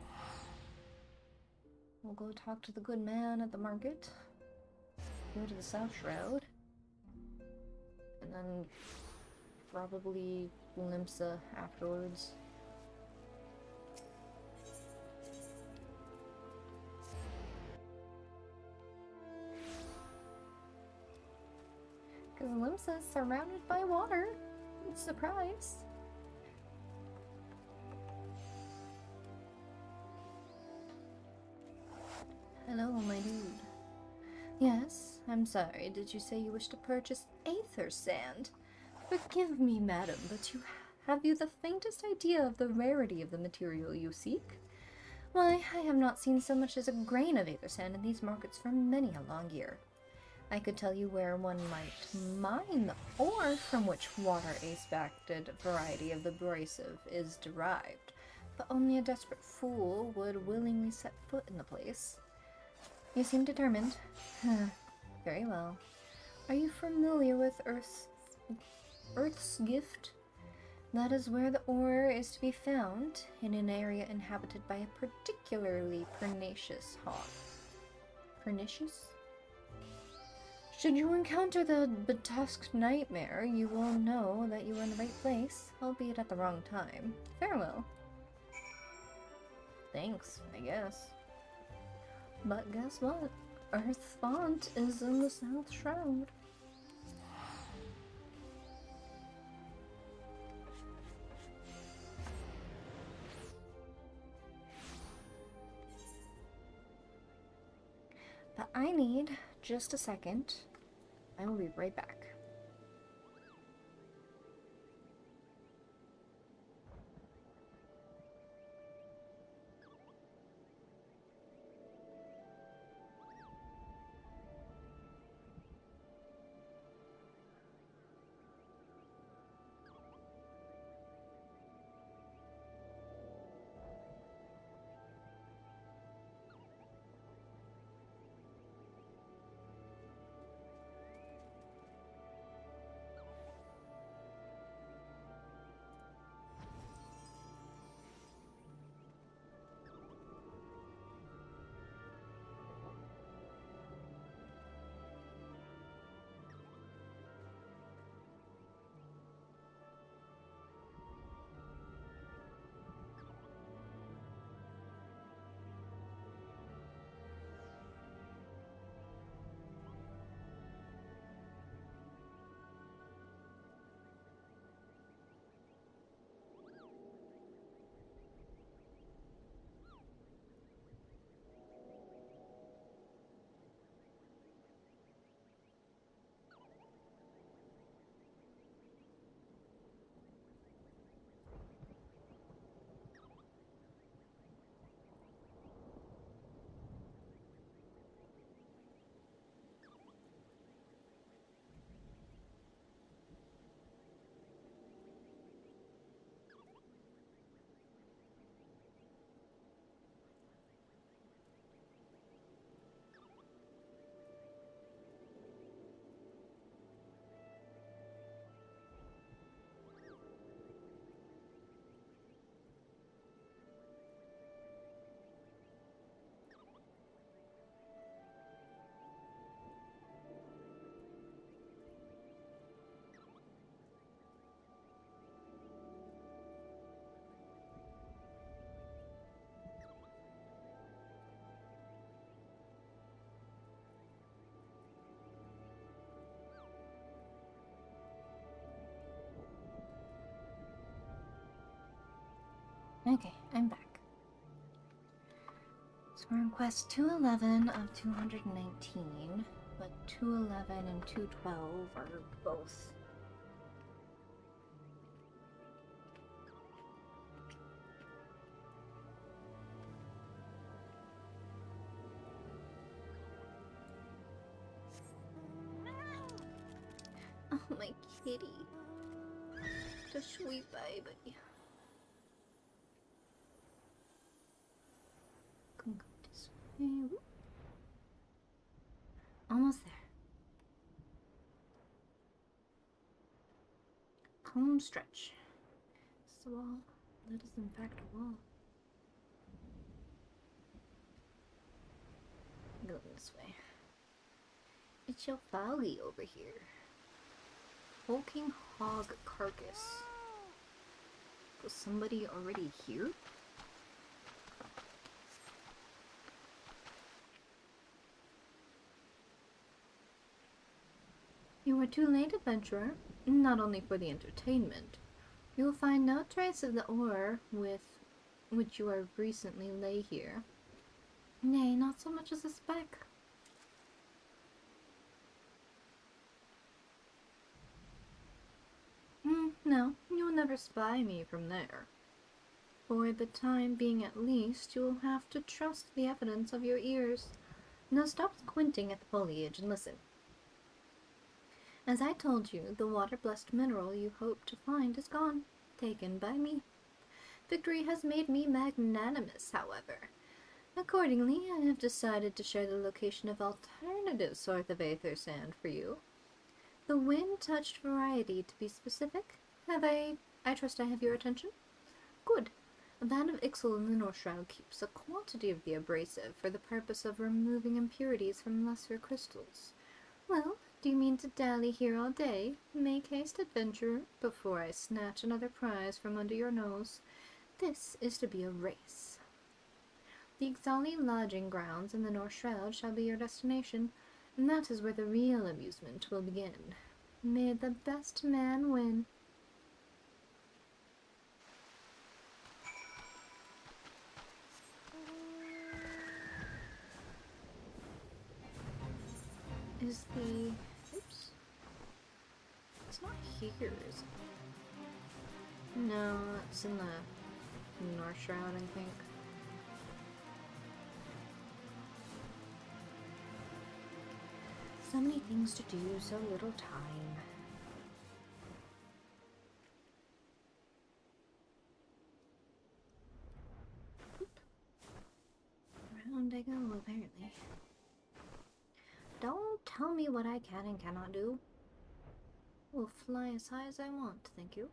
We'll go talk to the good man at the market. Go to the South Shroud. And then probably Limsa afterwards. Because Limsa is surrounded by water. Surprise. Hello, my dude. Yes, I'm sorry. Did you say you wish to purchase Aether Sand? Forgive me, madam, but have you the faintest idea of the rarity of the material you seek? Why, I have not seen so much as a grain of Aether Sand in these markets for many a long year. I could tell you where one might mine the ore from which water-aspected variety of the abrasive is derived, but only a desperate fool would willingly set foot in the place. You seem determined. Very well. Are you familiar with Earth's Gift? That is where the ore is to be found, in an area inhabited by a particularly pernicious hawk. Pernicious? Should you encounter the betasked nightmare, you will know that you are in the right place, albeit at the wrong time. Farewell. Thanks, I guess. But guess what? Earth's font is in the South Shroud. But I need just a second. I will be right back. Okay, I'm back. So we're on quest 211 of 219, but 211 and 212 are both. Oh, my kitty. The sweet baby. Go this way. Almost there. Home stretch. Is the wall? That is in fact a wall. Go this way. It's your foggy over here. Hulking hog carcass. Was somebody already here? You are too late, adventurer. Not only for the entertainment. You will find no trace of the ore with which you have recently lay here. Nay, not so much as a speck. No, you will never spy me from there. For the time being at least, you will have to trust the evidence of your ears. Now stop squinting at the foliage and listen. As I told you, the water-blessed mineral you hoped to find is gone, taken by me. Victory has made me magnanimous, however. Accordingly, I have decided to share the location of alternative source of aether sand for you. The wind-touched variety, to be specific. I trust I have your attention? Good. That of Ixal in the North Shroud keeps a quantity of the abrasive for the purpose of removing impurities from lesser crystals. Well, do you mean to dally here all day? Make haste, adventurer, before I snatch another prize from under your nose. This is to be a race. The Ixali lodging grounds in the North Shroud shall be your destination, and that is where the real amusement will begin. May the best man win. is the... Oops. It's not here, is it? No, it's in the North Shroud, I think. So many things to do, so little time. Oop. Round I go, apparently. Don't tell me what I can and cannot do. Will fly as high as I want, thank you.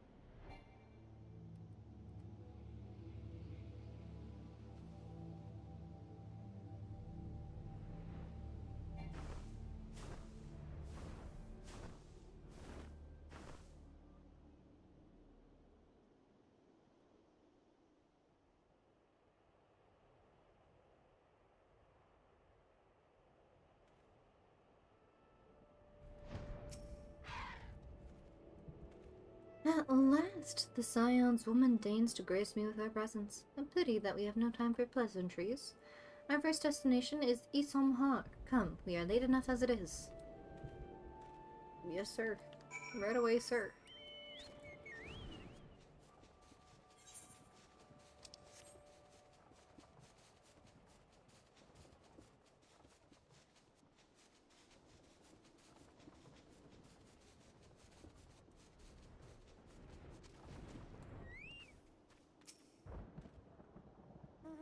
At last, the Scion's woman deigns to grace me with her presence. A pity that we have no time for pleasantries. Our first destination is Isomhar. Come, we are late enough as it is. Yes, sir. Right away, sir.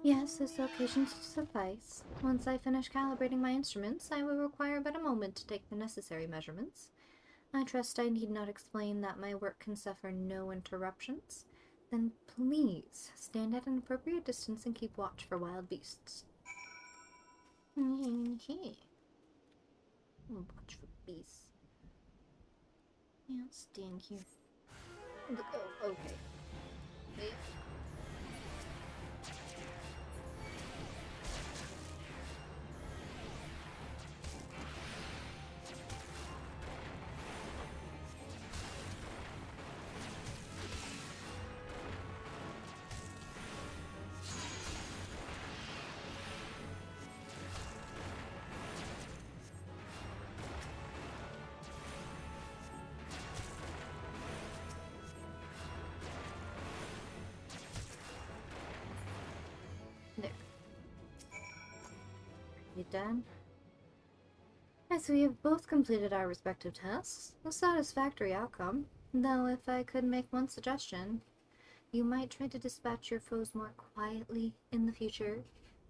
Yes, this location should suffice. Once I finish calibrating my instruments, I will require but a moment to take the necessary measurements. I trust I need not explain that my work can suffer no interruptions. Then please, stand at an appropriate distance and keep watch for wild beasts. Okay. Watch for beasts. Yeah, stand here. Oh, okay. Wait. There. You done? As we have both completed our respective tasks, a satisfactory outcome. Though if I could make one suggestion, you might try to dispatch your foes more quietly in the future.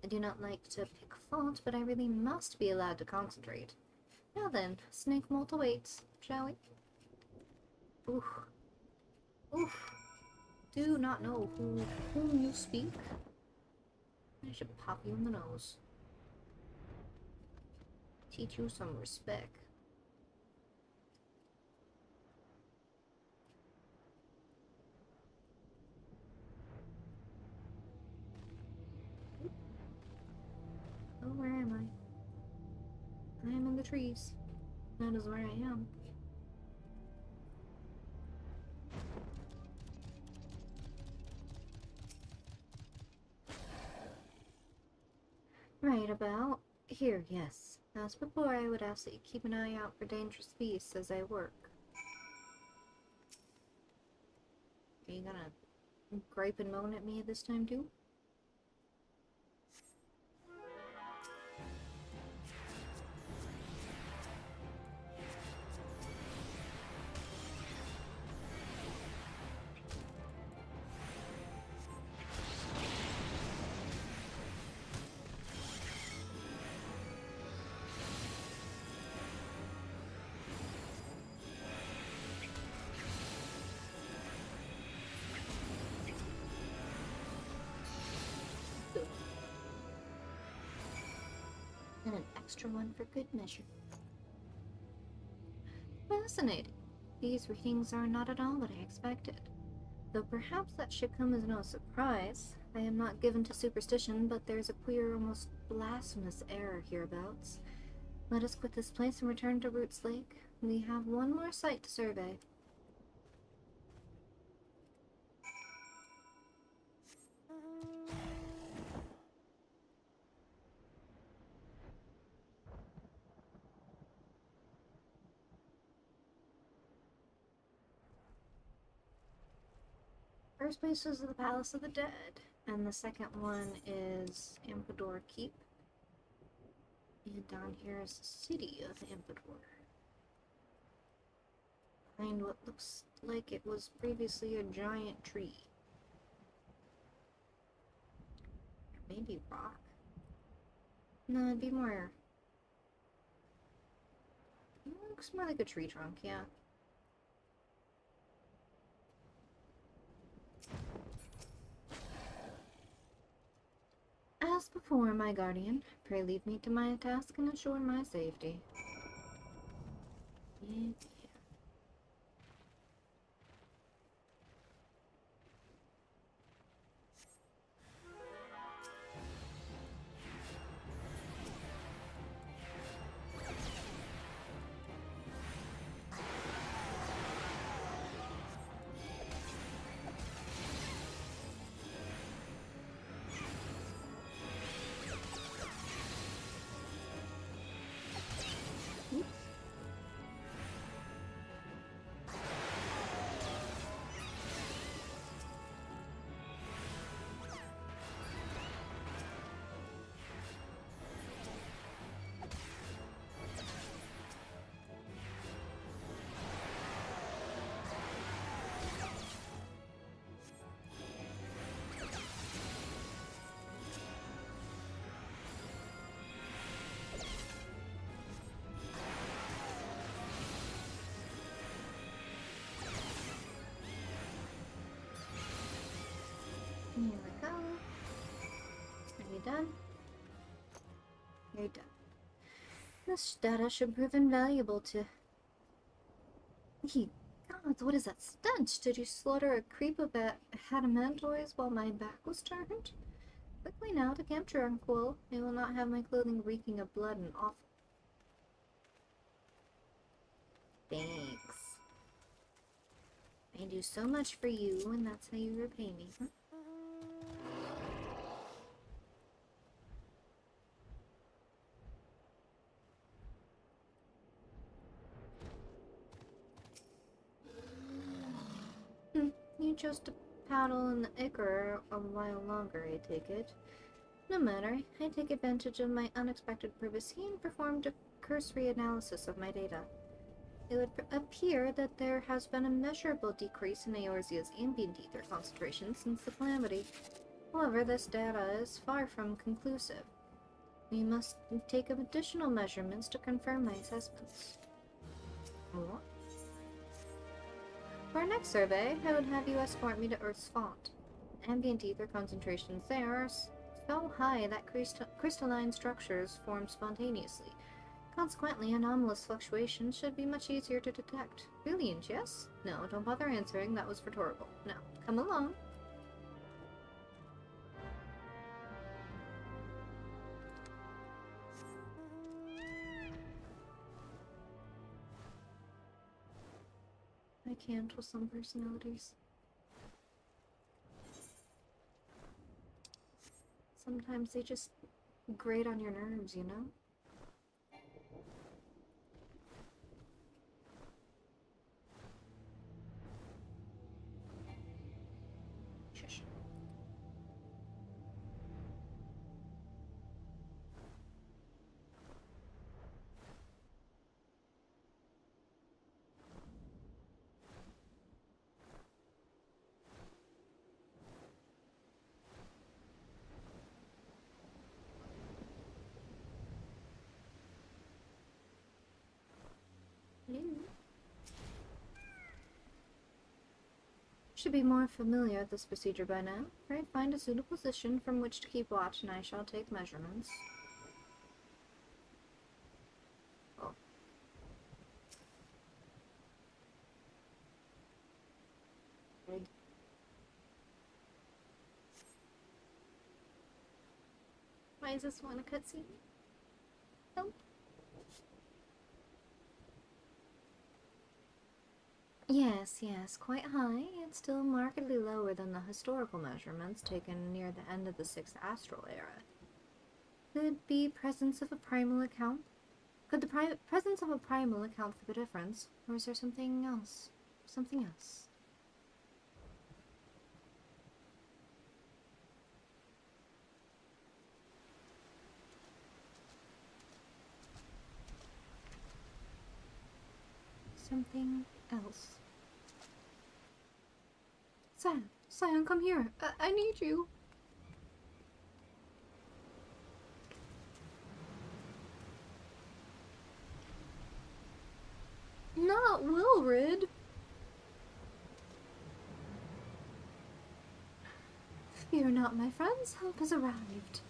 I do not like to pick fault, but I really must be allowed to concentrate. Now then, snake molt awaits, shall we? Oof. Oof. Do not know whom you speak. I should pop you in the nose. Teach you some respect. Oh, where am I? I am in the trees. That is where I am. Right about here, yes. As before, I would ask that you keep an eye out for dangerous beasts as I work. Are you gonna gripe and moan at me this time too? And an extra one for good measure. Fascinating. These readings are not at all what I expected. Though perhaps that should come as no surprise. I am not given to superstition, but there's a queer, almost blasphemous error hereabouts. Let us quit this place and return to Roots Lake. We have one more site to survey. First place is the Palace of the Dead, and the second one is Ampedor Keep. And down here is the city of Ampedor. Behind what looks like it was previously a giant tree. Maybe rock? No, it'd be more... It looks more like a tree trunk, yeah. As before, my guardian, pray leave me to my task and assure my safety. Yeah. Here we go. Are you done? You're done. This data should prove invaluable to... Ye gods, what is that stench? Did you slaughter a creep of adamantoids while my back was turned? Quickly now to Camp Tranquil. I will not have my clothing reeking of blood and awful. Thanks. I do so much for you, and that's how you repay me, huh? You chose to paddle in the Ichor a while longer, I take it. No matter, I take advantage of my unexpected privacy and performed a cursory analysis of my data. It would appear that there has been a measurable decrease in Eorzea's ambient ether concentration since the calamity. However, this data is far from conclusive. We must take additional measurements to confirm my assessments. What? For our next survey, I would have you escort me to Earth's font. Ambient ether concentrations there are so high that crystalline structures form spontaneously. Consequently, anomalous fluctuations should be much easier to detect. Brilliant, yes? No, don't bother answering, that was rhetorical. Now, come along. I can't with some personalities. Sometimes they just grate on your nerves, you know? Shush. Should be more familiar with this procedure by now. Pray find a suitable position from which to keep watch, and I shall take measurements. Oh. Good. Why is this one a cutscene? Nope. Yes, quite high, and still markedly lower than the historical measurements taken near the end of the 6th astral era. Could be presence of a primal account? Could the presence of a primal account for the difference, or is there something else? Something else. something else. Scion, come here. I need you. Not Wilrid. Fear not, my friends. Help has arrived.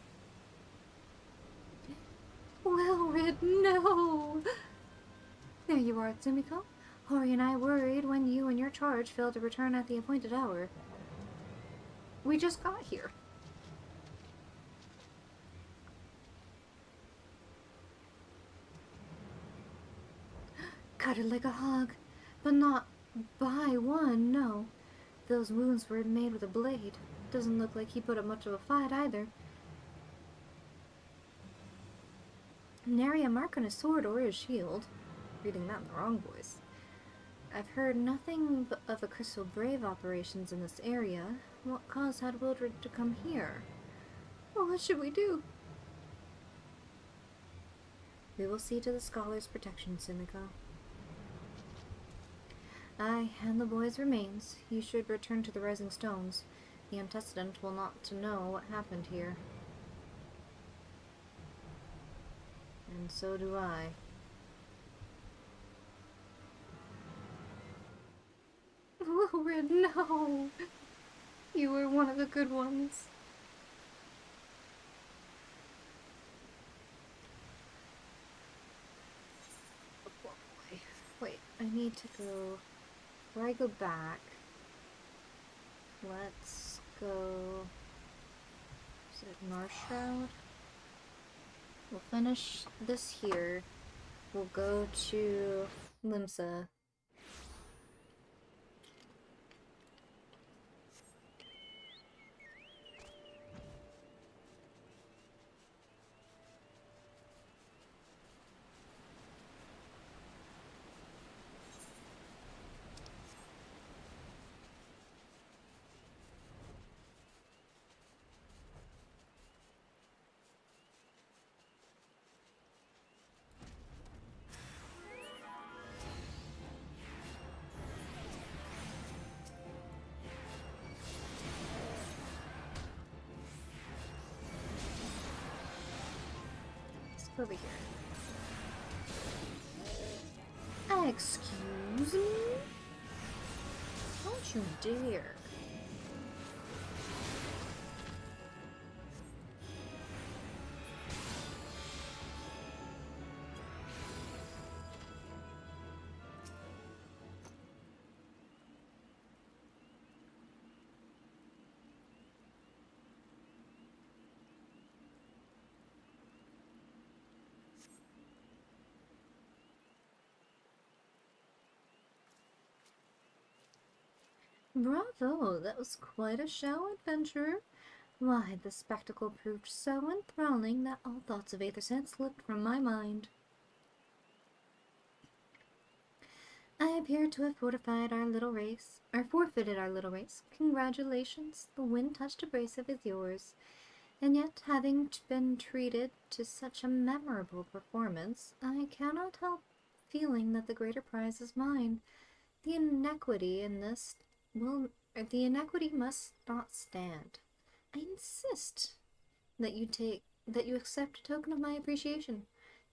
Wilrid, no! There you are, Tsumiko. Hori and I worried when you and your charge failed to return at the appointed hour. We just got here. Cut it like a hog, but not by one, no. Those wounds were made with a blade. Doesn't look like he put up much of a fight either. Nary a mark on his sword or his shield. Reading that in the wrong voice. I've heard nothing but of a Crystal Brave operations in this area. What cause had Wildred to come here? Well, what should we do? We will see to the scholar's protection, Sumiko. Aye, and the boy's remains. You should return to the Rising Stones. The antecedent will not to know what happened here. And so do I. Wilrid, no! You were one of the good ones. Oh boy. Wait, I need to go... Before I go back, let's go... Is it North Shroud? We'll finish this here. We'll go to Limsa. Over here. Excuse me? Don't you dare. Bravo! That was quite a show, adventurer. Why, the spectacle proved so enthralling that all thoughts of Aethersand slipped from my mind. I appear to have fortified our little race, or forfeited our little race. Congratulations, the wind-touched abrasive is yours. And yet, having been treated to such a memorable performance, I cannot help feeling that the greater prize is mine. The inequity in this the inequity must not stand. I insist that you accept a token of my appreciation.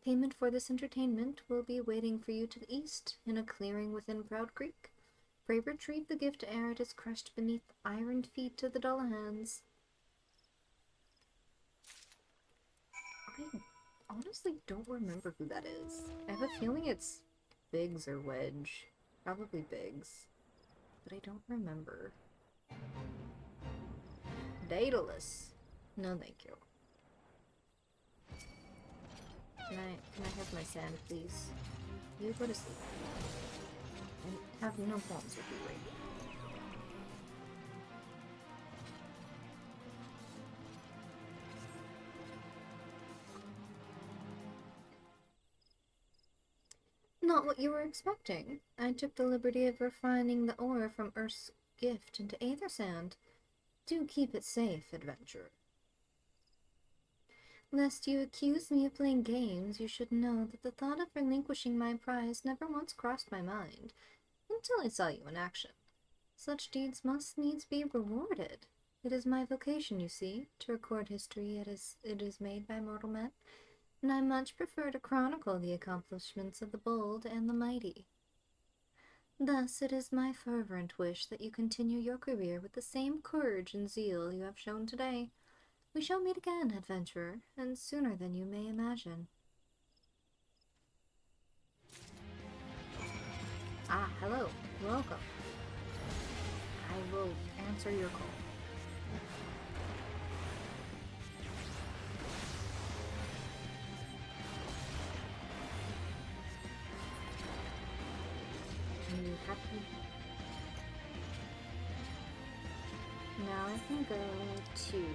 Payment for this entertainment will be waiting for you to the east, in a clearing within Proud Creek. Pray retrieve the gift ere it is crushed beneath the iron feet of the Dullahans. I honestly don't remember who that is. I have a feeling it's Biggs or Wedge. Probably Biggs. But I don't remember. Daedalus. No, thank you. Can I have my sand, please? You go to sleep. I have no problems with you right now. Not what you were expecting. I took the liberty of refining the ore from Earth's gift into Aethersand. Do keep it safe, adventurer. Lest you accuse me of playing games, you should know that the thought of relinquishing my prize never once crossed my mind, until I saw you in action. Such deeds must needs be rewarded. It is my vocation, you see, to record history it is made by mortal men, and I much prefer to chronicle the accomplishments of the bold and the mighty. Thus, it is my fervent wish that you continue your career with the same courage and zeal you have shown today. We shall meet again, adventurer, and sooner than you may imagine. Ah, hello. Welcome. I will answer your call. Are you happy? Now I can go to...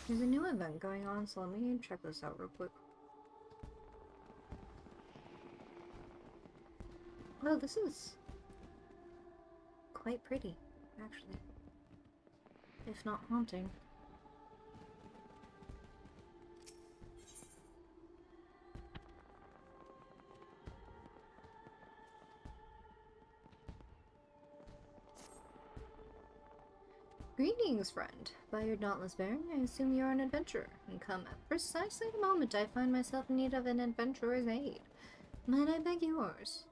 There's a new event going on, so let me check this out real quick. Oh, this is quite pretty, actually. If not haunting. Greetings, friend. By your dauntless bearing, I assume you are an adventurer, and come at precisely the moment I find myself in need of an adventurer's aid. Might I beg yours?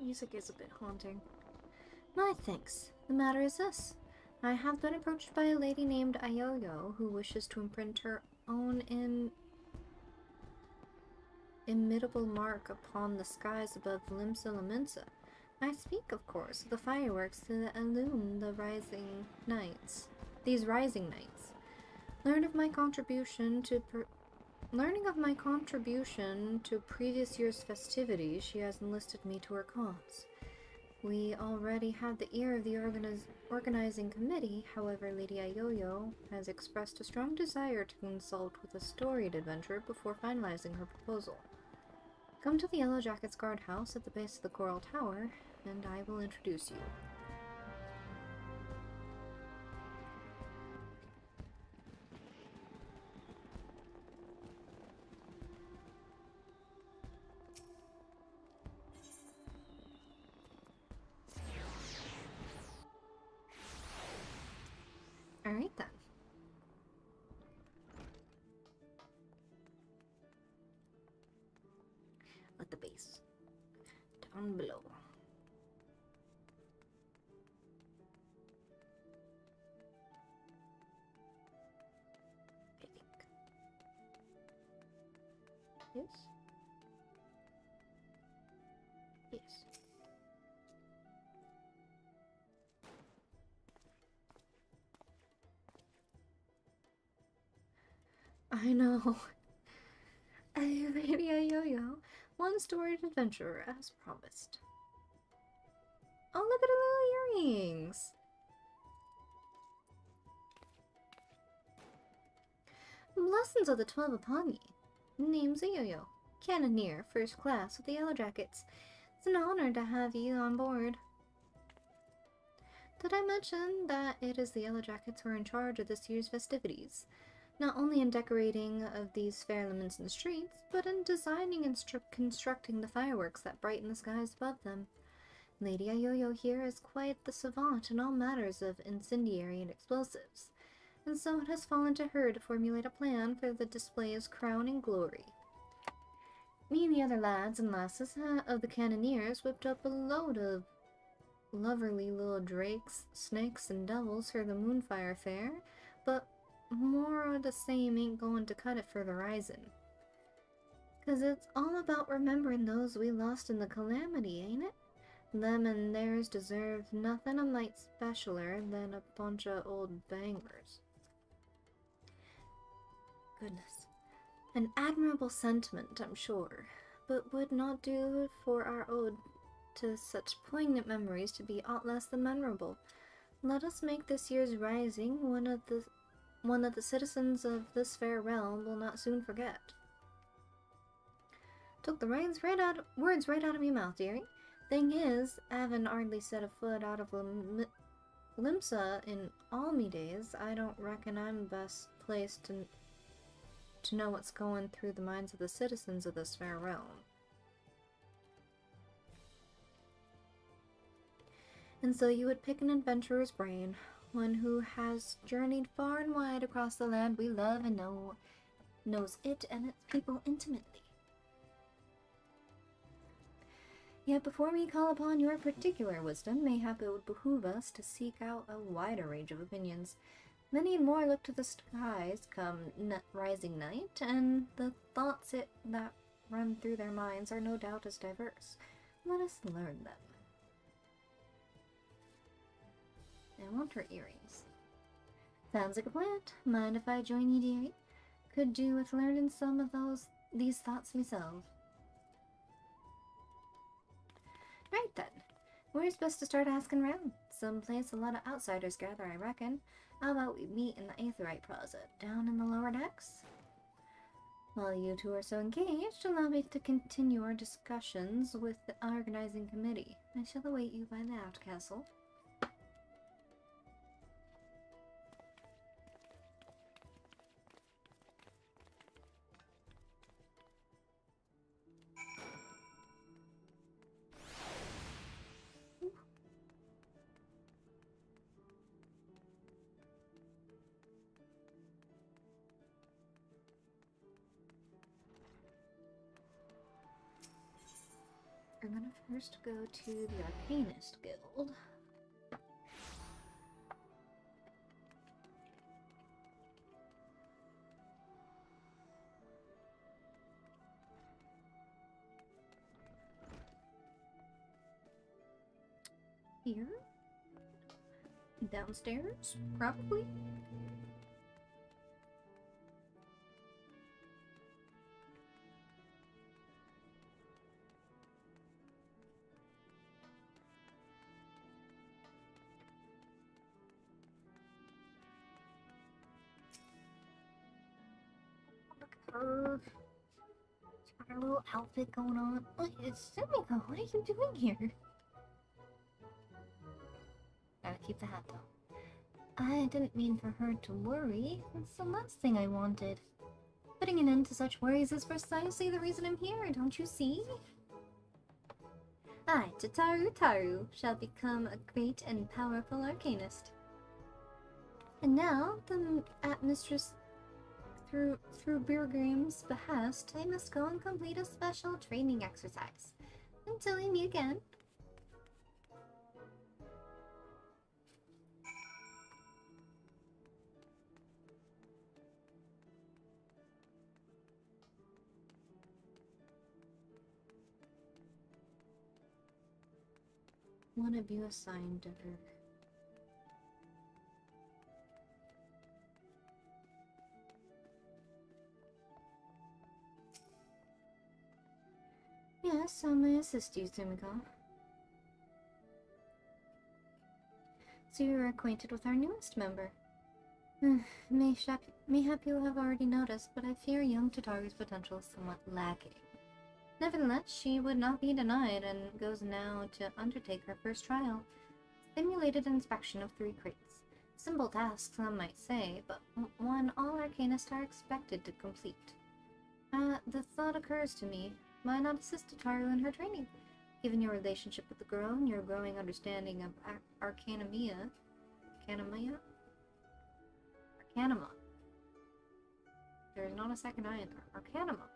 Music is a bit haunting. My thanks. The matter is this. I have been approached by a lady named Ayoyo who wishes to imprint her own imitable mark upon the skies above Limsa Laminsa. I speak, of course, of the fireworks that illume the rising nights. These rising nights. Learning of my contribution to previous year's festivities, she has enlisted me to her cause. We already have the ear of the organizing committee, however, Lady Ayoyo has expressed a strong desire to consult with a storied adventurer before finalizing her proposal. Come to the Yellow Jackets guardhouse at the base of the Coral Tower, and I will introduce you. Alright then. At the base. Down below. I think. Yes? Yes. I know. Lady Ayoyo, one storied adventurer as promised. Oh, look at her little earrings! Blessings of the 12 upon ye. Name's Ayoyo, Cannoneer, first class with the Yellow Jackets. It's an honor to have you on board. Did I mention that it is the Yellow Jackets who are in charge of this year's festivities? Not only in decorating of these fair elements in the streets, but in designing and constructing the fireworks that brighten the skies above them. Lady Ayoyo here is quite the savant in all matters of incendiary and explosives, and so it has fallen to her to formulate a plan for the display's crowning glory. Me and the other lads and lasses of the Cannoneers whipped up a load of lovely little drakes, snakes, and devils for the Moonfire Fair, but more of the same ain't going to cut it for the Rising. 'Cause it's all about remembering those we lost in the calamity, ain't it? Them and theirs deserve nothing a mite specialer than a bunch of old bangers. Goodness. An admirable sentiment, I'm sure. but would not do for our ode to such poignant memories to be aught less than memorable. Let us make this year's rising one that the citizens of this fair realm will not soon forget. Took the words right out of your mouth, dearie. Thing is, I haven't hardly set a foot out of Limsa in all me days. I don't reckon I'm best placed to know what's going through the minds of the citizens of this fair realm. And so you would pick an adventurer's brain, one who has journeyed far and wide across the land we love and knows it and its people intimately. Yet before we call upon your particular wisdom, mayhap it would behoove us to seek out a wider range of opinions. Many and more look to the skies come rising night, and the thoughts that run through their minds are no doubt as diverse. Let us learn them. I want her earrings. Sounds like a plan. Mind if I join you, dearie? Could do with learning some of these thoughts myself. Right then. Where's best to start asking round? Some place a lot of outsiders gather, I reckon. How about we meet in the Aetherite Plaza, down in the lower decks? While you two are so engaged, allow me to continue our discussions with the organizing committee. I shall await you by the outcastle. I'm gonna first go to the Arcanist Guild. Here? Downstairs? Probably? She's got her little outfit going on. Look, it's Sumiko. What are you doing here? Gotta keep the hat though. I didn't mean for her to worry. It's the last thing I wanted. Putting an end to such worries is precisely the reason I'm here, don't you see? I, Taru, shall become a great and powerful arcanist. And now, at Mistress through Birgrim's behest, I must go and complete a special training exercise. Until we meet again. What have you assigned to her? Yes, I may assist you, Sumiko. So you're acquainted with our newest member. Mayhap you have already noticed, but I fear young Tataru's potential is somewhat lacking. Nevertheless, she would not be denied and goes now to undertake her first trial. Simulated inspection of 3 crates. Simple task, some might say, but one all arcanists are expected to complete. The thought occurs to me, why not assist Tataru in her training? Given your relationship with the girl and your growing understanding of Arcanima. There's not a second I in there. Arcanima.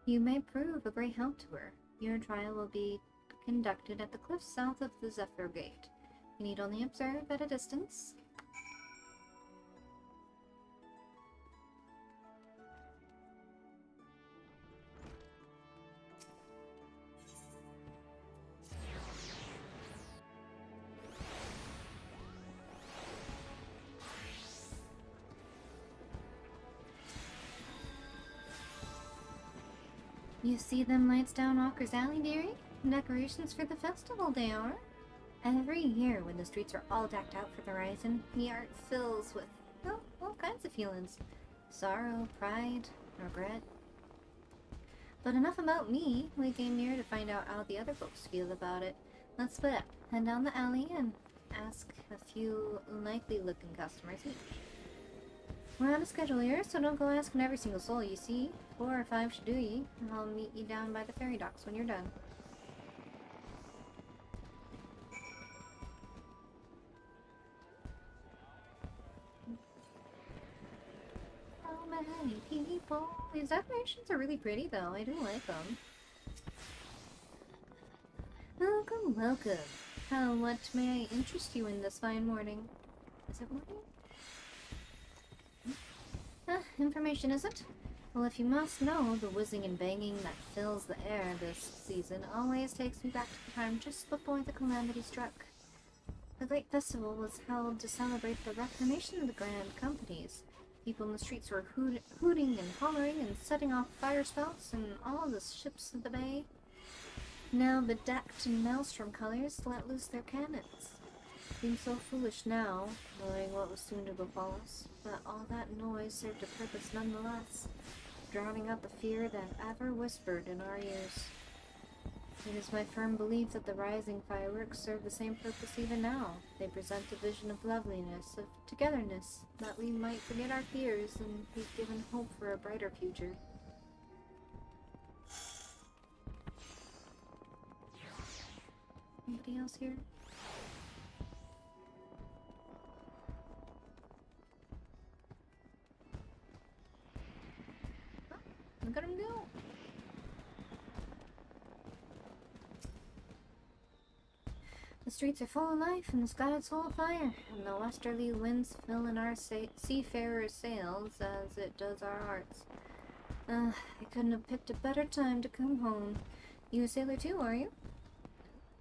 You may prove a great help to her. Your trial will be conducted at the cliffs south of the Zephyr Gate. You need only observe at a distance. You see them lights down Walker's Alley, dearie? Decorations for the festival they are. Every year when the streets are all decked out for the Horizon, the art fills with, well, all kinds of feelings. Sorrow, pride, regret. But enough about me. We came here to find out how the other folks feel about it. Let's split up, head down the alley, and ask a few likely-looking customers each. We're on a schedule here, so don't go asking every single soul you see. 4 or 5 should do ye, and I'll meet you down by the ferry docks when you're done. So many people. These decorations are really pretty, though. I do like them. Welcome, welcome. What may I interest you in this fine morning? Is it morning? Information, is it? Well, if you must know, the whizzing and banging that fills the air this season always takes me back to the time just before the calamity struck. The great festival was held to celebrate the reformation of the grand companies. People in the streets were hooting and hollering and setting off fire spouts, and all the ships of the bay, now bedecked in maelstrom colors, let loose their cannons. Seemed so foolish now, knowing what was soon to befall us, but all that noise served a purpose nonetheless, drowning out the fear that ever whispered in our ears. It is my firm belief that the rising fireworks serve the same purpose even now. They present a vision of loveliness, of togetherness, that we might forget our fears and be given hope for a brighter future. Anybody else here? Oh, look at him go! The streets are full of life, and the sky is full of fire, and the westerly winds fill in our seafarers' sails as it does our hearts. I couldn't have picked a better time to come home. You a sailor too, are you?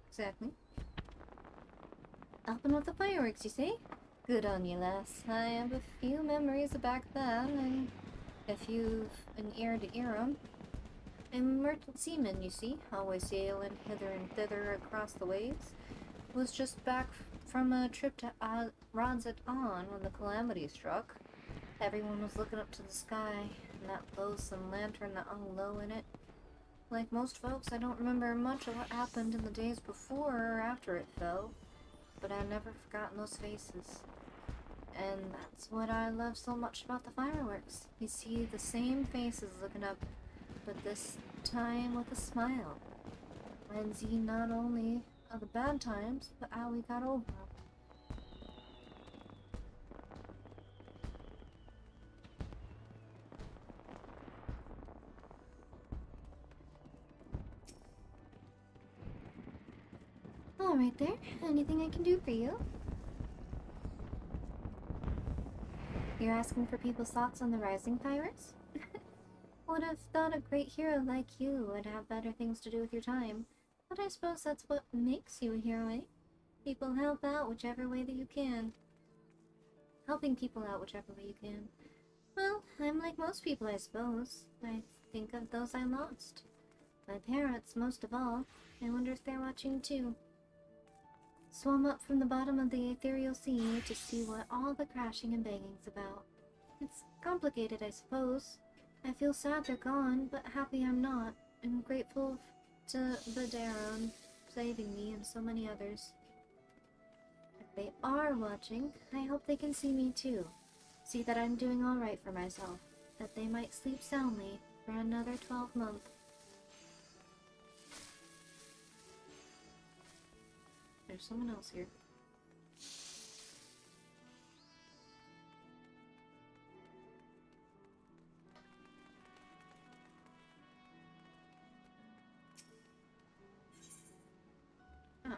Exactly. Helping with the fireworks, you say? Good on you, lass. I have a few memories of back then, and if you've an ear to hear 'em. I'm a merchant seaman, you see, always sailing hither and thither across the waves. Was just back from a trip to Rods at On when the calamity struck. Everyone was looking up to the sky, and that loathsome lantern that hung low in it. Like most folks, I don't remember much of what happened in the days before or after it fell, but I've never forgotten those faces. And that's what I love so much about the fireworks. You see the same faces looking up, but this time with a smile. Reminds you not only of the bad times, but how we got over them. All right there. Anything I can do for you? You're asking for people's thoughts on the rising fireworks? Would have thought a great hero like you would have better things to do with your time. But I suppose that's what makes you a hero, eh? People help out whichever way that you can. Helping people out whichever way you can. Well, I'm like most people, I suppose. I think of those I lost. My parents, most of all. I wonder if they're watching too. Swam up from the bottom of the ethereal sea to see what all the crashing and banging's about. It's complicated, I suppose. I feel sad they're gone, but happy I'm not, and grateful to Badera saving me and so many others. If they are watching, I hope they can see me too. See that I'm doing alright for myself, that they might sleep soundly for another 12 months. There's someone else here. Oh.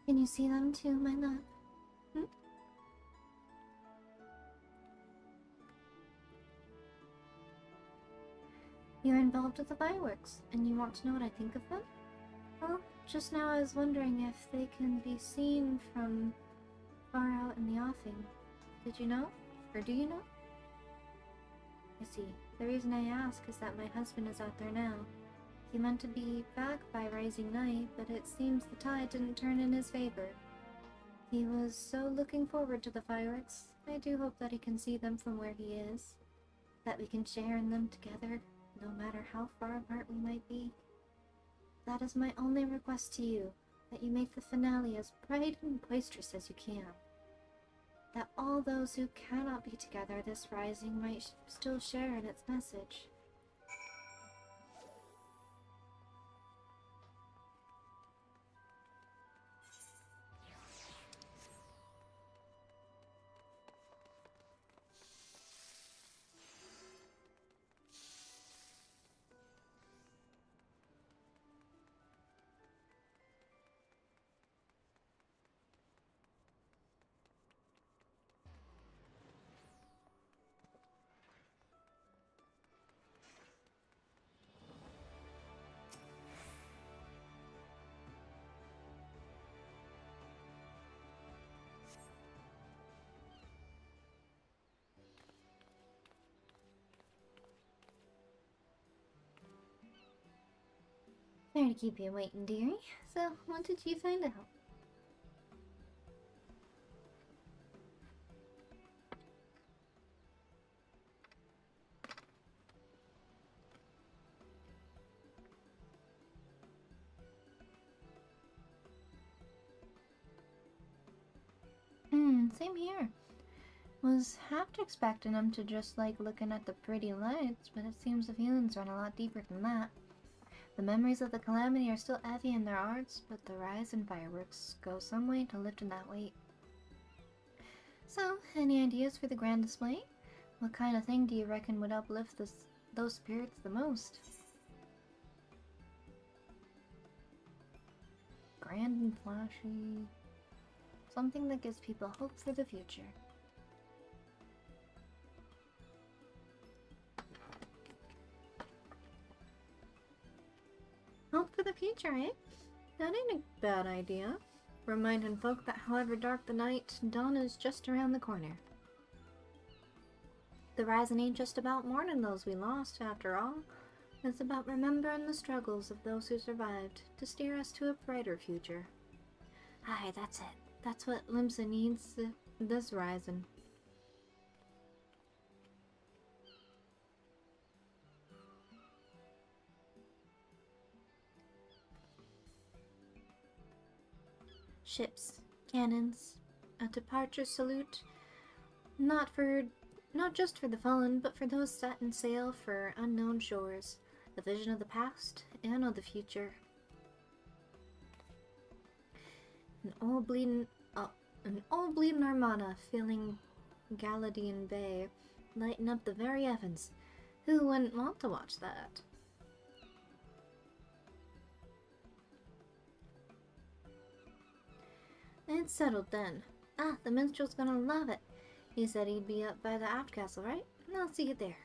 Can you see them too, my love? Hmm? You're involved with the fireworks, and you want to know what I think of them? Well, just now I was wondering if they can be seen from far out in the offing. Did you know? Or do you know? I see. The reason I ask is that my husband is out there now. He meant to be back by rising night, but it seems the tide didn't turn in his favor. He was so looking forward to the fireworks. I do hope that he can see them from where he is. That we can share in them together, no matter how far apart we might be. That is my only request to you, that you make the finale as bright and boisterous as you can. That all those who cannot be together this rising might still share in its message. Sorry to keep you waiting, dearie. So, what did you find out? Same here. Was half expecting them to just like looking at the pretty lights, but it seems the feelings run a lot deeper than that. The memories of the calamity are still heavy in their hearts, but the rise and fireworks go some way to lifting that weight. So, any ideas for the grand display? What kind of thing do you reckon would uplift those spirits the most? Grand and flashy. Something that gives people hope for the future. Hope for the future, eh? That ain't a bad idea. Reminding folk that however dark the night, dawn is just around the corner. The rising ain't just about mourning those we lost, after all. It's about remembering the struggles of those who survived, to steer us to a brighter future. Aye, that's it. That's what Limsa needs this rising. Ships, cannons, a departure salute, not just for the fallen, but for those set in sail for unknown shores, the vision of the past and of the future. An old bleeding armada filling Galadian Bay, lighting up the very heavens. Who wouldn't want to watch that? It's settled then. Ah, the minstrel's gonna love it. He said he'd be up by the aft castle, right? I'll see you there.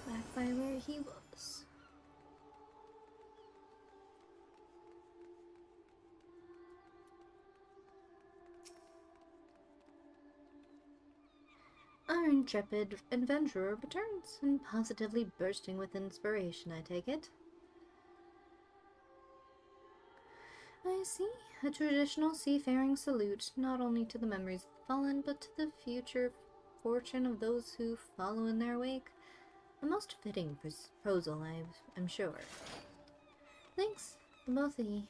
Back by where he was. Our intrepid adventurer returns, and positively bursting with inspiration, I take it. I see. A traditional seafaring salute, not only to the memories of the fallen, but to the future fortune of those who follow in their wake. A most fitting proposal, I'm sure. Thanks, both of ye.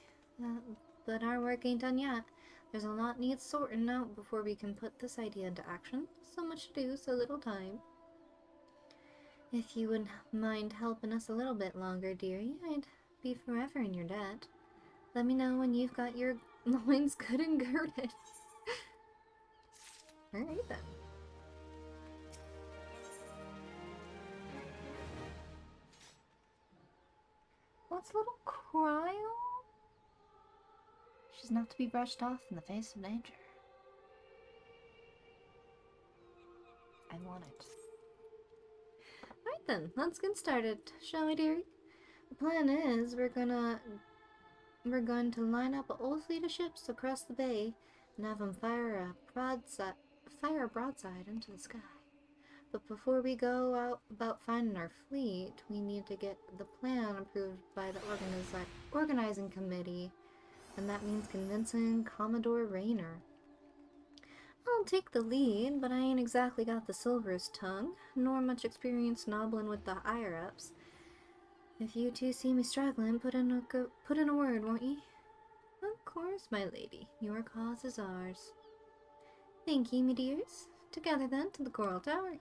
But our work ain't done yet. There's a lot needs sorting out before we can put this idea into action. So much to do, so little time. If you wouldn't mind helping us a little bit longer, dearie, I'd be forever in your debt. Let me know when you've got your loins good and girded. Alright then. What's little Cryo? She's not to be brushed off in the face of danger. I want it. Alright then, let's get started, shall we, dearie? The plan is we're going to line up a whole fleet of ships across the bay and have them fire a broadside into the sky. But before we go out about finding our fleet, we need to get the plan approved by the organizing committee, and that means convincing Commodore Raynor. I'll take the lead, but I ain't exactly got the silver's tongue, nor much experience nobbling with the higher-ups. If you two see me struggling, put in a word, won't ye? Of course, my lady. Your cause is ours. Thank ye, me dears. Together then to the Coral Tower.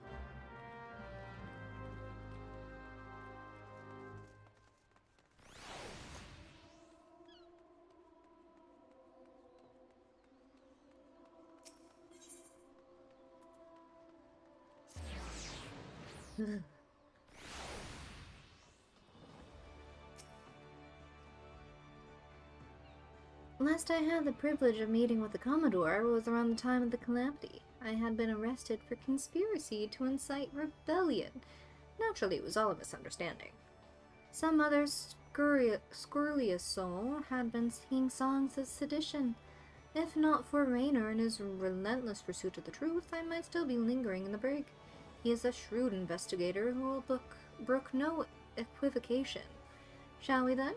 Last I had the privilege of meeting with the Commodore was around the time of the Calamity. I had been arrested for conspiracy to incite rebellion. Naturally, it was all a misunderstanding. Some other scurrilous soul had been singing songs of sedition. If not for Raynor and his relentless pursuit of the truth, I might still be lingering in the brig. He is a shrewd investigator who will brook no equivocation. Shall we then?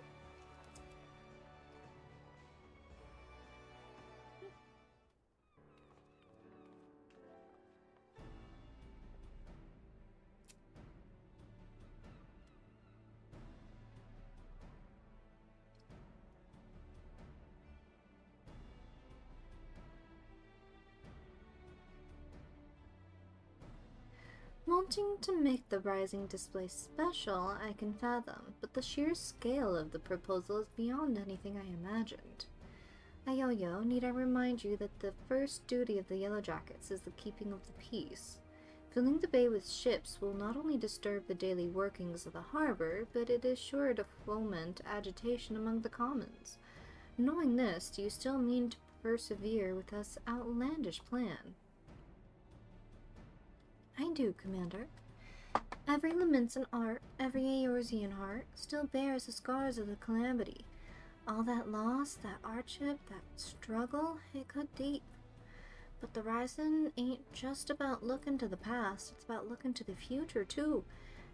Wanting to make the Rising display special, I can fathom, but the sheer scale of the proposal is beyond anything I imagined. Ayoyo, need I remind you that the first duty of the Yellowjackets is the keeping of the peace. Filling the bay with ships will not only disturb the daily workings of the harbor, but it is sure to foment agitation among the commons. Knowing this, do you still mean to persevere with this outlandish plan? I do, Commander. Every Lamentan art, every Eorzean heart, still bears the scars of the calamity. All that loss, that hardship, that struggle, it cut deep. But the Rising ain't just about looking to the past, it's about looking to the future, too.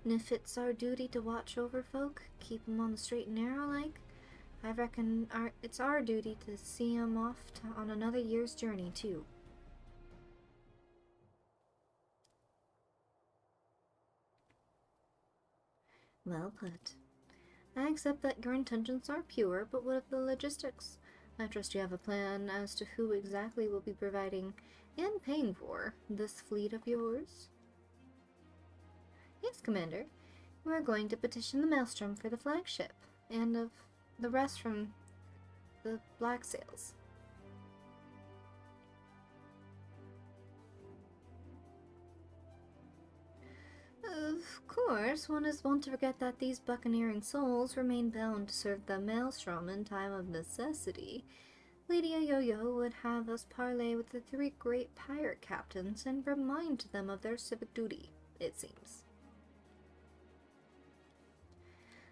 And if it's our duty to watch over folk, keep 'em on the straight and narrow like, I reckon it's our duty to see 'em off on another year's journey, too. Well put. I accept that your intentions are pure, but what of the logistics? I trust you have a plan as to who exactly will be providing and paying for this fleet of yours? Yes, Commander. We are going to petition the Maelstrom for the flagship, and of the rest from the Black Sails. Of course, one is wont to forget that these buccaneering souls remain bound to serve the Maelstrom in time of necessity. Lady Ayoyo would have us parley with the 3 great pirate captains and remind them of their civic duty, it seems.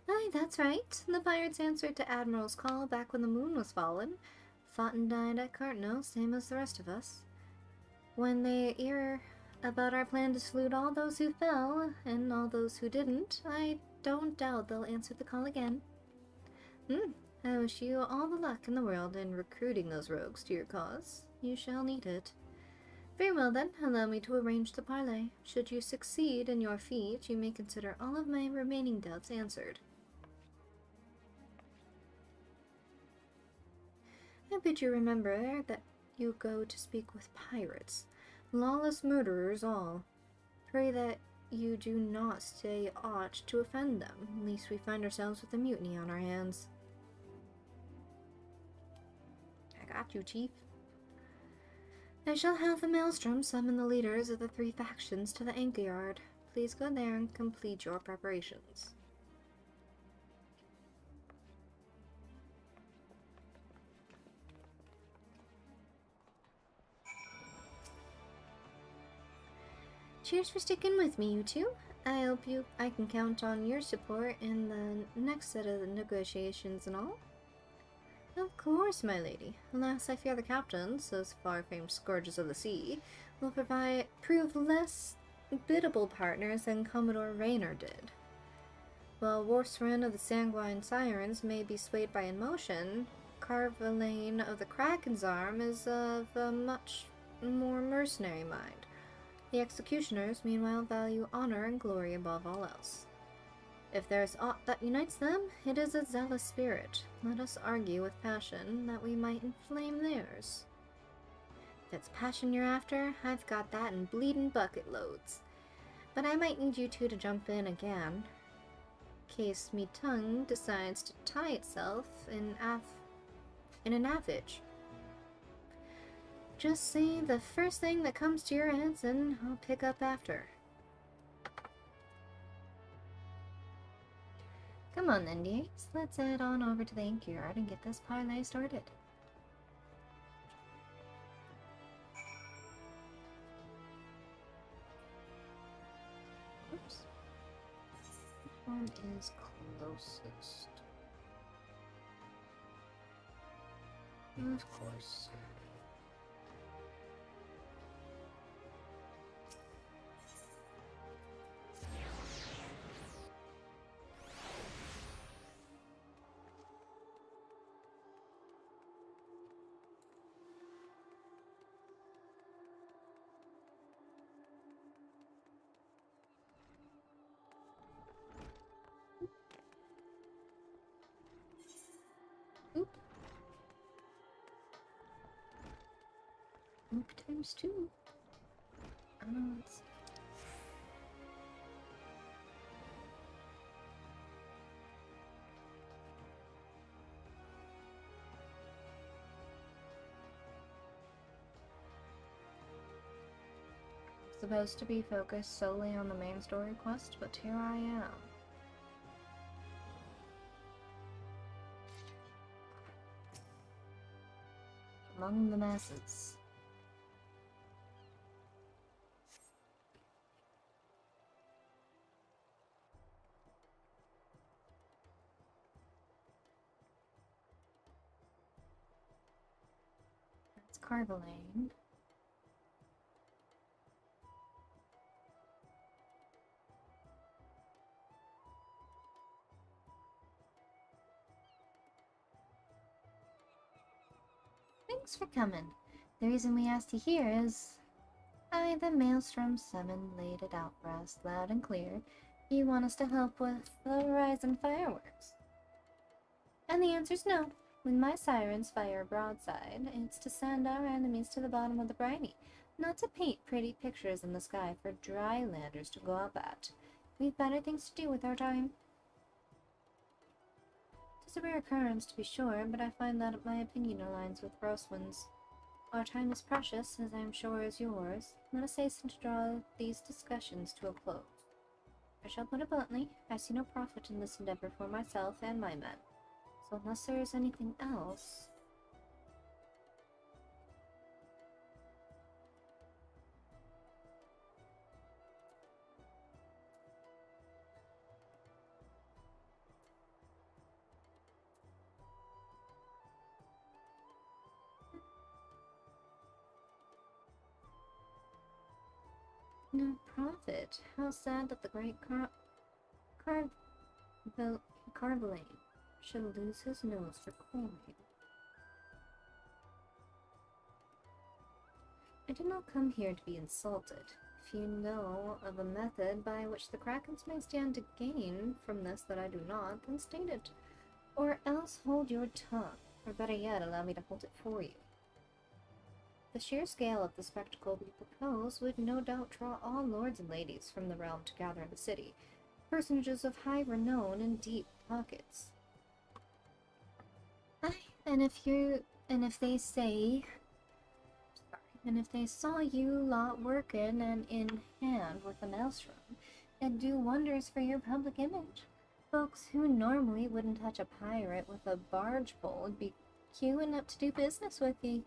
Aye, that's right. The pirates answered to Admiral's call back when the moon was fallen. Fought and died at Cartno, same as the rest of us. When they hear about our plan to salute all those who fell, and all those who didn't, I don't doubt they'll answer the call again. I wish you all the luck in the world in recruiting those rogues to your cause. You shall need it. Very well then, allow me to arrange the parley. Should you succeed in your feat, you may consider all of my remaining doubts answered. I bid you remember that you go to speak with pirates. Lawless murderers all. Pray that you do not say aught to offend them, lest we find ourselves with a mutiny on our hands. Got you, Chief. I shall have the Maelstrom summon the leaders of the 3 factions to the anchor yard. Please go there and complete your preparations. Cheers for sticking with me, you two. I hope I can count on your support in the next set of negotiations and all. Of course, my lady. Alas, I fear the captains, those far-famed scourges of the sea, will prove less biddable partners than Commodore Raynor did. While Warsren of the Sanguine Sirens may be swayed by emotion, Carvalane of the Kraken's Arm is of a much more mercenary mind. The executioners, meanwhile, value honor and glory above all else. If there is aught that unites them, it is a zealous spirit. Let us argue with passion, that we might inflame theirs. If it's passion you're after, I've got that in bleedin' bucket loads. But I might need you two to jump in again, in case me tongue decides to tie itself in an avage. Just say the first thing that comes to your heads and I'll pick up after. Come on then, D8s. Let's head on over to the anchor yard and get this parlay started. Oops. Which one is closest? Of course. Oop. Oop times 2. Let's see. Supposed to be focused solely on the main story quest, but here I am. Among the masses. That's Carvalane. Thanks for coming. The reason we asked you here is... the Maelstrom Summon laid it out for us, loud and clear. You want us to help with the Horizon fireworks. And the answer's no. When my sirens fire broadside, it's to send our enemies to the bottom of the briny, not to paint pretty pictures in the sky for drylanders to go up at. We've better things to do with our time. It's a rare occurrence, to be sure, but I find that my opinion aligns with Roswin's. Our time is precious, as I am sure is yours. Let us hasten to draw these discussions to a close. I shall put it bluntly, I see no profit in this endeavor for myself and my men. So unless there is anything else... No profit. How sad that the great Carvalane should lose his nose for coin. I did not come here to be insulted. If you know of a method by which the Krakens may stand to gain from this that I do not, then state it. Or else hold your tongue. Or better yet, allow me to hold it for you. The sheer scale of the spectacle we propose would no doubt draw all lords and ladies from the realm to gather in the city, personages of high renown and deep pockets. Aye, and if you And if they saw you lot working and in hand with the maelstrom, it'd do wonders for your public image. Folks who normally wouldn't touch a pirate with a barge pole would be queuing up to do business with you.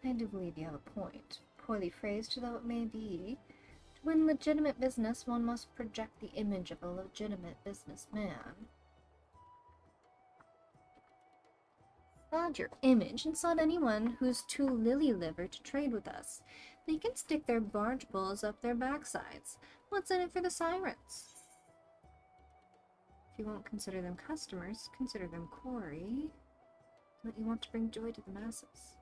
I do believe you have a point. Poorly phrased though it may be, to win legitimate business, one must project the image of a legitimate businessman. Not your image, it's not anyone who's too lily-livered to trade with us. They can stick their barge poles up their backsides. What's in it for the sirens? If you won't consider them customers, consider them quarry. Don't you want to bring joy to the masses?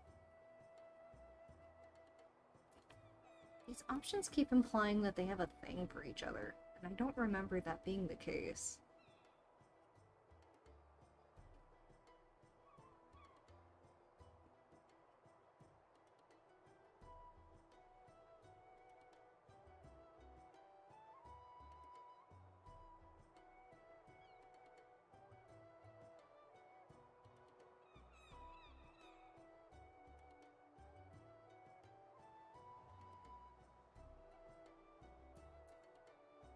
These options keep implying that they have a thing for each other, and I don't remember that being the case.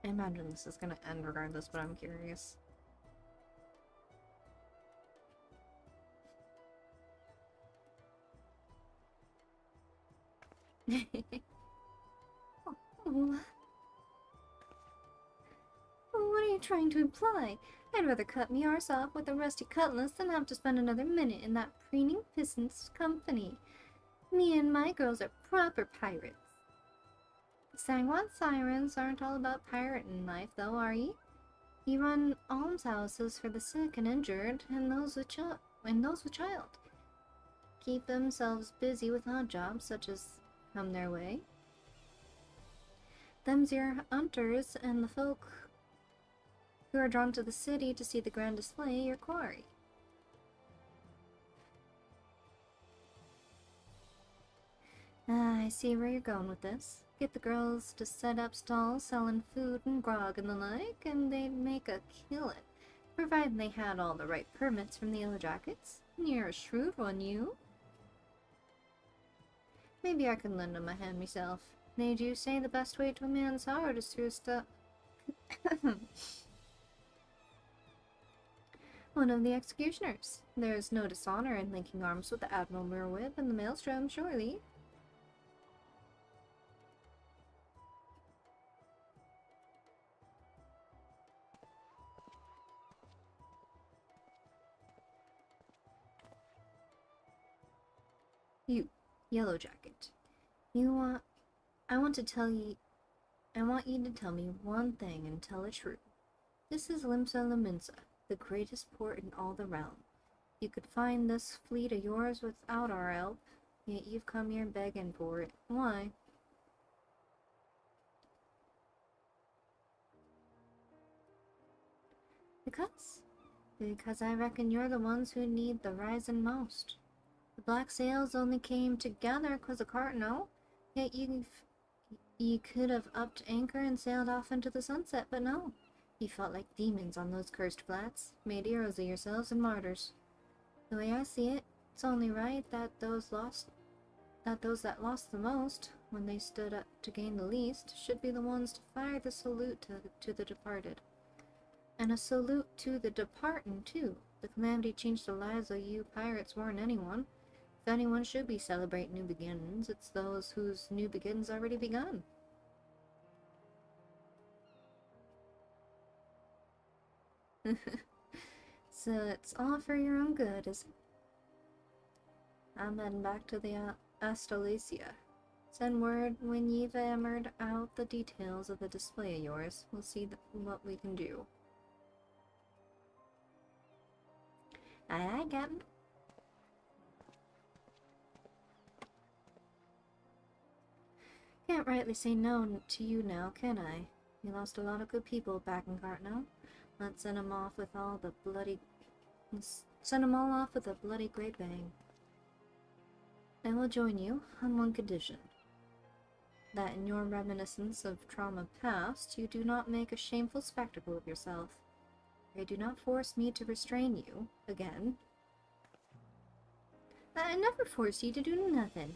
I imagine this is gonna end regardless, but I'm curious. Oh. What are you trying to imply? I'd rather cut me arse off with a rusty cutlass than have to spend another minute in that preening pissant's company. Me and my girls are proper pirates. Sangwan sirens aren't all about pirating life, though, are ye? You run almshouses for the sick and injured, and those with child. Keep themselves busy with odd jobs, such as come their way. Them's your hunters and the folk who are drawn to the city to see the grand display, your quarry. I see where you're going with this. Get the girls to set up stalls selling food and grog and the like, and they'd make a killing, provided they had all the right permits from the Yellow Jackets. You're a shrewd one, you. Maybe I could lend 'em a hand myself. They do say the best way to a man's heart is through stuff. One of the executioners. There's no dishonor in linking arms with the Admiral Merwib and the Maelstrom, surely. You, Yellow Jacket. I want you to tell me one thing and tell it true. This is Limsa Laminsa, the greatest port in all the realm. You could find this fleet of yours without our help, yet you've come here begging for it. Why? Because I reckon you're the ones who need the rising most. The black sails only came together 'cause of Cartno, yet you could have upped anchor and sailed off into the sunset, but no. You fought like demons on those cursed flats, made heroes of yourselves and martyrs. The way I see it, it's only right that those that lost the most, when they stood up to gain the least, should be the ones to fire the salute to the departed. And a salute to the departing, too. The calamity changed the lives of you pirates weren't anyone. If anyone should be celebrating new beginnings, it's those whose new beginnings already begun. So it's all for your own good, is it? I'm heading back to the Astalasia. Send word when you've hammered out the details of the display of yours. We'll see what we can do. Aye, aye, Captain. Can't rightly say no to you now, can I? You lost a lot of good people back in Cartno. Let's send 'em off with all the bloody... Send 'em all off with a bloody great bang. I will join you on one condition. That in your reminiscence of trauma past, you do not make a shameful spectacle of yourself. Pray do not force me to restrain you again. I never forced you to do nothing.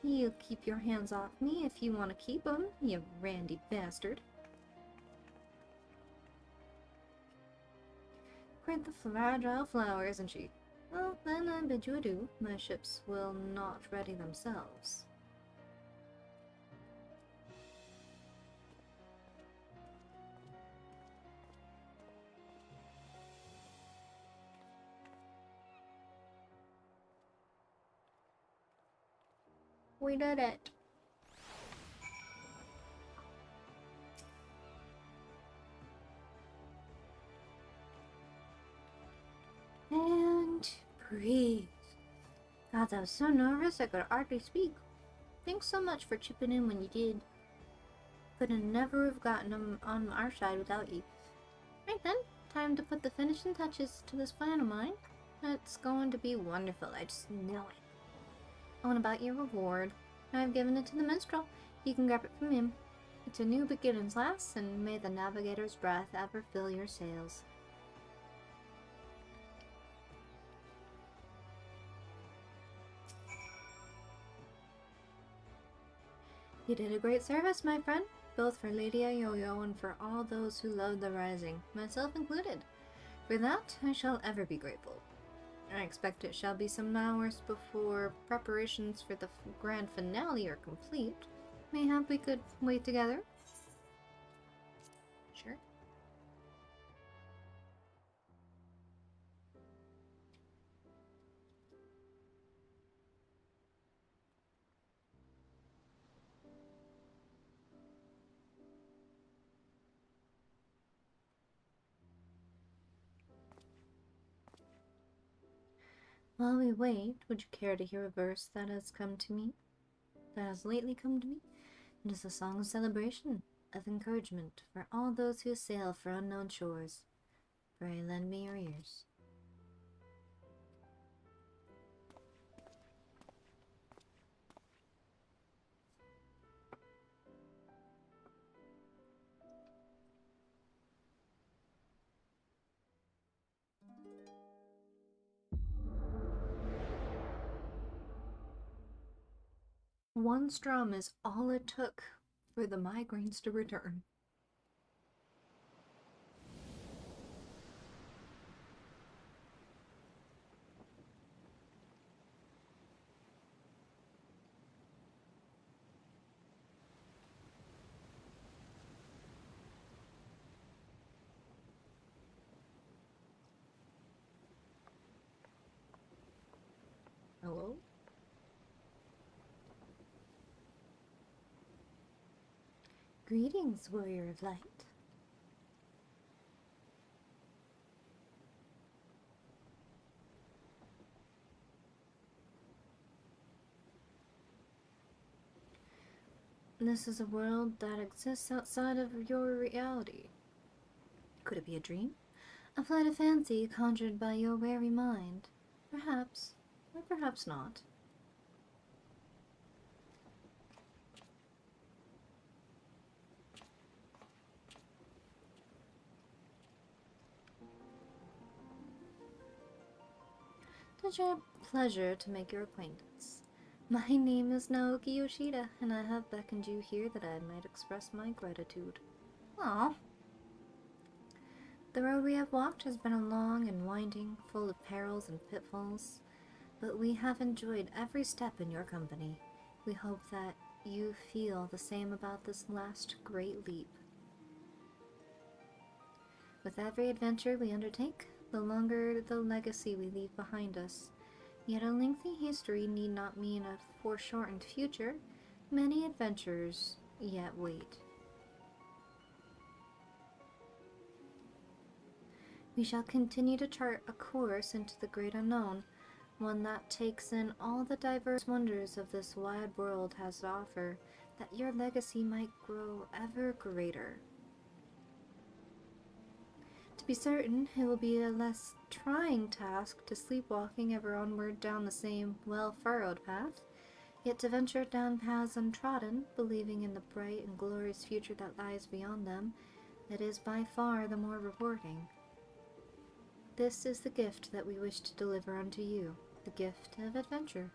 You keep your hands off me if you want to keep them, you randy bastard. Quite the fragile flower, isn't she? Well, then I bid you adieu. My ships will not ready themselves. We did it. And breathe. God, I was so nervous I could hardly speak. Thanks so much for chipping in when you did. Could have never have gotten them on our side without you. Right then, time to put the finishing touches to this plan of mine. It's going to be wonderful, I just know it. On about your reward. I've given it to the minstrel. You can grab it from him. It's a new beginnings, lass, and may the navigator's breath ever fill your sails. You did a great service, my friend, both for Lady Ayoyo and for all those who loved the Rising, myself included. For that, I shall ever be grateful. I expect it shall be some hours before preparations for the grand finale are complete. Mayhap we could wait together? Sure. While we wait, would you care to hear a verse that has lately come to me? It is a song of celebration, of encouragement for all those who sail for unknown shores. Pray lend me your ears. One strum is all it took for the migraines to return. Hello? Greetings, warrior of light. This is a world that exists outside of your reality. Could it be a dream? A flight of fancy conjured by your wary mind? Perhaps, or perhaps not. It is a pleasure to make your acquaintance. My name is Naoki Yoshida, and I have beckoned you here that I might express my gratitude. Aww. The road we have walked has been a long and winding, full of perils and pitfalls, but we have enjoyed every step in your company. We hope that you feel the same about this last great leap. With every adventure we undertake, the longer the legacy we leave behind us. Yet a lengthy history need not mean a foreshortened future. Many adventures yet wait. We shall continue to chart a course into the great unknown, one that takes in all the diverse wonders of this wide world has to offer, that your legacy might grow ever greater. To be certain, it will be a less trying task to sleepwalking ever onward down the same well-furrowed path, yet to venture down paths untrodden, believing in the bright and glorious future that lies beyond them, it is by far the more rewarding. This is the gift that we wish to deliver unto you, the gift of adventure.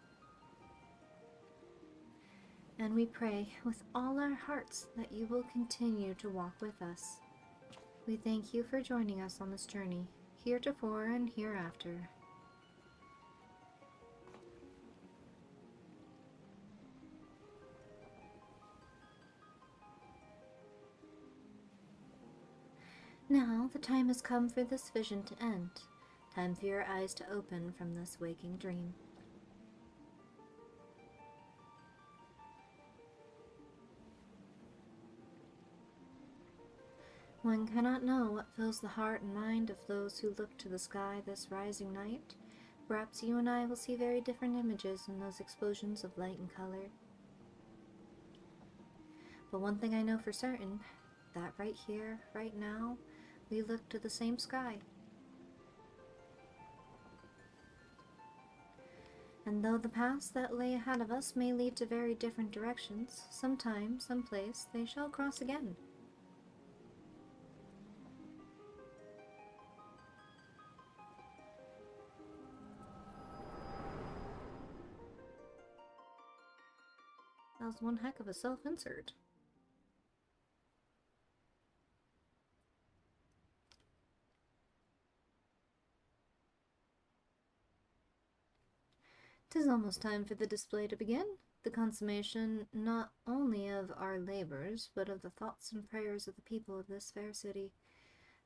And we pray with all our hearts that you will continue to walk with us. We thank you for joining us on this journey, heretofore and hereafter. Now the time has come for this vision to end. Time for your eyes to open from this waking dream. One cannot know what fills the heart and mind of those who look to the sky this rising night. Perhaps you and I will see very different images in those explosions of light and color. But one thing I know for certain, that right here, right now, we look to the same sky. And though the paths that lay ahead of us may lead to very different directions, sometime, someplace, they shall cross again. That was one heck of a self-insert. "'Tis almost time for the display to begin, the consummation not only of our labors, but of the thoughts and prayers of the people of this fair city.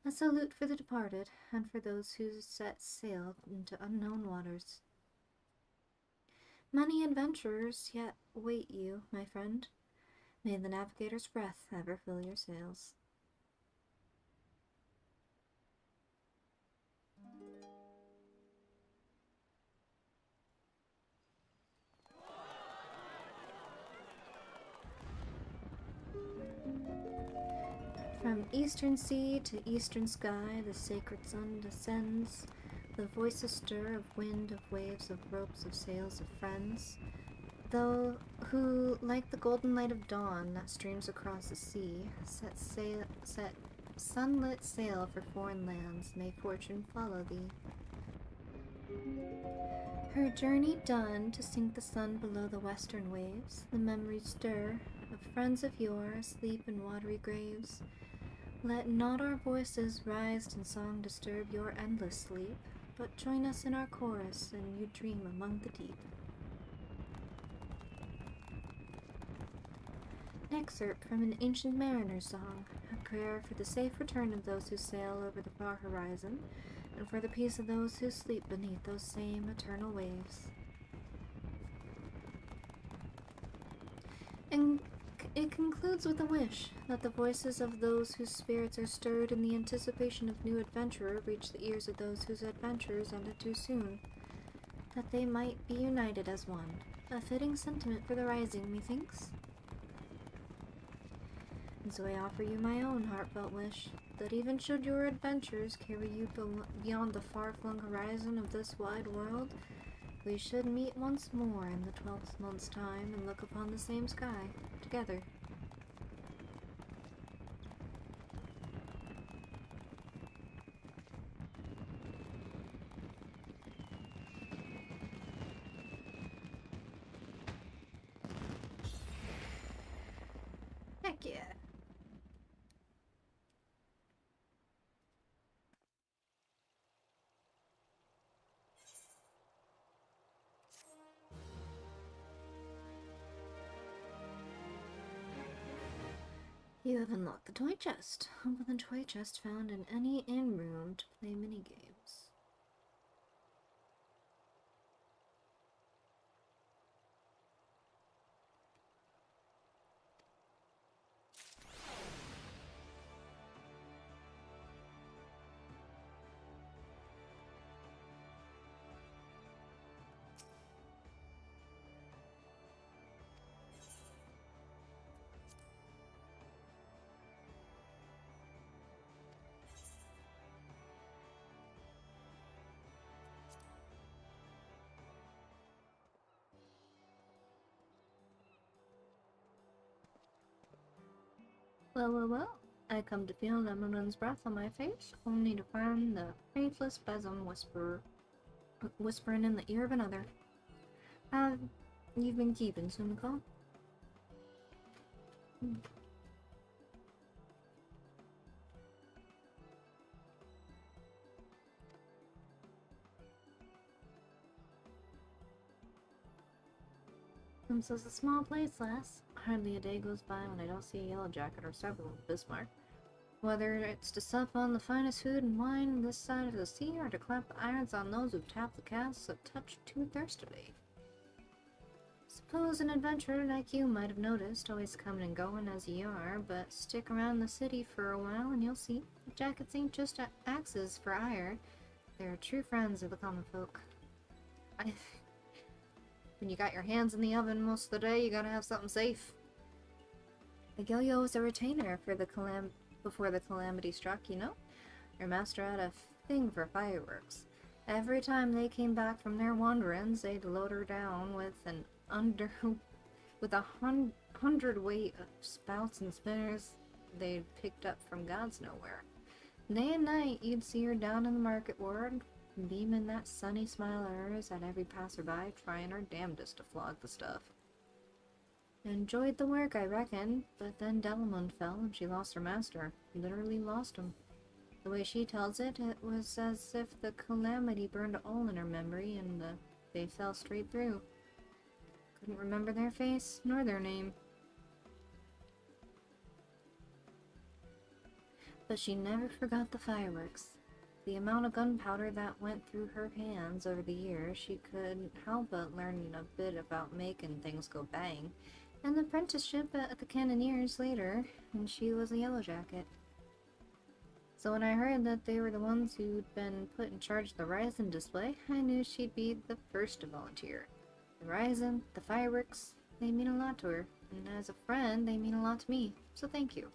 A salute for the departed, and for those who set sail into unknown waters. Many adventurers yet await you, my friend. May the navigator's breath ever fill your sails." From eastern sea to eastern sky, the sacred sun descends. The voices stir of wind, of waves, of ropes, of sails, of friends. Though who, like the golden light of dawn that streams across the sea, set sunlit sail for foreign lands, may fortune follow thee. Her journey done, to sink the sun below the western waves, the memories stir of friends of yore asleep in watery graves. Let not our voices rise in song disturb your endless sleep, but join us in our chorus, and you dream among the deep. Excerpt from an ancient mariner's song, a prayer for the safe return of those who sail over the far horizon, and for the peace of those who sleep beneath those same eternal waves. And it concludes with a wish that the voices of those whose spirits are stirred in the anticipation of new adventurer reach the ears of those whose adventures ended too soon, that they might be united as one. A fitting sentiment for the rising, methinks. And so I offer you my own heartfelt wish, that even should your adventures carry you beyond the far-flung horizon of this wide world, we should meet once more in the 12th month's time and look upon the same sky, together. Heck yeah. You have unlocked the toy chest. Open the toy chest found in any inn room to play minigames. Well. I come to feel Lemonon's breath on my face, only to find the faithless besom whispering in the ear of another. Have you been keeping, Sumiko? This is a small place, lass. Hardly a day goes by when I don't see a yellow jacket or several of Bismarck. Whether it's to sup on the finest food and wine this side of the sea, or to clap irons on those who tap the casks a touch too thirstily. Suppose an adventurer like you might have noticed, always coming and going as ye are, but stick around the city for a while and you'll see. Jackets ain't just axes for ire. They're true friends of the common folk. When you got your hands in the oven most of the day, you gotta have something safe. The yo-yo was a retainer for the before the calamity struck, you know? Your master had a thing for fireworks. Every time they came back from their wanderings, they'd load her down with a 100-weight of spouts and spinners they'd picked up from God's nowhere. Day and night, you'd see her down in the market ward, beaming that sunny smile of hers at every passerby, trying her damnedest to flog the stuff. Enjoyed the work, I reckon, but then Delamond fell and she lost her master. Literally lost him. The way she tells it, it was as if the calamity burned a hole in her memory and they fell straight through. Couldn't remember their face, nor their name. But she never forgot the fireworks. The amount of gunpowder that went through her hands over the years, she couldn't help but learning a bit about making things go bang. And the apprenticeship at the Cannoneers later, and she was a yellow jacket. So when I heard that they were the ones who'd been put in charge of the Ryzen display, I knew she'd be the first to volunteer. The Ryzen, the fireworks, they mean a lot to her, and as a friend, they mean a lot to me, so thank you.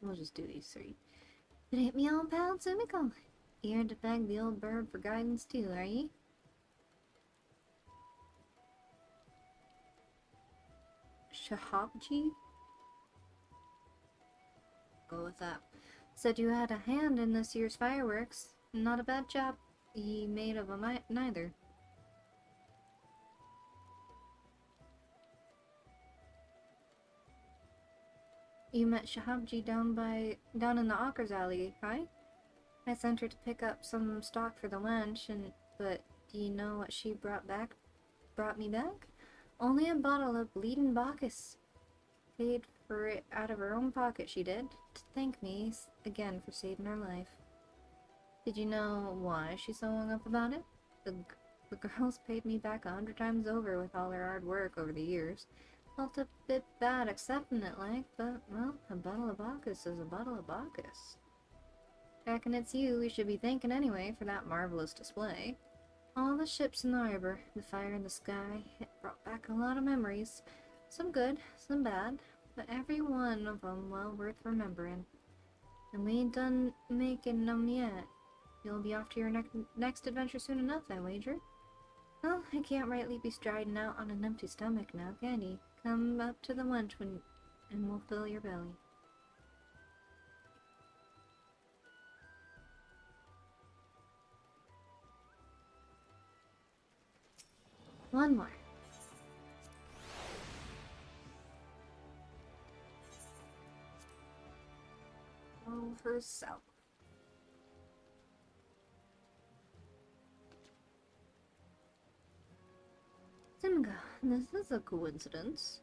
We'll just do these three. It ain't me old pal Sumiko. Here to beg the old bird for guidance too, are ye? Shahabji? Go with that. Said you had a hand in this year's fireworks. Not a bad job ye made of 'em neither. You met Shahabji down in the Ockers alley, right? I sent her to pick up some stock for the lunch, but do you know what she brought me back? Only a bottle of bleeding Bacchus. Paid for it out of her own pocket, she did, to thank me again for saving her life. Did you know why she's so hung up about it? The girl's paid me back 100 times over with all her hard work over the years. Felt a bit bad accepting it but, well, a bottle of Bacchus is a bottle of Bacchus. Reckon it's you we should be thanking anyway for that marvelous display. All the ships in the harbor, the fire in the sky, it brought back a lot of memories. Some good, some bad, but every one of them well worth remembering. And we ain't done making them yet. You'll be off to your next adventure soon enough, I wager. Well, I can't rightly be striding out on an empty stomach now, can ye? Come up to the lunch and we'll fill your belly. One more. Over south. Simga, this is a coincidence.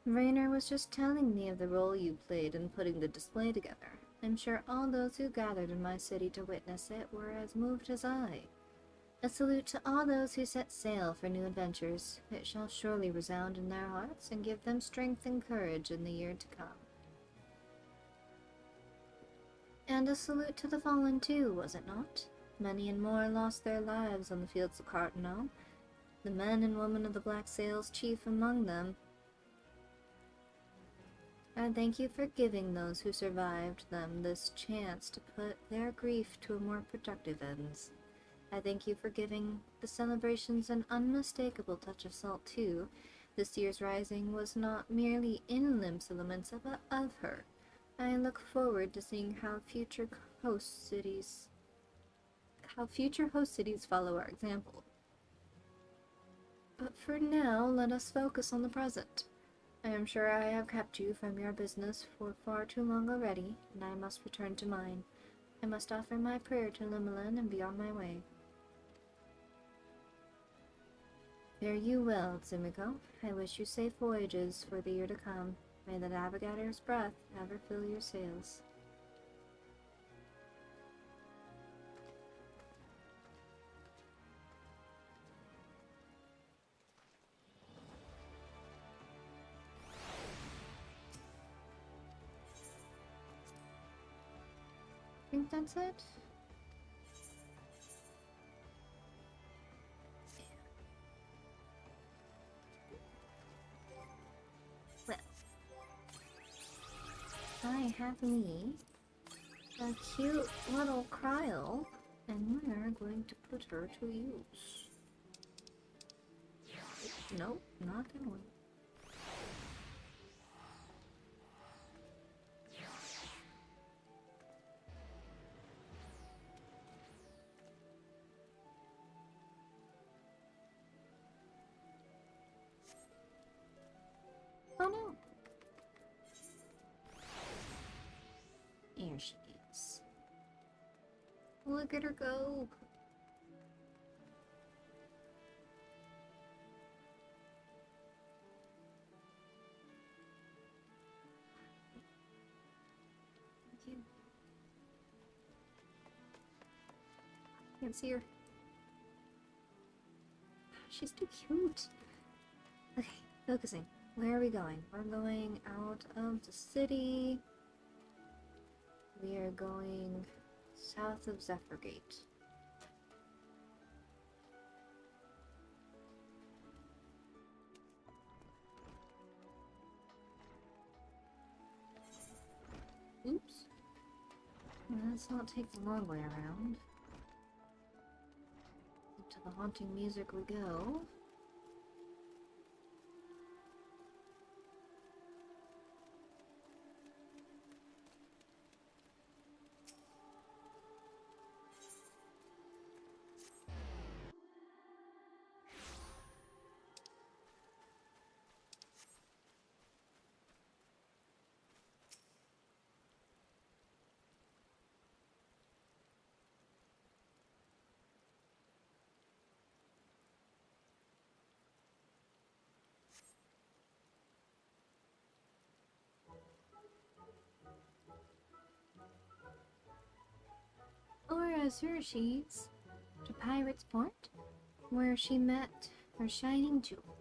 Rainer was just telling me of the role you played in putting the display together. I'm sure all those who gathered in my city to witness it were as moved as I. A salute to all those who set sail for new adventures. It shall surely resound in their hearts and give them strength and courage in the year to come. And a salute to the fallen too, was it not? Many and more lost their lives on the fields of Cartano. the men and women of the Black Sails, chief among them. I thank you for giving those who survived them this chance to put their grief to a more productive ends. I thank you for giving the celebrations an unmistakable touch of salt too. This year's rising was not merely in Limsa, but of her. I look forward to seeing how future host cities follow our example. But for now, let us focus on the present. I am sure I have kept you from your business for far too long already, and I must return to mine. I must offer my prayer to Limelin and be on my way. Fare you well, Tsumiko. I wish you safe voyages for the year to come. May the navigator's breath ever fill your sails. I think that's it. Well, I have me a cute little cryo, and we're going to put her to use. Nope, not that one. Oh no! Here she is. Look at her go! Thank you. Can't see her. She's too cute. Okay, focusing. Where are we going? We're going out of the city. We are going south of Zephyrgate. Oops. Let's not take the long way around. Into the haunting music we go. Or as her sheets to Pirate's Port, where she met her shining jewel.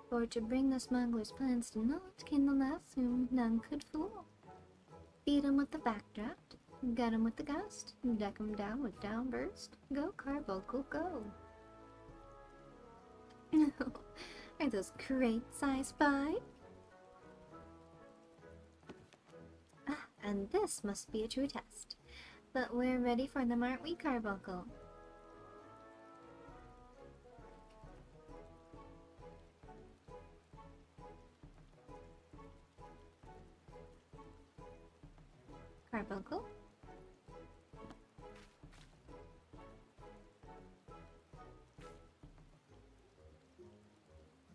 For to bring the smuggler's plans to naught came the lass whom none could fool. Beat 'em with the backdraft, gut 'em with the gust, deck 'em down with downburst, go carbuncle go. Are those crates I spy? Ah, and this must be a true test. But we're ready for them, aren't we, Carbuncle? Carbuncle?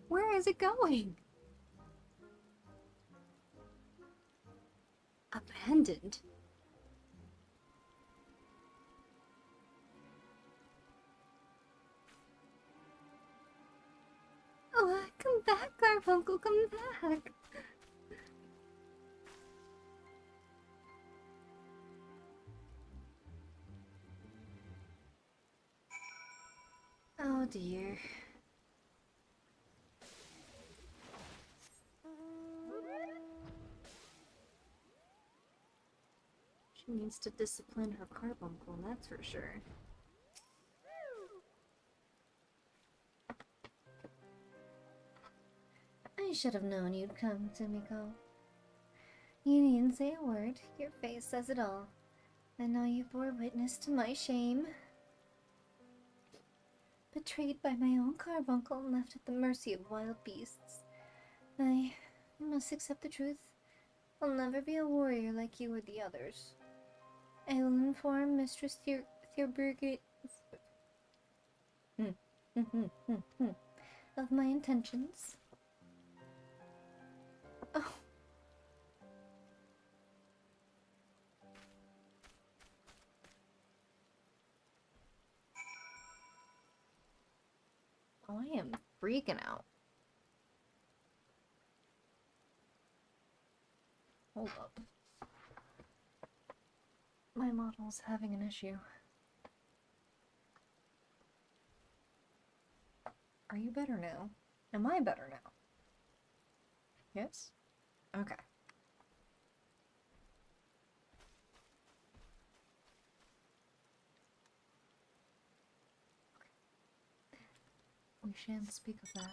Where is it going? Abandoned? Oh, come back, Garfunkel, come back! Oh dear. She needs to discipline her Carbuncle, that's for sure. I should have known you'd come, Sumiko. You needn't say a word. Your face says it all. I know you bore witness to my shame. Betrayed by my own carbuncle and left at the mercy of wild beasts. I must accept the truth. I'll never be a warrior like you or the others. I will inform Mistress Thierberg of my intentions. Oh. I am freaking out. Hold up. My model's having an issue. Are you better now? Am I better now? Yes? Okay. We shan't speak of that.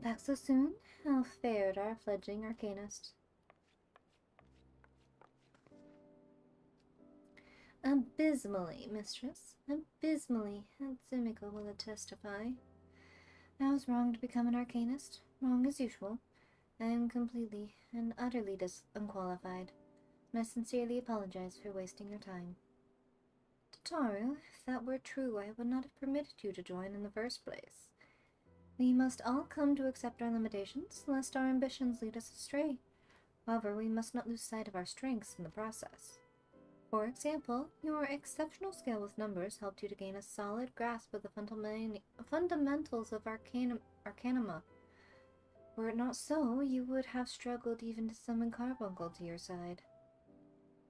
Back so soon? How fared our fledgling arcanist? Abysmally, mistress. Abysmally, and Sumiko will testify. I was wrong to become an arcanist. Wrong as usual. I am completely and utterly unqualified, and I sincerely apologize for wasting your time. Tataru, if that were true, I would not have permitted you to join in the first place. We must all come to accept our limitations, lest our ambitions lead us astray. However, we must not lose sight of our strengths in the process. For example, your exceptional skill with numbers helped you to gain a solid grasp of the fundamentals of Arcanima. Were it not so, you would have struggled even to summon Carbuncle to your side.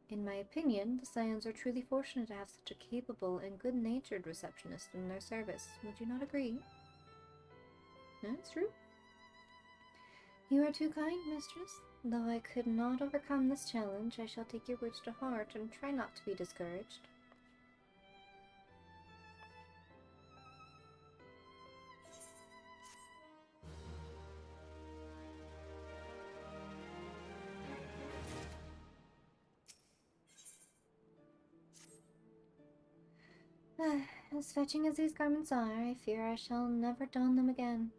In my opinion, the Scions are truly fortunate to have such a capable and good-natured receptionist in their service. Would you not agree? That's true. You are too kind, mistress. Though I could not overcome this challenge, I shall take your words to heart and try not to be discouraged. As fetching as these garments are, I fear I shall never don them again.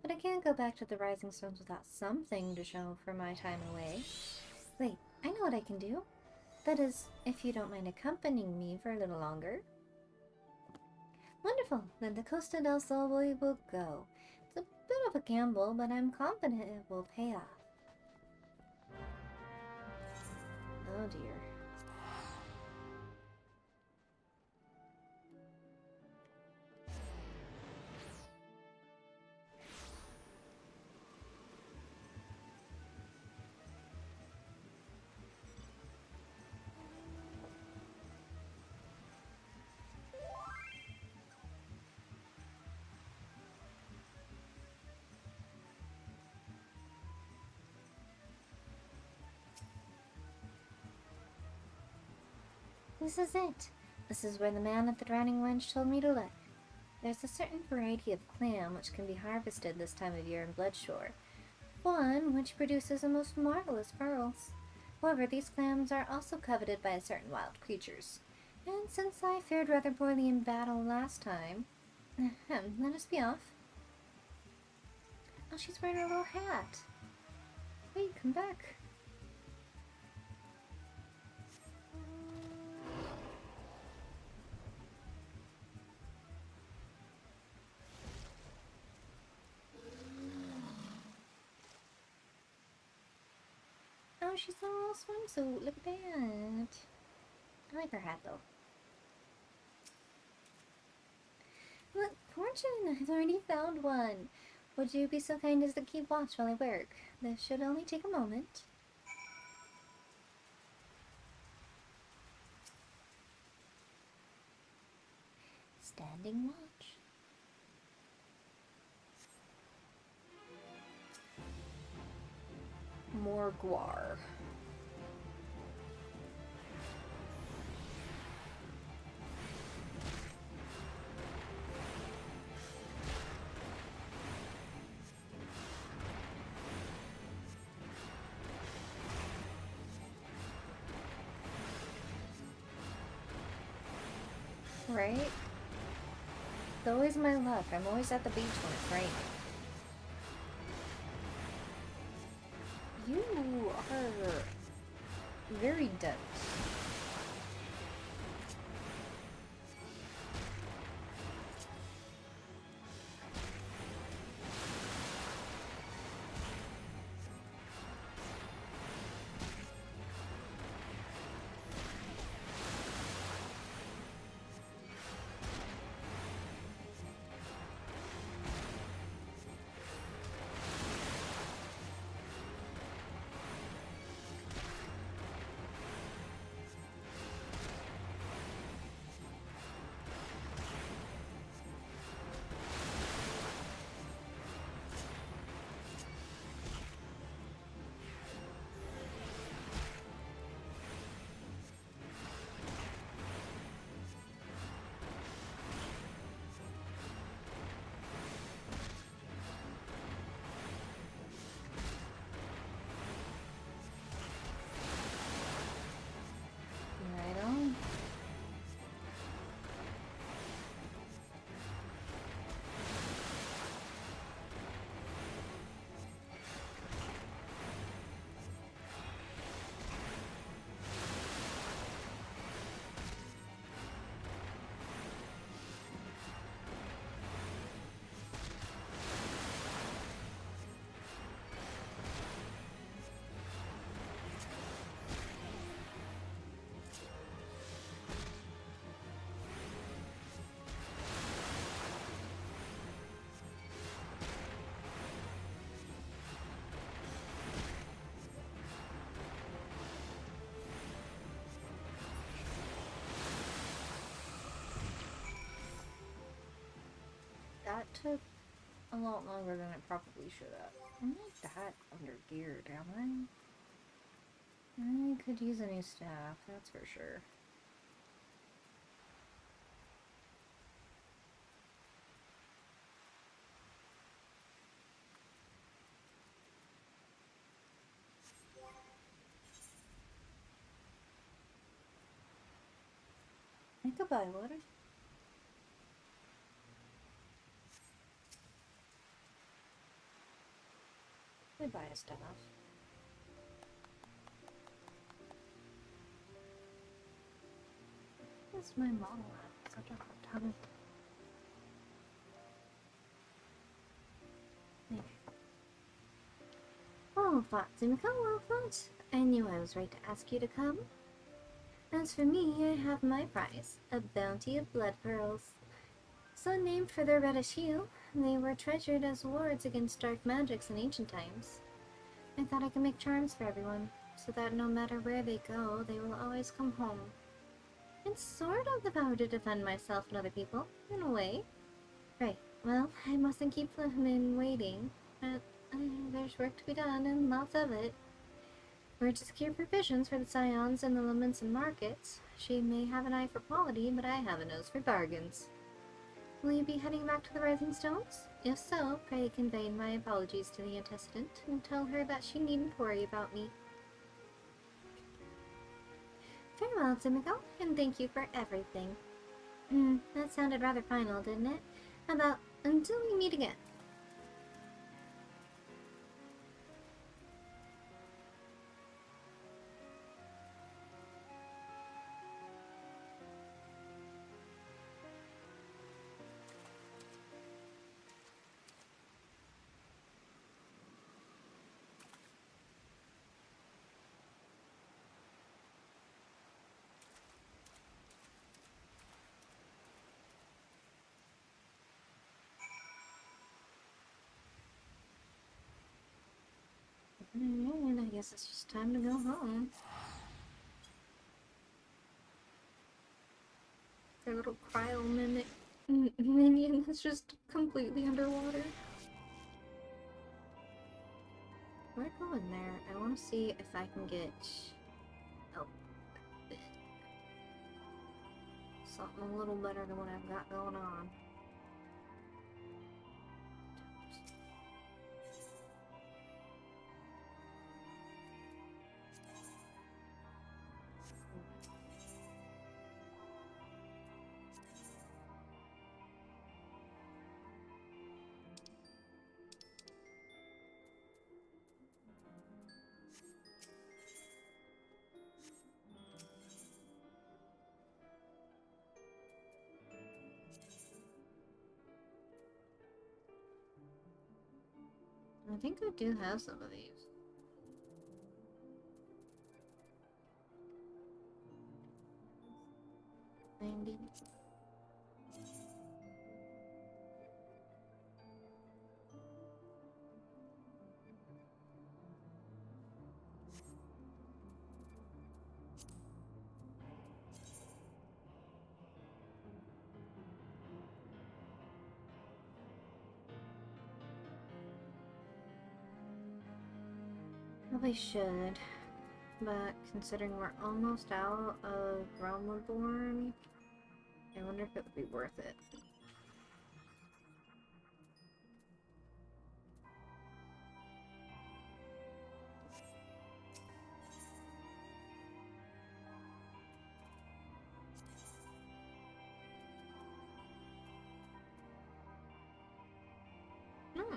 But I can't go back to the Rising Stones without something to show for my time away. Wait, I know what I can do. That is, if you don't mind accompanying me for a little longer. Wonderful, then to Costa del Sol we will go. It's a bit of a gamble, but I'm confident it will pay off. Oh dear. This is it. This is where the man at the Drowning Wench told me to look. There's a certain variety of clam which can be harvested this time of year in Bloodshore. One which produces a most marvelous pearls. However, these clams are also coveted by certain wild creatures. And since I fared rather poorly in battle last time, let us be off. Oh, she's wearing her little hat. Wait, come back. she's in a little swimsuit. Look at that. I like her hat though. Look, Fortune has already found one. Would you be so kind as to keep watch while I work? This should only take a moment. Standing watch. More guar. Right? It's always my luck. I'm always at the beach when it's raining. You are very dense. That took a lot longer than it probably should have. I'm not that under geared, am I? I could use a new staff, that's for sure. I could buy water. We buy a staff. Where's my model at? Such a ton of... There. Oh, Fatsumiko, well thought. I knew I was right to ask you to come. As for me, I have my prize, a bounty of blood pearls. So named for their reddish hue, they were treasured as wards against dark magics in ancient times. I thought I could make charms for everyone, so that no matter where they go, they will always come home. It's sort of the power to defend myself and other people, in a way. Right, well, I mustn't keep them in waiting, but there's work to be done, and lots of it. We're to secure provisions for the scions and the lemons and markets. She may have an eye for quality, but I have a nose for bargains. Will you be heading back to the Rising Stones? If so, pray convey my apologies to the antecedent and tell her that she needn't worry about me. Farewell, Timiko, and thank you for everything. That sounded rather final, didn't it? How about until we meet again? And I guess it's just time to go home. Their little cryo minion is just completely underwater. Where I go in there? I want to see if I can get something a little better than what I've got going on. I think I do have some of these. Maybe. Probably should, but considering we're almost out of Realm Reborn, I wonder if it would be worth it. Hmm.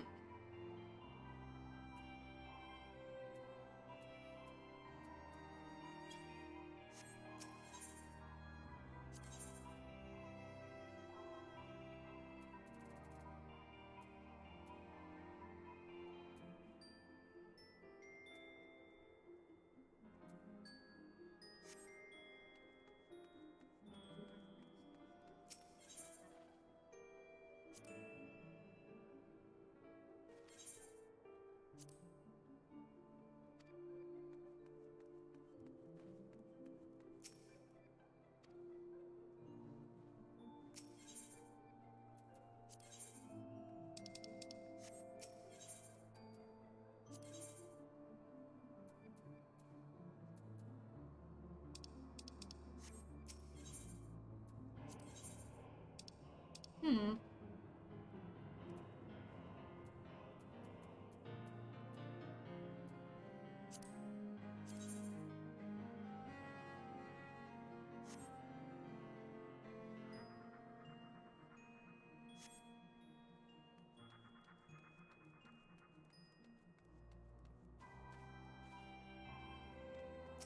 Hmm.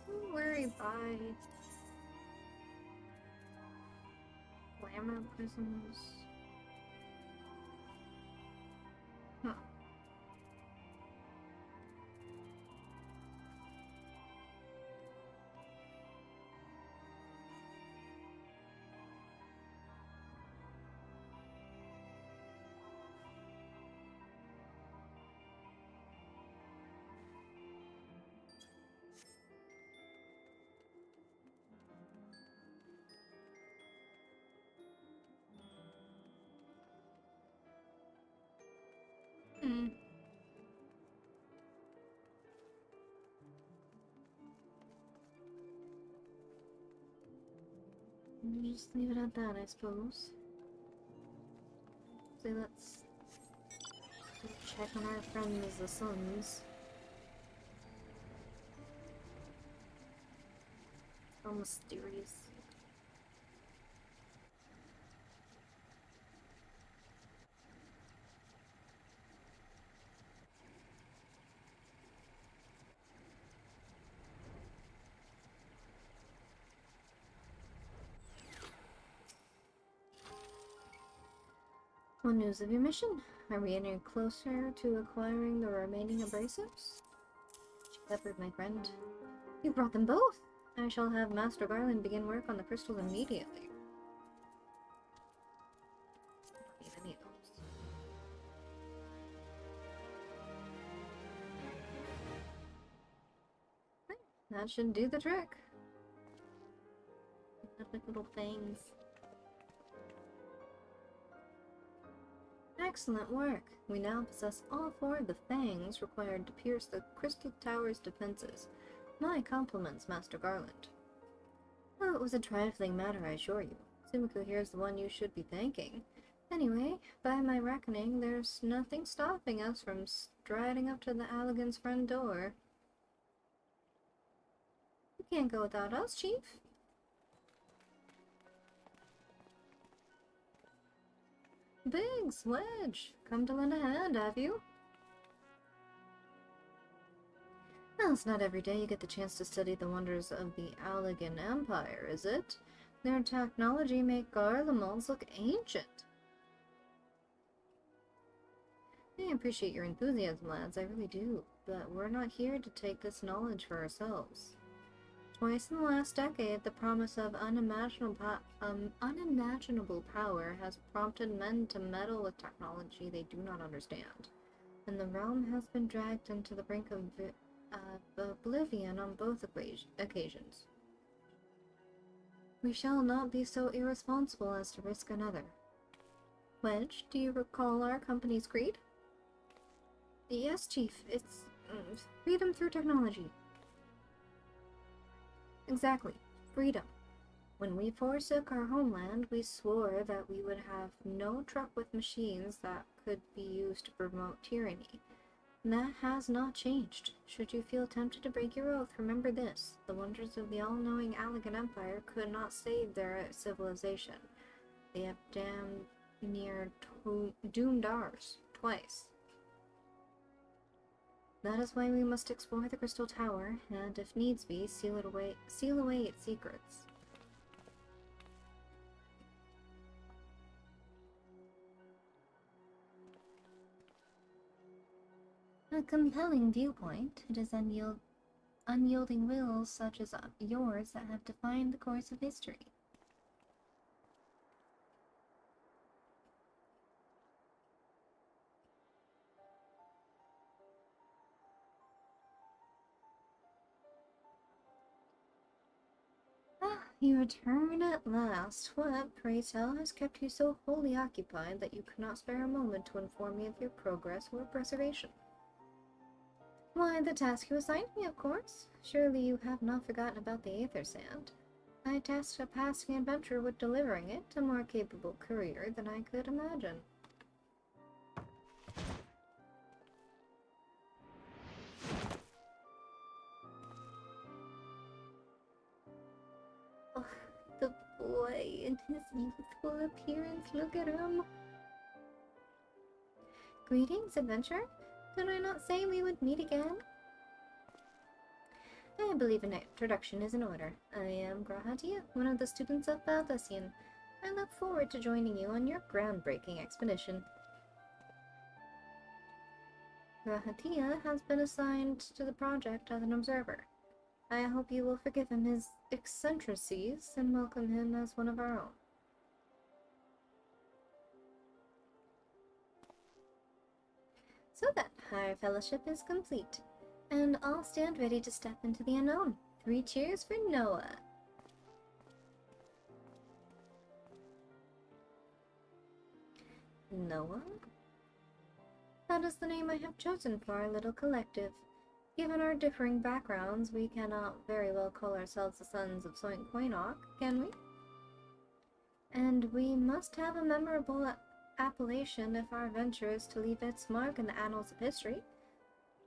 Don't worry, bye. Glamour prisms. Huh. Hmm. We'll just leave it at that, I suppose. So let's check on our friends, the Suns. So mysterious. What news of your mission? Are we any closer to acquiring the remaining abrasives? Shepherd, my friend. You brought them both! I shall have Master Garland begin work on the crystals immediately. I don't need any of those. That should do the trick. Like little fangs. Excellent work! We now possess all 4 of the fangs required to pierce the Crystal Tower's defenses. My compliments, Master Garland. Oh, it was a trifling matter, I assure you. Sumiko here is the one you should be thanking. Anyway, by my reckoning, there's nothing stopping us from striding up to the Allegan's front door. You can't go without us, Chief. Biggs, Wedge, come to lend a hand, have you? Well, it's not every day you get the chance to study the wonders of the Allegan Empire, is it? Their technology make Garlemals look ancient. I appreciate your enthusiasm, lads, I really do, but we're not here to take this knowledge for ourselves. Twice in the last decade, the promise of unimaginable power has prompted men to meddle with technology they do not understand, and the realm has been dragged into the brink of oblivion on both occasions. We shall not be so irresponsible as to risk another. Wedge, do you recall our company's creed? Yes, Chief. It's freedom through technology. Exactly. Freedom. When we forsook our homeland, we swore that we would have no truck with machines that could be used to promote tyranny. And that has not changed. Should you feel tempted to break your oath, remember this. The wonders of the all-knowing Allegan Empire could not save their civilization. They have damn near doomed ours. Twice. That is why we must explore the Crystal Tower, and if needs be, seal away its secrets. A compelling viewpoint. It is unyielding wills such as yours that have defined the course of history. Ah, you return at last. What, pray tell, has kept you so wholly occupied that you could not spare a moment to inform me of your progress or preservation? Why, the task you assigned me, of course. Surely you have not forgotten about the Aether Sand. I tasked a passing adventurer with delivering it, a more capable courier than I could imagine. Oh, the boy in his youthful appearance, look at him. Greetings, adventurer. Did I not say we would meet again? I believe an introduction is in order. I am Grahatia, one of the students of Valdesian. I look forward to joining you on your groundbreaking expedition. Grahatia has been assigned to the project as an observer. I hope you will forgive him his eccentricities and welcome him as one of our own. So then, our fellowship is complete, and I'll stand ready to step into the unknown. 3 cheers for Noah! Noah? That is the name I have chosen for our little collective. Given our differing backgrounds, we cannot very well call ourselves the sons of Soink Quainock, can we? And we must have a memorable appellation if our venture is to leave its mark in the annals of history.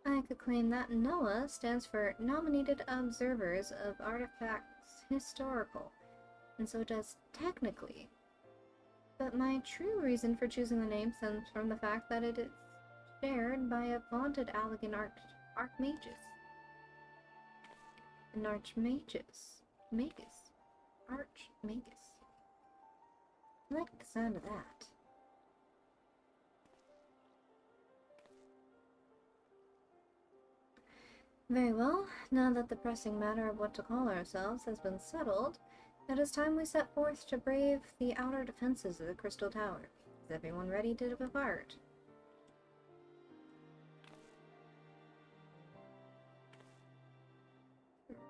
I could claim that NOAA stands for Nominated Observers of Artifacts Historical, and so does technically. But my true reason for choosing the name stems from the fact that it is shared by a vaunted Allegan archmagus. An archmagus. Archmagus. I like the sound of that. Very well, now that the pressing matter of what to call ourselves has been settled, it is time we set forth to brave the outer defenses of the Crystal Tower. Is everyone ready to depart?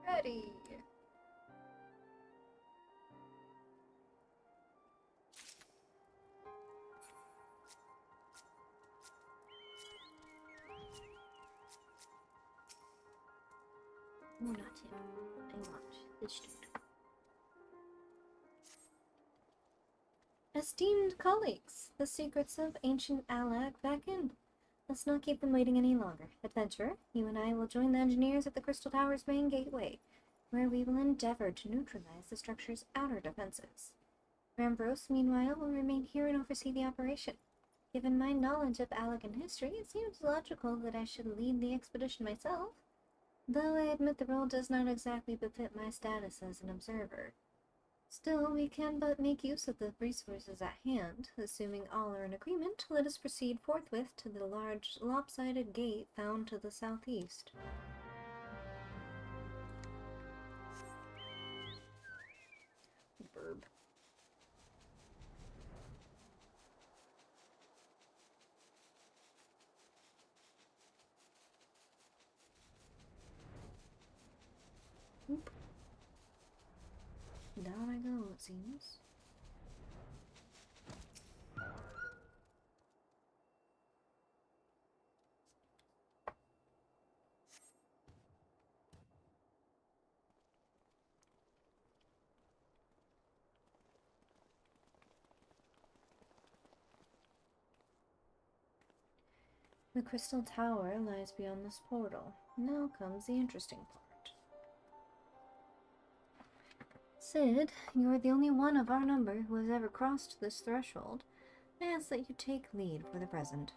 Ready. Oh, not him. I want this dude. Esteemed colleagues, the secrets of ancient Alag beckon. Let's not keep them waiting any longer. Adventurer, you and I will join the engineers at the Crystal Tower's main gateway, where we will endeavor to neutralize the structure's outer defenses. Rambrose, meanwhile, will remain here and oversee the operation. Given my knowledge of Allagan history, it seems logical that I should lead the expedition myself, though I admit the role does not exactly befit my status as an observer. Still, we can but make use of the resources at hand. Assuming all are in agreement, let us proceed forthwith to the large, lopsided gate found to the southeast. Verb. Oop. Down I go, it seems. The Crystal Tower lies beyond this portal. Now comes the interesting part. Sid, you are the only one of our number who has ever crossed this threshold. I ask that you take lead for the present.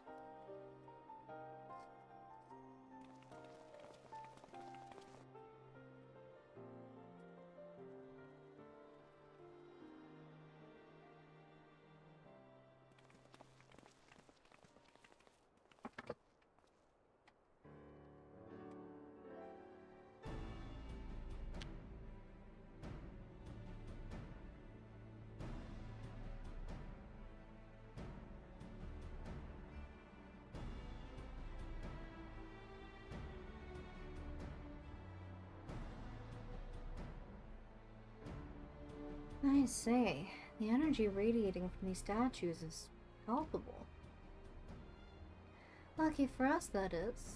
I say, the energy radiating from these statues is palpable. Lucky for us, that is.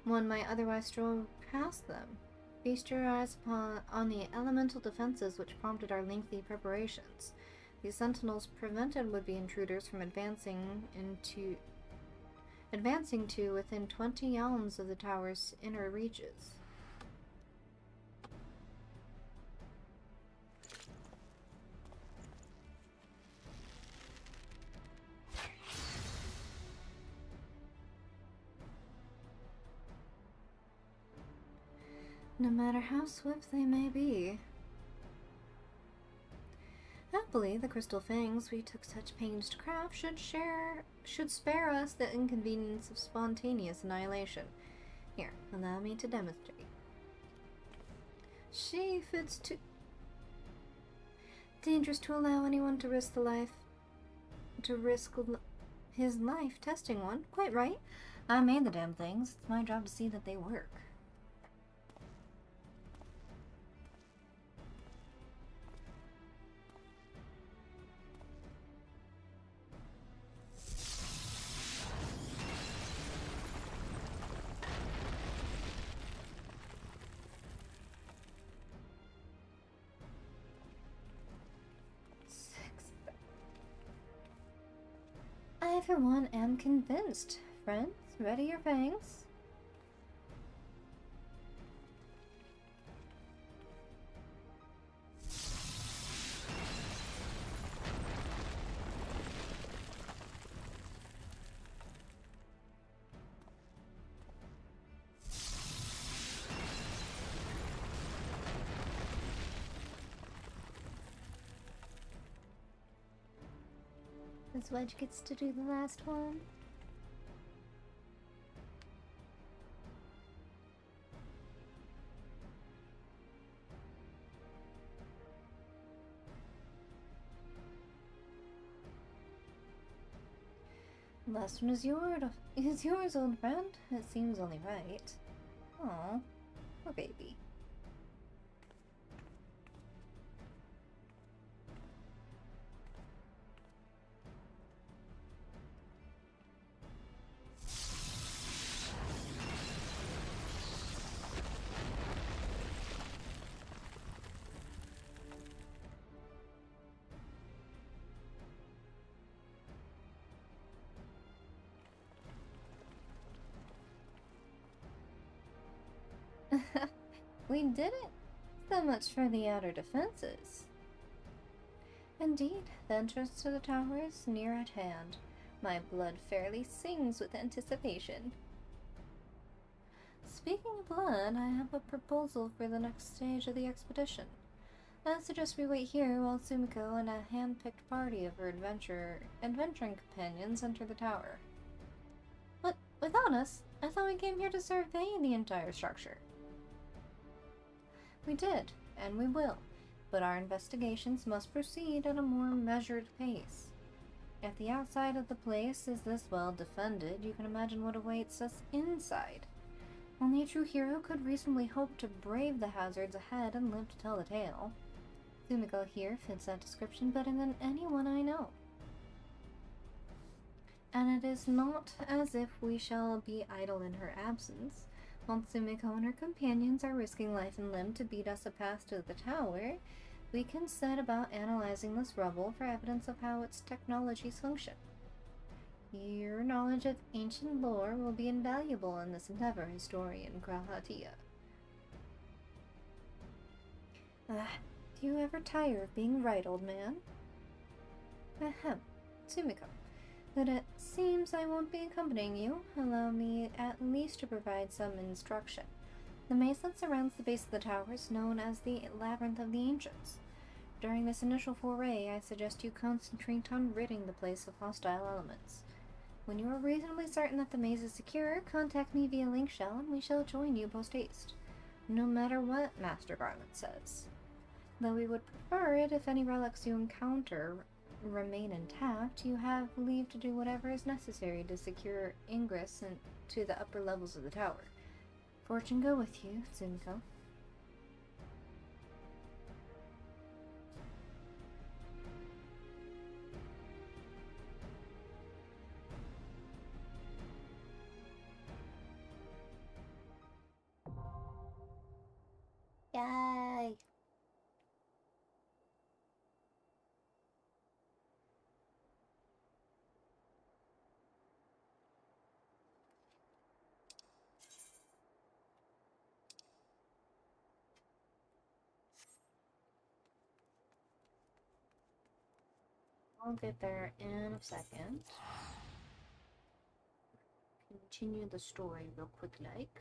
One might otherwise stroll past them. Feast your eyes on the elemental defenses which prompted our lengthy preparations. These sentinels prevented would-be intruders from advancing to within 20 elms of the tower's inner reaches. No matter how swift they may be. Happily, the crystal fangs we took such pains to craft should spare us the inconvenience of spontaneous annihilation. Here, allow me to demonstrate. Sheaf, it's too dangerous to allow anyone to risk his life testing one. Quite right. I made the damn things. It's my job to see that they work. I, for one, am convinced. Friends, ready your fangs? This wedge gets to do the last one. The last one is yours, old friend. It seems only right. Aw, poor baby. We did it! So much for the outer defenses. Indeed, the entrance to the tower is near at hand. My blood fairly sings with anticipation. Speaking of blood, I have a proposal for the next stage of the expedition. I suggest we wait here while Sumiko and a hand-picked party of her adventuring companions enter the tower. But without us? I thought we came here to survey the entire structure. We did, and we will, but our investigations must proceed at a more measured pace. If the outside of the place is this well defended, you can imagine what awaits us inside. Only a true hero could reasonably hope to brave the hazards ahead and live to tell the tale. Sumiko here fits that description better than anyone I know. And it is not as if we shall be idle in her absence. While Sumiko and her companions are risking life and limb to beat us a path to the tower, we can set about analyzing this rubble for evidence of how its technologies function. Your knowledge of ancient lore will be invaluable in this endeavor, historian Krahatia. Do you ever tire of being right, old man? Ahem, Sumiko. But it seems I won't be accompanying you. Allow me at least to provide some instruction. The maze that surrounds the base of the tower is known as the Labyrinth of the Ancients. During this initial foray, I suggest you concentrate on ridding the place of hostile elements. When you are reasonably certain that the maze is secure, contact me via link shell and we shall join you post-haste, no matter what Master Garland says. Though we would prefer it if any relics you encounter remain intact, you have leave to do whatever is necessary to secure ingress to the upper levels of the tower. Fortune go with you, Sumiko. Yay! I'll get there in a second. Continue the story real quick like.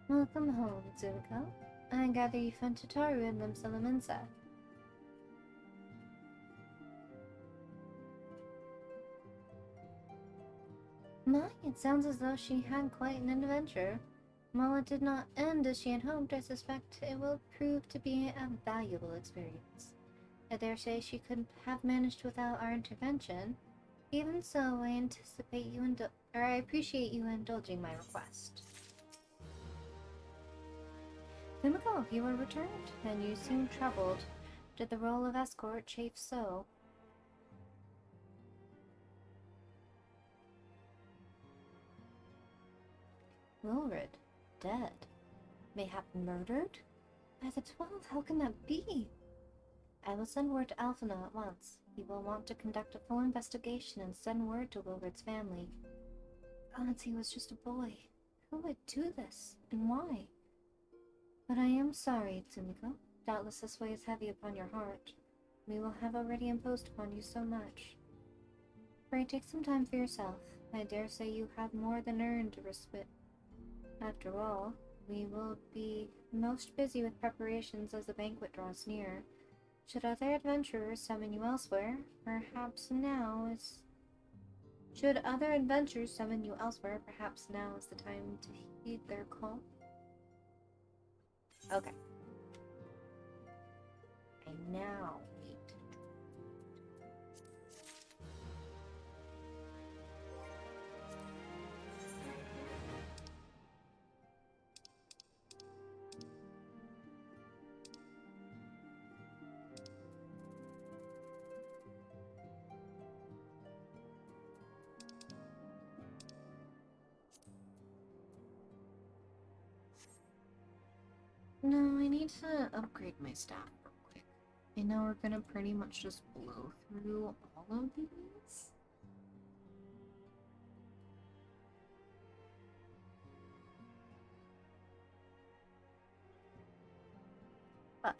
Welcome home, Sumiko. I gather you found Tataru and Limsa. My, it sounds as though she had quite an adventure. While it did not end as she had hoped, I suspect it will prove to be a valuable experience. I dare say she could have managed without our intervention. Even so, I appreciate you indulging my request. Sumiko, you were returned, and you seem troubled. Did the role of escort chafe so? Wilred, dead. Mayhap murdered? By the 12, how can that be? I will send word to Alphina at once. He will want to conduct a full investigation and send word to Wilred's family. Odds he was just a boy. Who would do this, and why? But I am sorry, Sumiko. Doubtless this weighs heavy upon your heart. We will have already imposed upon you so much. Pray take some time for yourself. I dare say you have more than earned a respite. After all, we will be most busy with preparations as the banquet draws near. Should other adventurers summon you elsewhere, perhaps now is the time to heed their call. Okay. I now need No, I need to upgrade my staff real quick. I know we're gonna pretty much just blow through all of these. But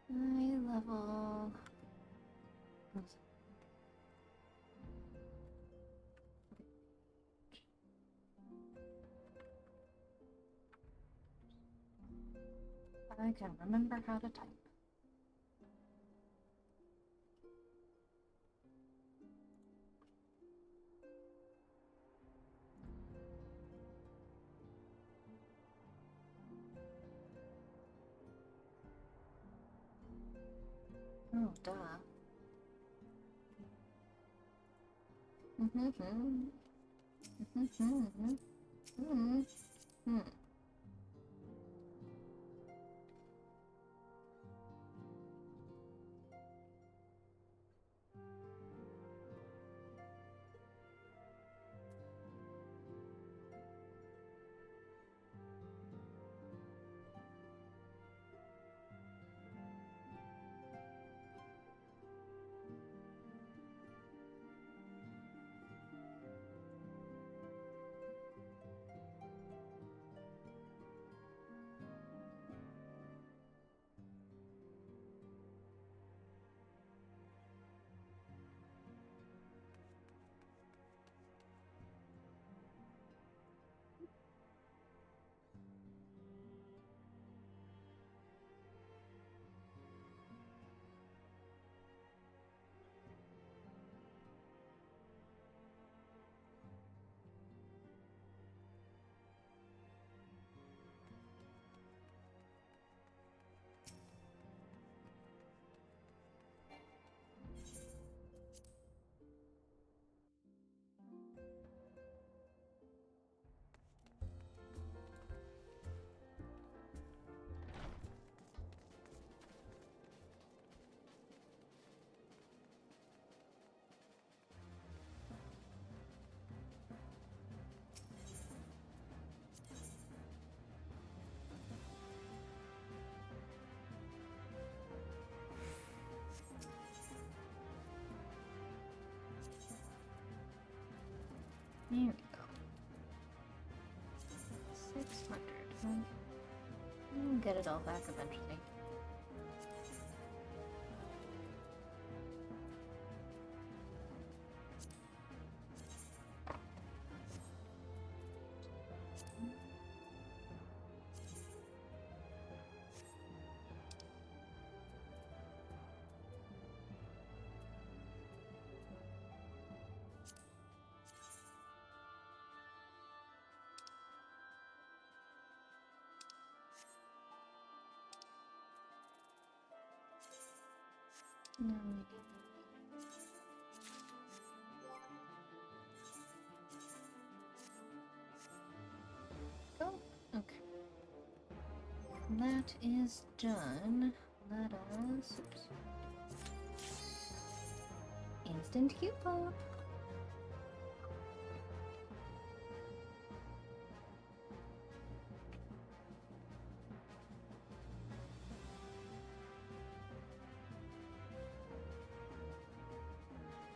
high level. I can remember how to type. Oh, duh. There we go. 600. We'll get it all back eventually. No, we need go. Okay. That is done. Let us instant queue pop.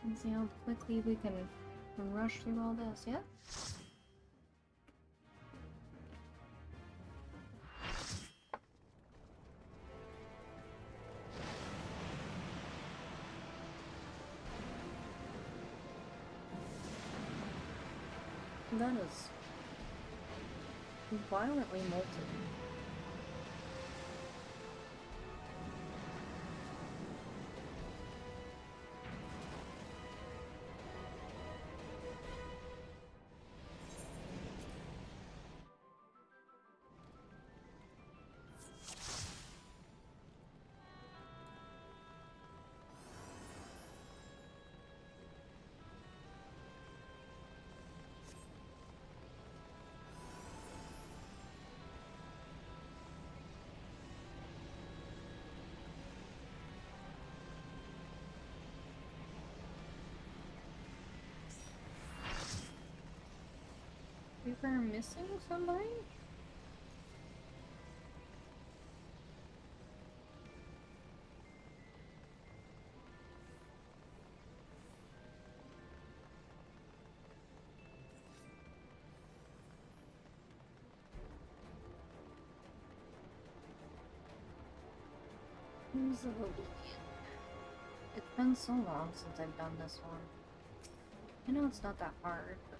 And see how quickly we can rush through all this, yeah? That is violently molten. We were missing somebody? Who's the obedient? It's been so long since I've done this one. I know it's not that hard, but...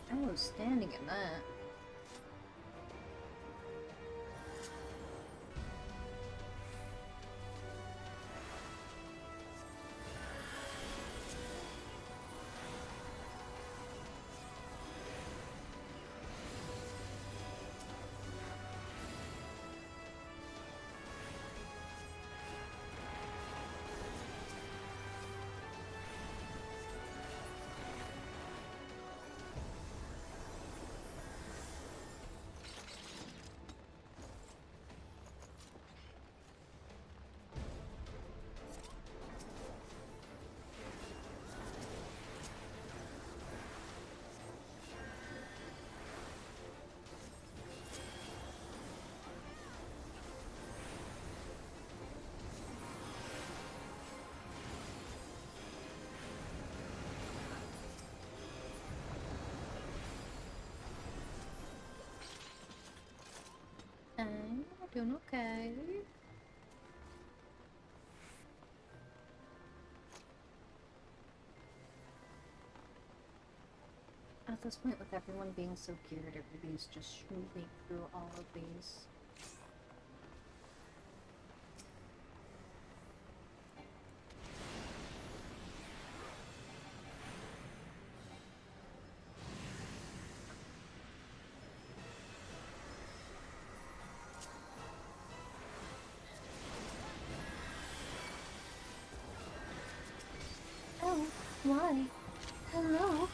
I was standing in that. I'm doing okay. At this point, with everyone being so geared, everybody's just shooting through all of these. Oh, why? Hello?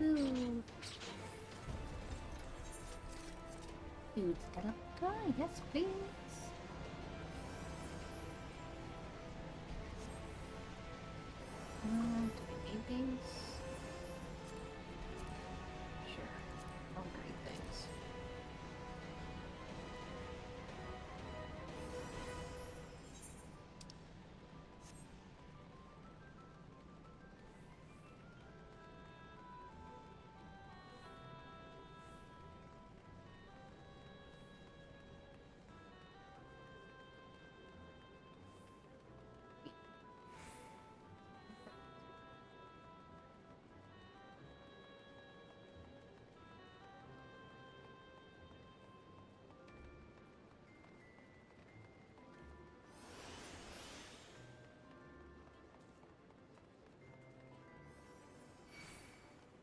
Ooh. Food developer, yes please. Do we need these? Sure. I'll grade things.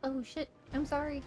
Oh shit, I'm sorry.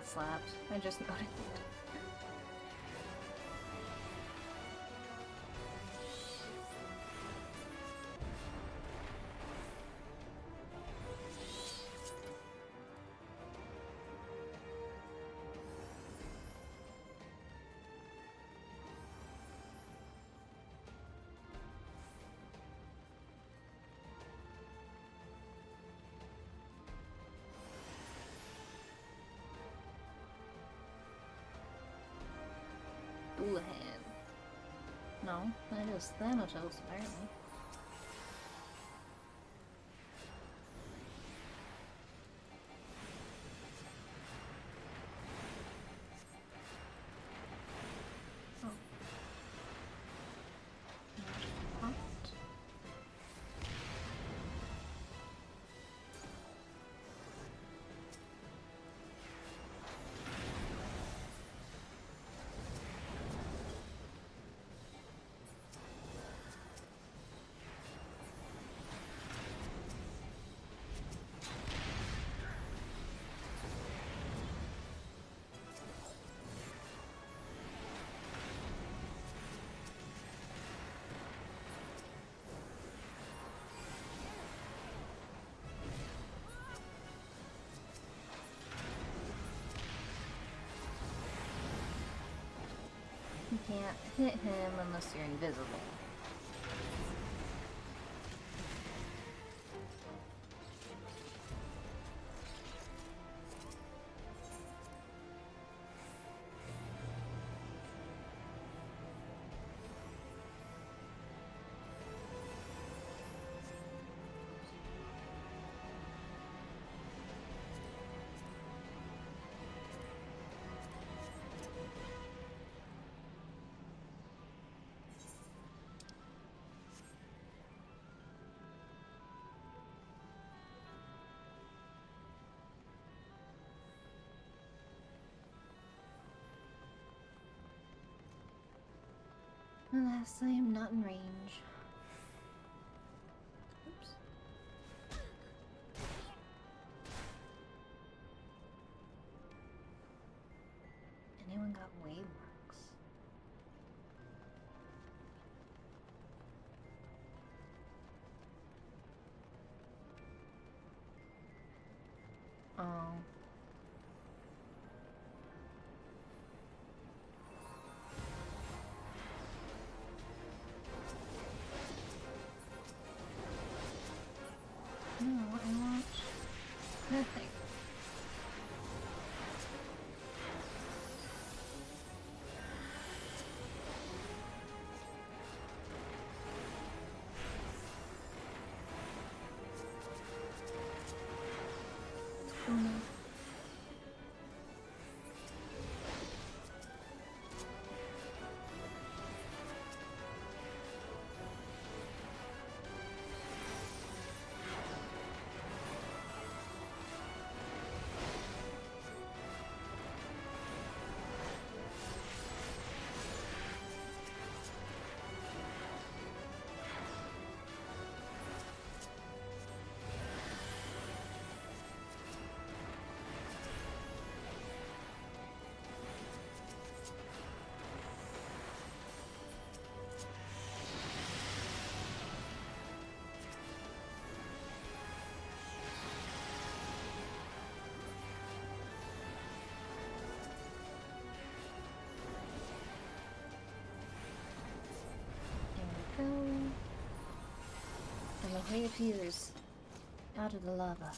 got slapped. I just noticed. Houlihan. No, that is Thanatos, apparently. Oh. Not hot. You can't hit him unless you're invisible. Alas, I am not in range. Oops. Anyone got wave marks? Oh. No, I want nothing. It's cool now. There we go. And away appears out of the lava.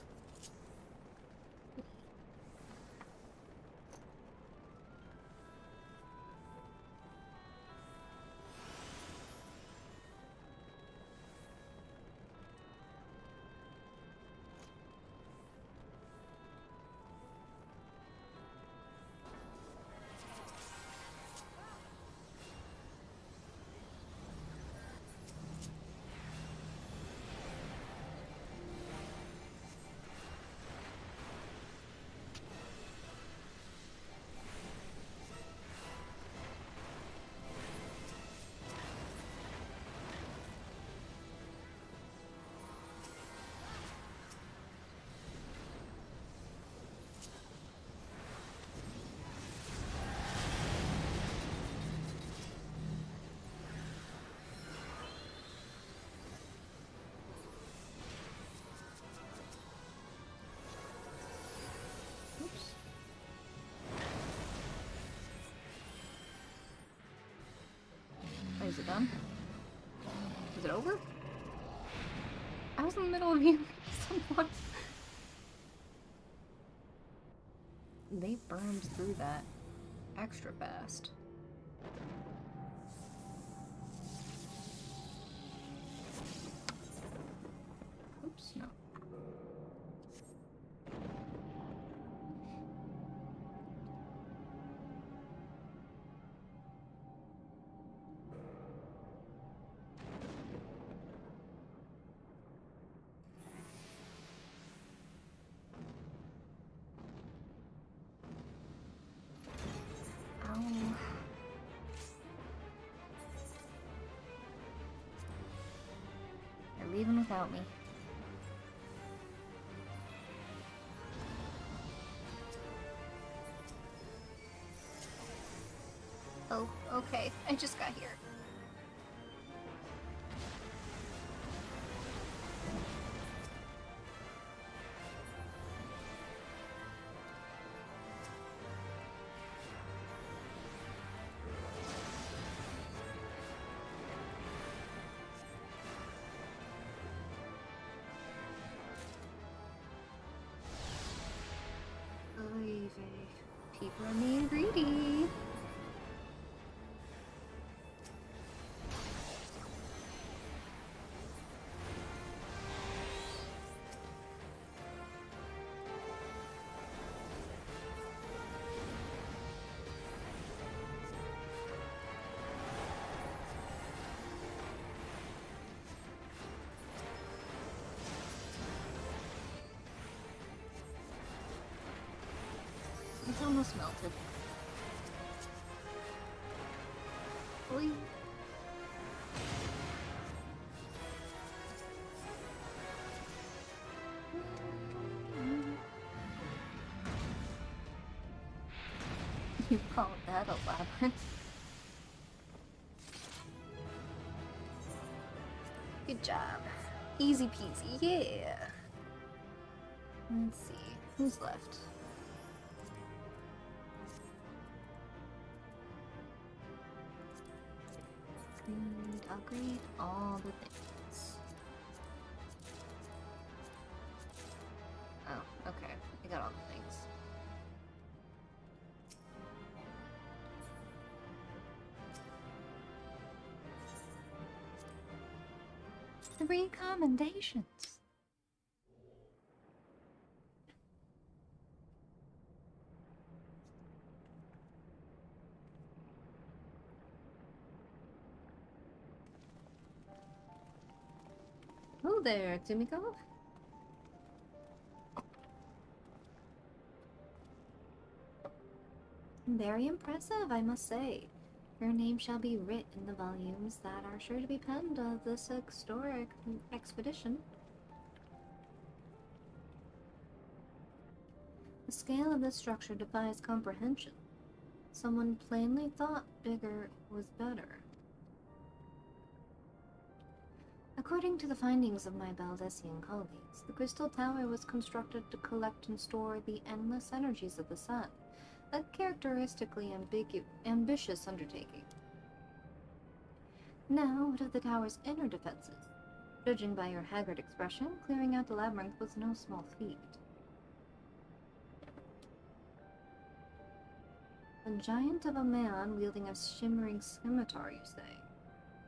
it done? Is it over? I was in the middle of healing someone. They burned through that extra fast. Oops, no. They're leaving without me. Oh, okay. I just got here. Oy vey. People are being greedy. It's almost melted. Oy. You call that a labyrinth? Good job. Easy peasy, yeah. Let's see, who's left? And upgrade all the things. Oh, okay. I got all the things. Three commendations. Oh there, Tsumiko. Very impressive, I must say. Your name shall be writ in the volumes that are sure to be penned of this historic expedition. The scale of this structure defies comprehension. Someone plainly thought bigger was better. According to the findings of my Baldessian colleagues, the Crystal Tower was constructed to collect and store the endless energies of the sun, a characteristically ambitious undertaking. Now, what of the tower's inner defenses? Judging by your haggard expression, clearing out the labyrinth was no small feat. A giant of a man wielding a shimmering scimitar, you say?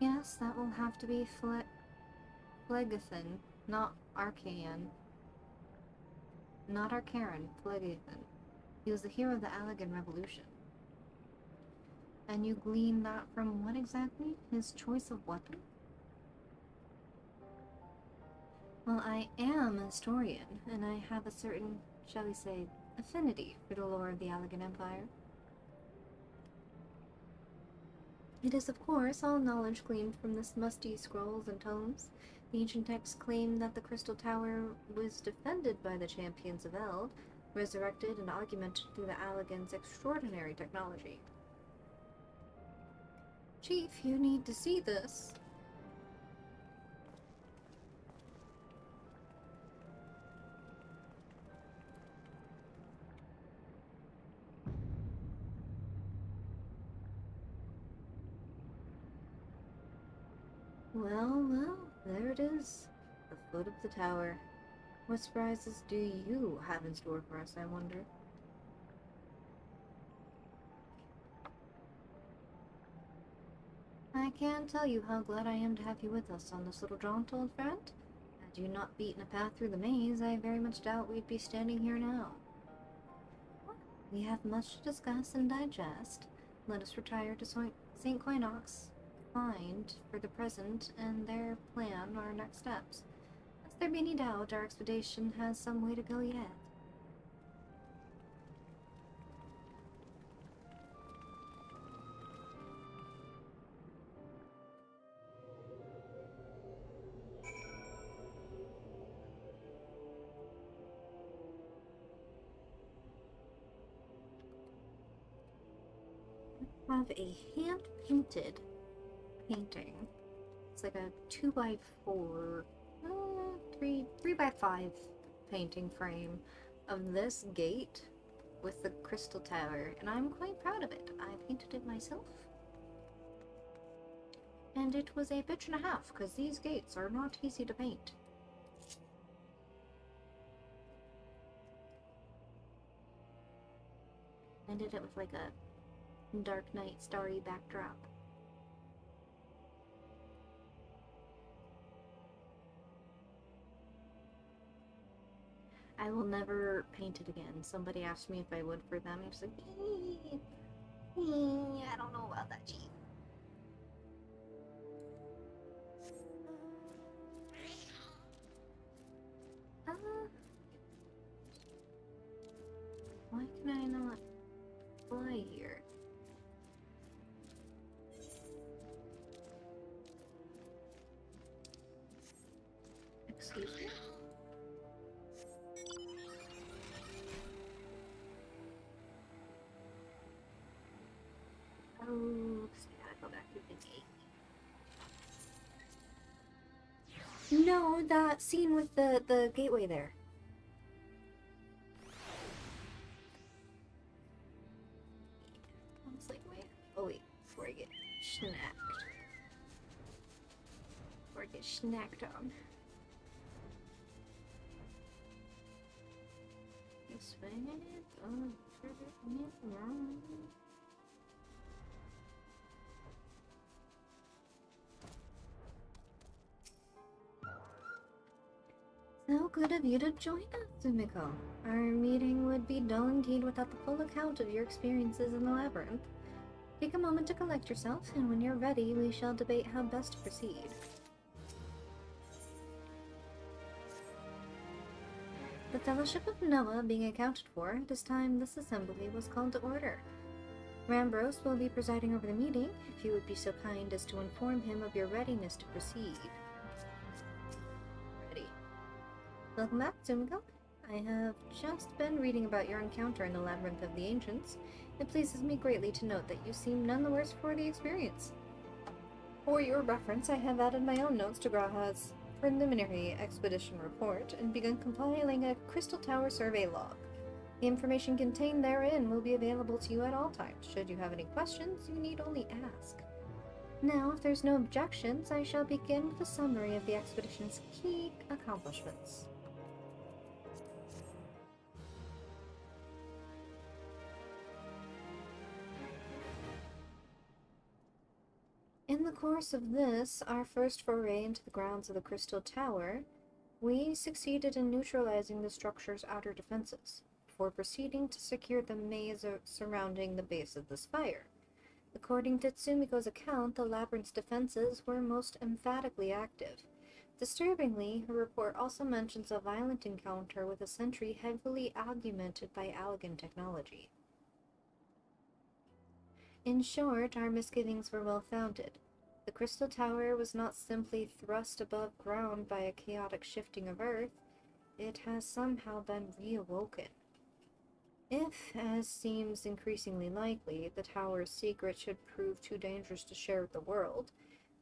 Yes, that will have to be Phlegethon, not Archaean. Not Archaean, Phlegethon. He was the hero of the Allegan Revolution. And you glean that from what exactly? His choice of weapon? Well, I am a historian, and I have a certain, shall we say, affinity for the lore of the Allegan Empire. It is, of course, all knowledge gleaned from the musty scrolls and tomes. The ancient texts claim that the Crystal Tower was defended by the champions of Eld, resurrected and augmented through the Allegan's extraordinary technology. Chief, you need to see this. Well, there it is. The foot of the tower. What surprises do you have in store for us, I wonder? I can't tell you how glad I am to have you with us on this little jaunt, old friend. Had you not beaten a path through the maze, I very much doubt we'd be standing here now. We have much to discuss and digest. Let us retire to St. Quinox, find, for the present, and their plan our next steps. Lest there be any doubt, our expedition has some way to go yet. Have a hand-painted painting. It's like a 2x4, 3x5 painting frame of this gate with the crystal tower, and I'm quite proud of it. I painted it myself. And it was a bitch and a half, because these gates are not easy to paint. I did it with like a Dark Knight starry backdrop. I will never paint it again. Somebody asked me if I would for them. I was like, I don't know about that, Chief. Why can I not fly here? Excuse me? Oh, so I gotta go back to the gate. No, that scene with the gateway there. I was like, wait. Oh wait, before I get snacked. Before I get snacked on. This way, oh, so good of you to join us, Sumiko. Our meeting would be dull indeed without the full account of your experiences in the labyrinth. Take a moment to collect yourself, and when you're ready, we shall debate how best to proceed. The Fellowship of Noah being accounted for, it is time this assembly was called to order. Rambros will be presiding over the meeting, if you would be so kind as to inform him of your readiness to proceed. Ready. Welcome back, Sumiko. I have just been reading about your encounter in the Labyrinth of the Ancients. It pleases me greatly to note that you seem none the worse for the experience. For your reference, I have added my own notes to Graha's preliminary expedition report and begun compiling a Crystal Tower survey log. The information contained therein will be available to you at all times. Should you have any questions, you need only ask. Now, if there's no objections, I shall begin with a summary of the expedition's key accomplishments. In the course of this, our first foray into the grounds of the Crystal Tower, we succeeded in neutralizing the structure's outer defenses, before proceeding to secure the maze surrounding the base of the spire. According to Tsumiko's account, the labyrinth's defenses were most emphatically active. Disturbingly, her report also mentions a violent encounter with a sentry heavily augmented by Allegan technology. In short, our misgivings were well-founded. The Crystal Tower was not simply thrust above ground by a chaotic shifting of Earth, it has somehow been reawoken. If, as seems increasingly likely, the tower's secret should prove too dangerous to share with the world,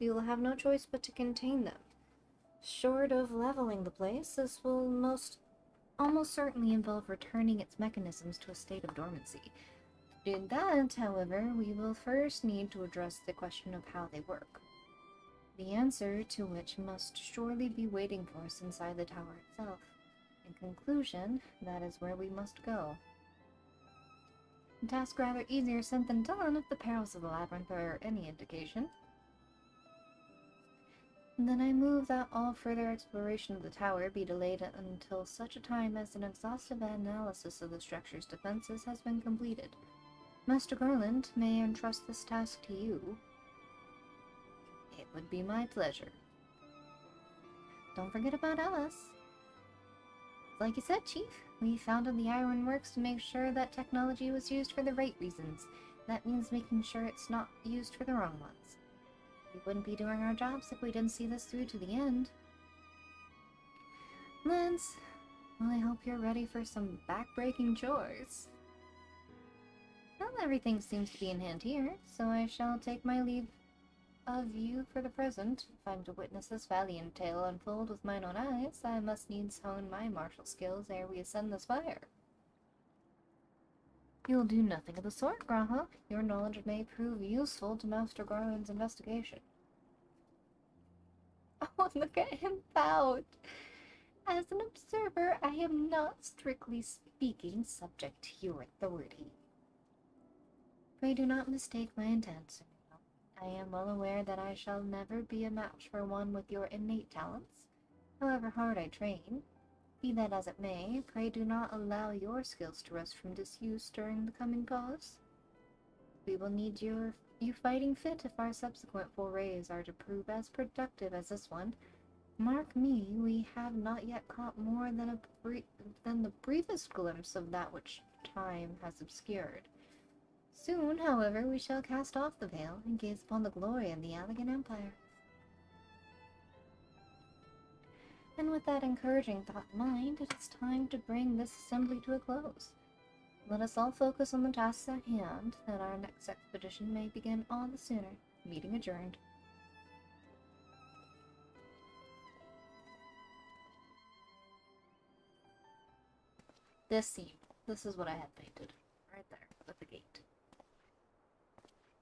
we will have no choice but to contain them. Short of leveling the place, this will almost certainly involve returning its mechanisms to a state of dormancy. To do that, however, we will first need to address the question of how they work. the answer to which must surely be waiting for us inside the tower itself. In conclusion, that is where we must go. A task rather easier said than done if the perils of the labyrinth are any indication. And then I move that all further exploration of the tower be delayed until such a time as an exhaustive analysis of the structure's defenses has been completed. Master Garland may entrust this task to you. It would be my pleasure. Don't forget about us. Like you said, Chief, we founded the Ironworks to make sure that technology was used for the right reasons. That means making sure it's not used for the wrong ones. We wouldn't be doing our jobs if we didn't see this through to the end. Lance, well, I hope you're ready for some back-breaking chores. Well, everything seems to be in hand here, so I shall take my leave of you for the present. If I'm to witness this valiant tale unfold with mine own eyes, I must needs hone my martial skills ere we ascend this fire. You'll do nothing of the sort, Graha. Your knowledge may prove useful to Master Garland's investigation. Oh, look at him pout! As an observer, I am not, strictly speaking, subject to your authority. Pray do not mistake my intent, sir. I am well aware that I shall never be a match for one with your innate talents, however hard I train. Be that as it may, pray do not allow your skills to rest from disuse during the coming pause. We will need you fighting fit if our subsequent forays are to prove as productive as this one. Mark me, we have not yet caught more than the briefest glimpse of that which time has obscured. Soon, however, we shall cast off the veil and gaze upon the glory of the Allegan Empire. And with that encouraging thought in mind, it is time to bring this assembly to a close. Let us all focus on the tasks at hand, that our next expedition may begin all the sooner. Meeting adjourned. This scene. This is what I had painted. Right there, with the gate.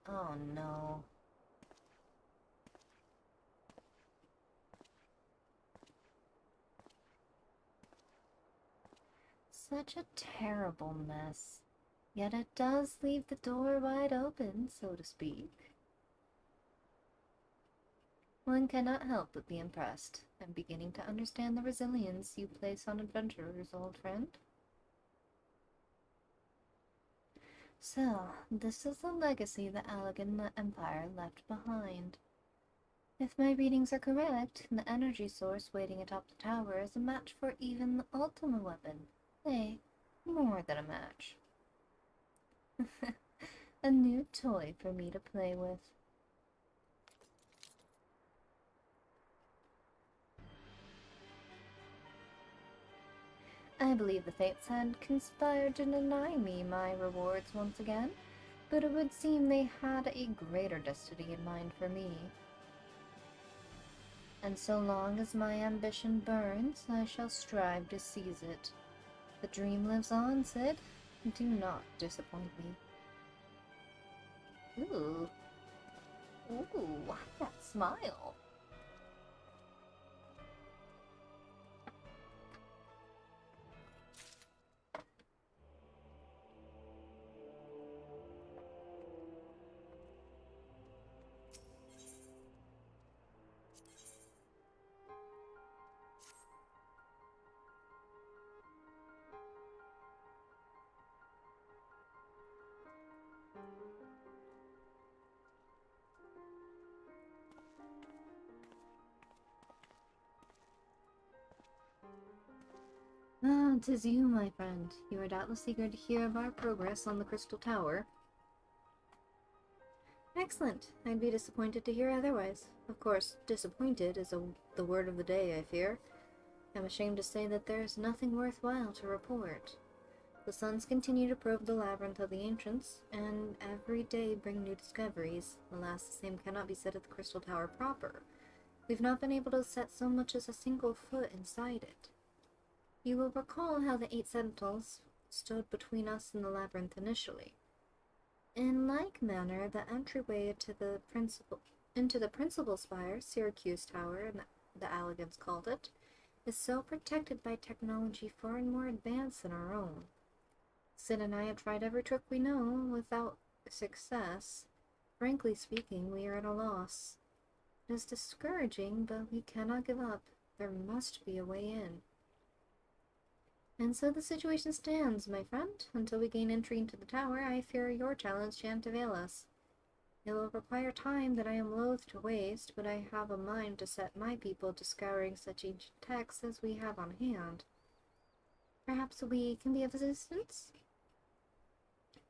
Oh no. Such a terrible mess. Yet it does leave the door wide open, so to speak. One cannot help but be impressed. I'm beginning to understand the resilience you place on adventurers, old friend. So, this is the legacy the Allegan Empire left behind. If my readings are correct, the energy source waiting atop the tower is a match for even the Ultima weapon. Nay, more than a match. A new toy for me to play with. I believe the Fates had conspired to deny me my rewards once again, but it would seem they had a greater destiny in mind for me. And so long as my ambition burns, I shall strive to seize it. The dream lives on, Sid. Do not disappoint me. Ooh. Ooh, that smile. Ah, 'tis you, my friend. You are doubtless eager to hear of our progress on the Crystal Tower. Excellent. I'd be disappointed to hear otherwise. Of course, disappointed is the word of the day, I fear. I'm ashamed to say that there is nothing worthwhile to report. The suns continue to probe the labyrinth of the ancients, and every day bring new discoveries. Alas, the same cannot be said of the Crystal Tower proper. We've not been able to set so much as a single foot inside it. You will recall how the 8 sentinels stood between us and the labyrinth initially. In like manner, the entryway to the into the principal spire, Syracuse Tower, and the Allegans called it, is so protected by technology far and more advanced than our own. Sid and I have tried every trick we know without success. Frankly speaking, we are at a loss. It is discouraging, but we cannot give up. There must be a way in. And so the situation stands, my friend. Until we gain entry into the tower, I fear your challenge shan't avail us. It will require time that I am loath to waste, but I have a mind to set my people to scouring such ancient texts as we have on hand. Perhaps we can be of assistance?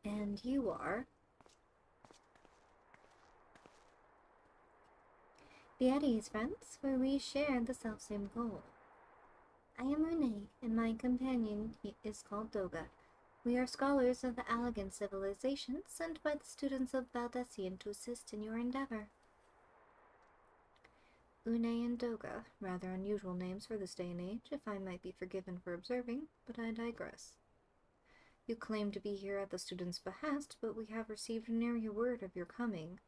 And you are? Be at ease, friends, for we share the selfsame goal. I am Une, and my companion is called Doga. We are scholars of the Allegan civilization, sent by the students of Valdesian to assist in your endeavor. Une and Doga, rather unusual names for this day and age, if I might be forgiven for observing, but I digress. You claim to be here at the students' behest, but we have received nary a word of your coming.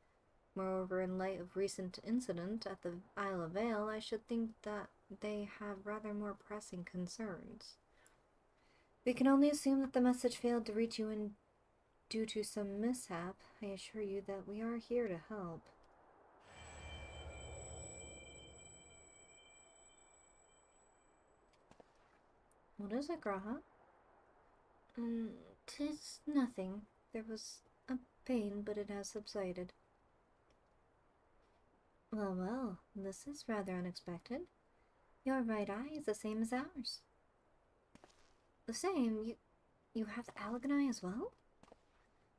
Moreover, in light of recent incident at the Isle of Vale, I should think that they have rather more pressing concerns. We can only assume that the message failed to reach you due to some mishap. I assure you that we are here to help. What is it, Graha? 'Tis nothing. There was a pain, but it has subsided. Well, well, this is rather unexpected. Your right eye is the same as ours. The same? You have the Allegan eye as well?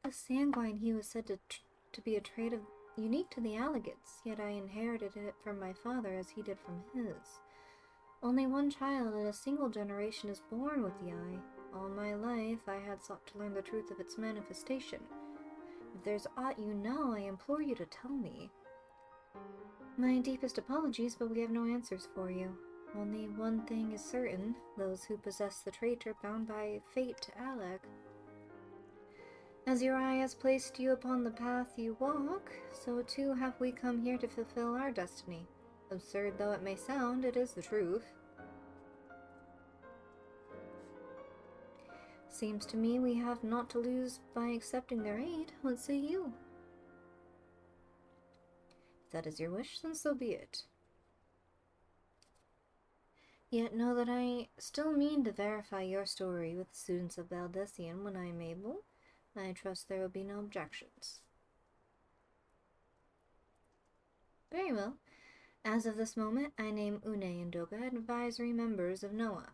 The sanguine hue is said to be a trait unique to the Allegans, yet I inherited it from my father as he did from his. Only one child in a single generation is born with the eye. All my life I had sought to learn the truth of its manifestation. If there's aught you know, I implore you to tell me. My deepest apologies, but we have no answers for you. Only one thing is certain: those who possess the trait are bound by fate to Alleg. As your eye has placed you upon the path you walk, so too have we come here to fulfill our destiny. Absurd though it may sound, it is the truth. Seems to me we have naught to lose by accepting their aid. What say you? If that is your wish, then so be it. Yet know that I still mean to verify your story with the students of Valdesian when I am able. I trust there will be no objections. Very well. As of this moment, I name Une and Doga advisory members of Noah.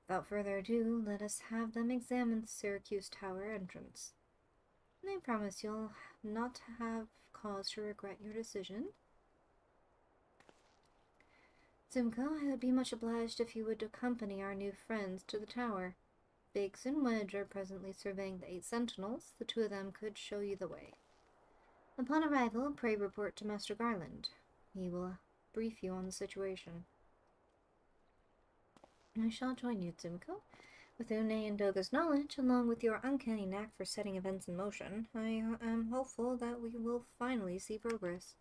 Without further ado, let us have them examine the Syracuse Tower entrance. And I promise you'll not have cause to regret your decision. Simcoe, I would be much obliged if you would accompany our new friends to the tower. Biggs and Wedge are presently surveying the 8 sentinels. The 2 of them could show you the way. Upon arrival, pray report to Master Garland. He will brief you on the situation. I shall join you, Simcoe. With Une and Doga's knowledge, along with your uncanny knack for setting events in motion, I am hopeful that we will finally see progress.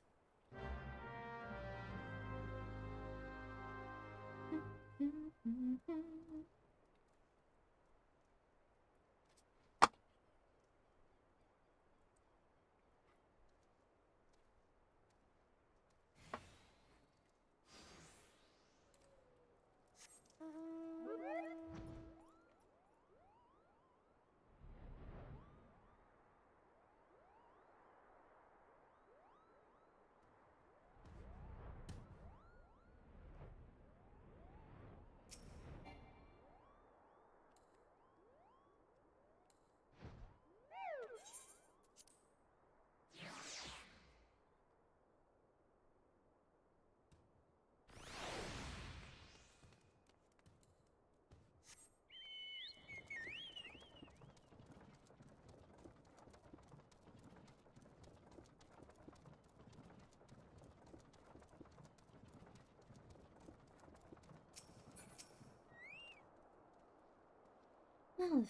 Well,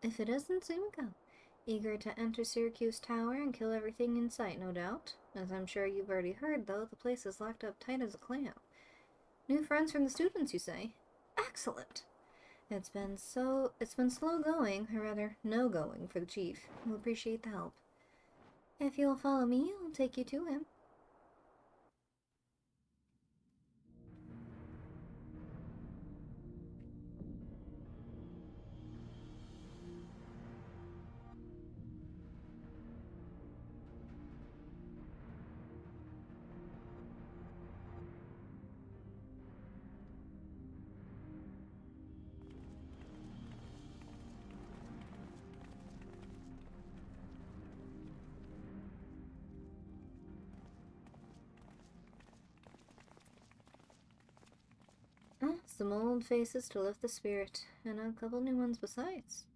if it isn't Sumiko, Eager to enter Syracuse Tower and kill everything in sight, no doubt. As I'm sure you've already heard, though, the place is locked up tight as a clam. New friends from the students, you say? Excellent! It's been slow going, or rather, no going, for the chief. He'll appreciate the help. If you'll follow me, I'll take you to him. Some old faces to lift the spirit, and a couple new ones besides.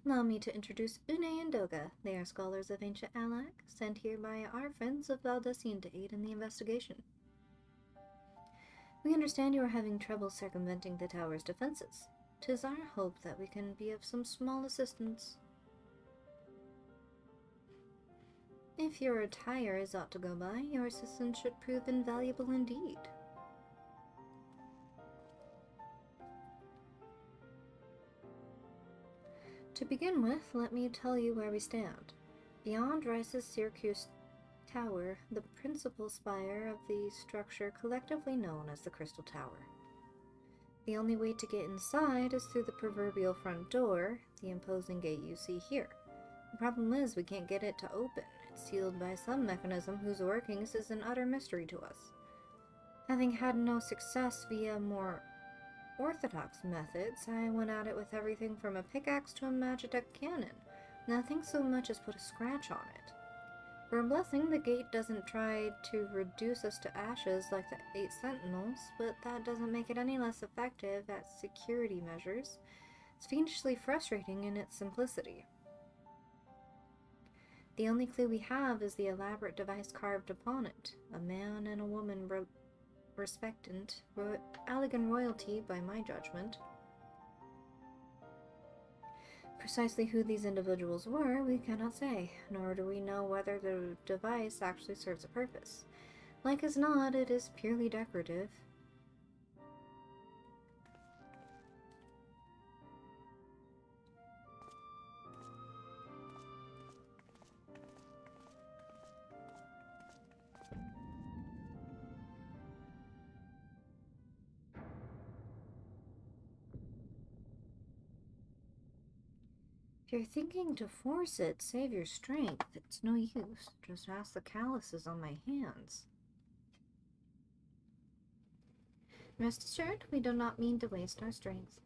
Allow me to introduce Une and Doga. They are scholars of ancient Alag, sent here by our friends of Valdecine to aid in the investigation. We understand you are having trouble circumventing the tower's defenses. 'Tis our hope that we can be of some small assistance. If your attire is ought to go by, your assistance should prove invaluable indeed. To begin with, let me tell you where we stand. Beyond rises Syracuse Tower, the principal spire of the structure collectively known as the Crystal Tower. The only way to get inside is through the proverbial front door, the imposing gate you see here. The problem is we can't get it to open. It's sealed by some mechanism whose workings is an utter mystery to us. Having had no success via more orthodox methods, I went at it with everything from a pickaxe to a magitech cannon. Nothing so much as put a scratch on it. For a blessing, the gate doesn't try to reduce us to ashes like the 8 sentinels, but that doesn't make it any less effective at security measures. It's fiendishly frustrating in its simplicity. The only clue we have is the elaborate device carved upon it. A man and a woman respectant, elegant royalty by my judgment. Precisely who these individuals were, we cannot say, nor do we know whether the device actually serves a purpose. Like as not, it is purely decorative. If you're thinking to force it, save your strength. It's no use. Just ask the calluses on my hands. Rest assured, we do not mean to waste our strength.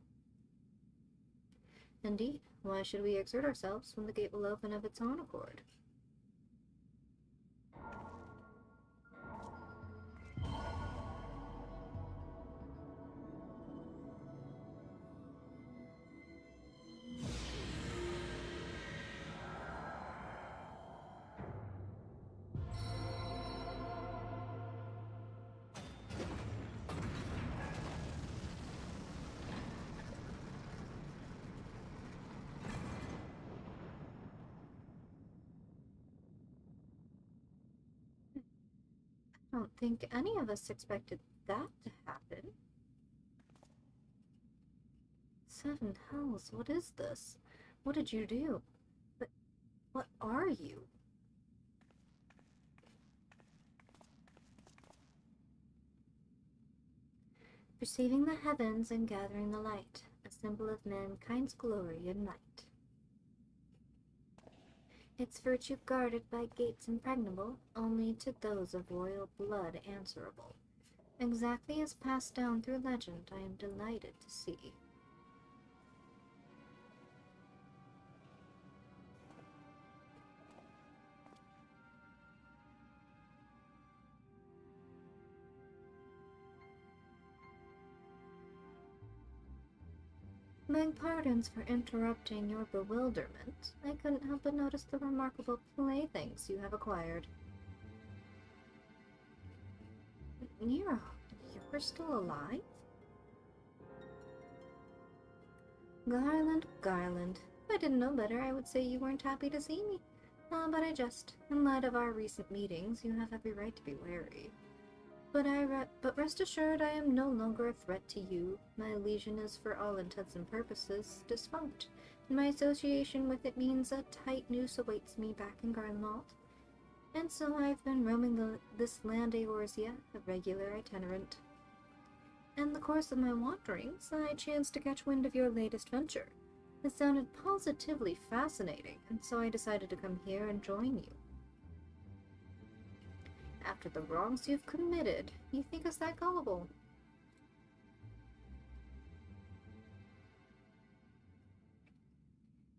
Indeed, why should we exert ourselves when the gate will open of its own accord? I don't think any of us expected that to happen. 7 hells, what is this? What did you do? But what are you? Perceiving the heavens and gathering the light, a symbol of mankind's glory and might. Its virtue guarded by gates impregnable, only to those of royal blood answerable. Exactly as passed down through legend, I am delighted to see. Beg pardons for interrupting your bewilderment. I couldn't help but notice the remarkable playthings you have acquired. Nero, you're still alive? Garland, Garland. If I didn't know better, I would say you weren't happy to see me. But I just, in light of our recent meetings, you have every right to be wary. But rest assured, I am no longer a threat to you. My legion is, for all intents and purposes, defunct, and my association with it means a tight noose awaits me back in Garlemald. And so I've been roaming this land Eorzea, a regular itinerant. In the course of my wanderings, I chanced to catch wind of your latest venture. It sounded positively fascinating, and so I decided to come here and join you. After the wrongs you've committed, you think us that gullible?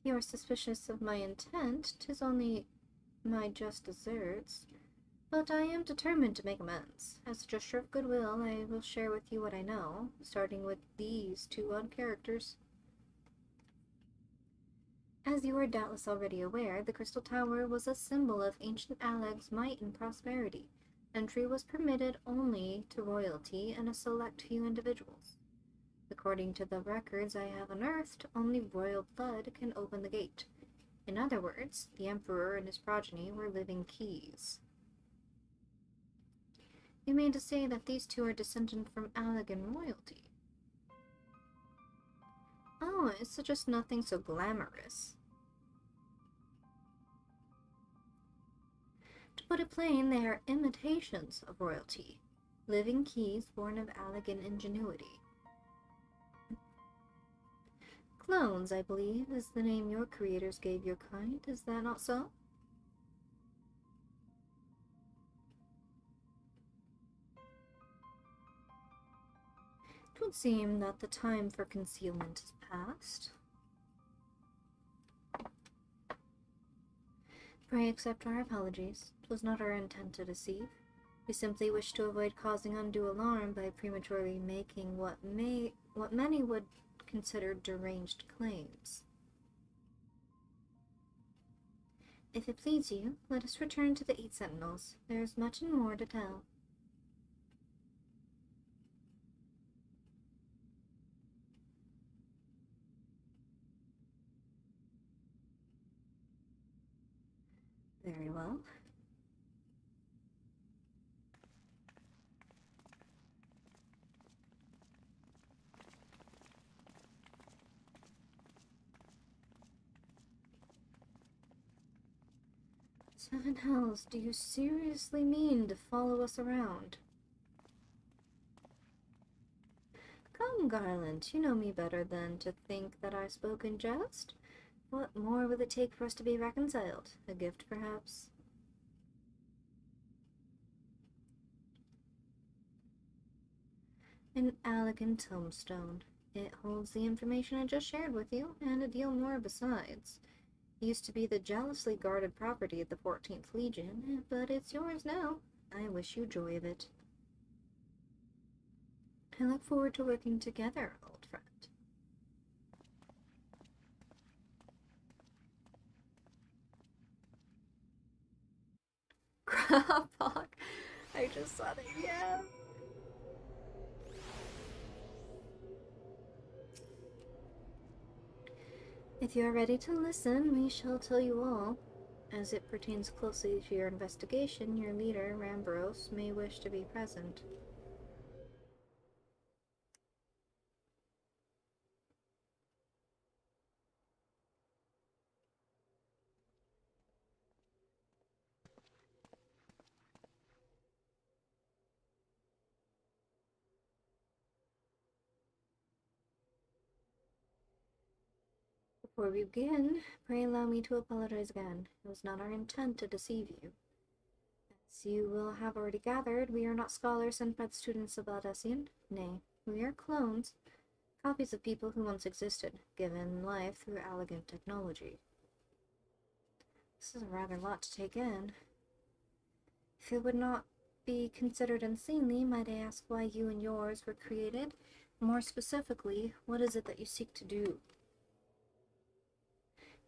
You're suspicious of my intent. 'Tis only my just deserts. But I am determined to make amends. As a gesture of goodwill, I will share with you what I know, starting with these two odd characters. As you are doubtless already aware, the Crystal Tower was a symbol of ancient Alleg's might and prosperity. Entry was permitted only to royalty and a select few individuals. According to the records I have unearthed, only royal blood can open the gate. In other words, the Emperor and his progeny were living keys. You mean to say that these two are descended from Allegan royalty? Oh, it's just nothing so glamorous. To put it plain, they are imitations of royalty, living keys born of Allegan ingenuity. Clones, I believe, is the name your creators gave your kind. Is that not so? It would seem that the time for concealment is past. Pray accept our apologies. It was not our intent to deceive. We simply wish to avoid causing undue alarm by prematurely making what many would consider deranged claims. If it please you, let us return to the 8 Sentinels. There is much and more to tell. Very well. Seven hells, do you seriously mean to follow us around? Come, Garland, you know me better than to think that I spoke in jest. What more will it take for us to be reconciled? A gift, perhaps? An Allegan tombstone. It holds the information I just shared with you, and a deal more besides. It used to be the jealously guarded property of the 14th Legion, but it's yours now. I wish you joy of it. I look forward to working together, old friend. Grapok. I just saw that, yeah. If you are ready to listen, we shall tell you all. As it pertains closely to your investigation, your leader, Rambros, may wish to be present. Before we begin, pray allow me to apologize again. It was not our intent to deceive you. As you will have already gathered, we are not scholars and bred students of Aldessian. Nay, we are clones, copies of people who once existed, given life through elegant technology. This is a rather lot to take in. If it would not be considered unseemly, might I ask why you and yours were created? More specifically, what is it that you seek to do?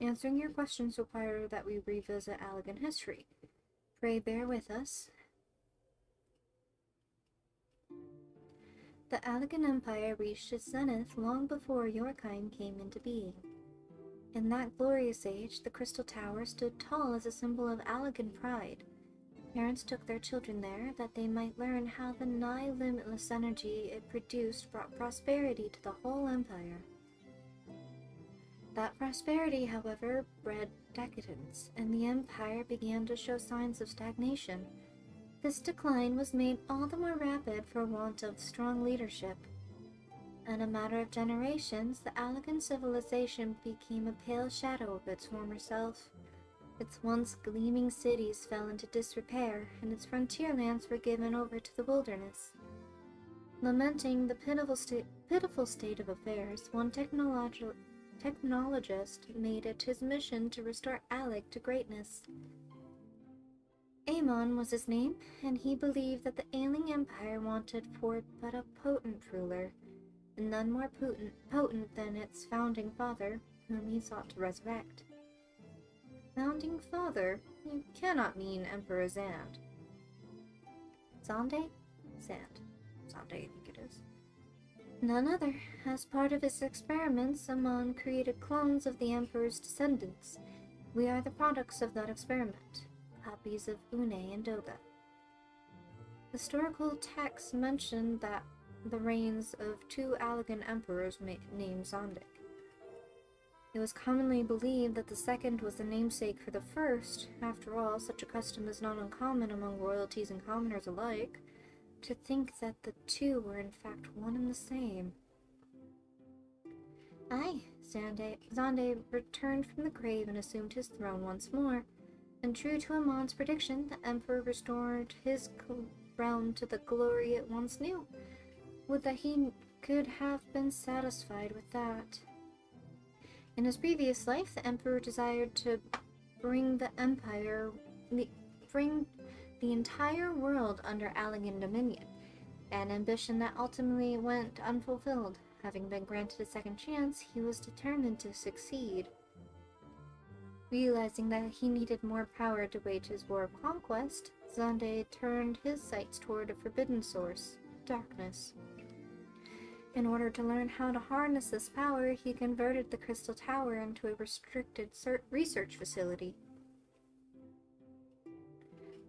Answering your questions require that we revisit Allegan history. Pray bear with us. the Allegan Empire reached its zenith long before Yorkheim came into being. In that glorious age, the Crystal Tower stood tall as a symbol of Allegan pride. Parents took their children there that they might learn how the nigh limitless energy it produced brought prosperity to the whole empire. That prosperity, however, bred decadence, and the empire began to show signs of stagnation. This decline was made all the more rapid for want of strong leadership. In a matter of generations, the Allegan civilization became a pale shadow of its former self. Its once gleaming cities fell into disrepair, and its frontier lands were given over to the wilderness. Lamenting the pitiful state of affairs, one technologist made it his mission to restore Alec to greatness. Amon was his name, and he believed that the ailing empire wanted for but a potent ruler, and none more potent than its founding father, whom he sought to resurrect. Founding father? You cannot mean Emperor Zand. Zande? Zand. Zande, I think it is. None other. As part of his experiments, Amon created clones of the Emperor's descendants. We are the products of that experiment, copies of Une and Doga. Historical texts mention that the reigns of two Allegan emperors named Zondic. It was commonly believed that the second was the namesake for the first. After all, such a custom is not uncommon among royalties and commoners alike. To think that the two were in fact one and the same. Aye, Zande returned from the grave and assumed his throne once more, and true to Amon's prediction, the Emperor restored his realm to the glory it once knew. Would that he could have been satisfied with that. In his previous life, the Emperor desired to bring the entire world under Allegan dominion, an ambition that ultimately went unfulfilled. Having been granted a second chance, he was determined to succeed. Realizing that he needed more power to wage his war of conquest, Zande turned his sights toward a forbidden source, darkness. In order to learn how to harness this power, he converted the Crystal Tower into a restricted research facility.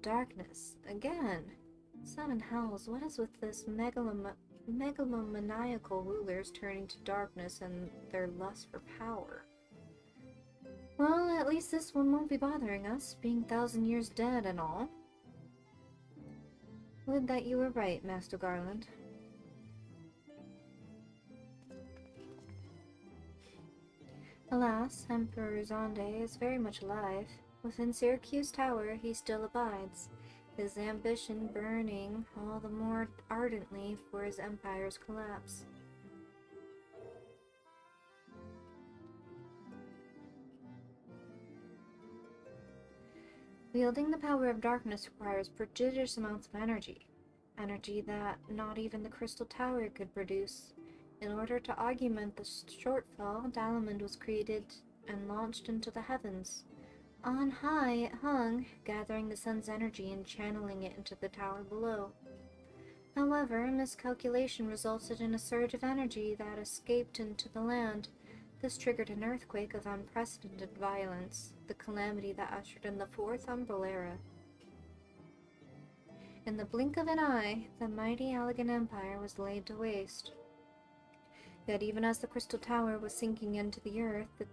Darkness. Again. Seven hells, what is with this megalomaniacal rulers turning to darkness and their lust for power? Well, at least this one won't be bothering us, being 1,000 years dead and all. Would that you were right, Master Garland. Alas, Emperor Zonde is very much alive. Within Syracuse Tower, he still abides, his ambition burning all the more ardently for his empire's collapse. Wielding the power of darkness requires prodigious amounts of energy that not even the Crystal Tower could produce. In order to augment the shortfall, Dalamund was created and launched into the heavens. On high it hung, gathering the sun's energy and channeling it into the tower below. However, a miscalculation resulted in a surge of energy that escaped into the land. This triggered an earthquake of unprecedented violence, the calamity that ushered in the Fourth Umbral Era. In the blink of an eye, the mighty Allegan Empire was laid to waste. Yet even as the Crystal Tower was sinking into the earth, the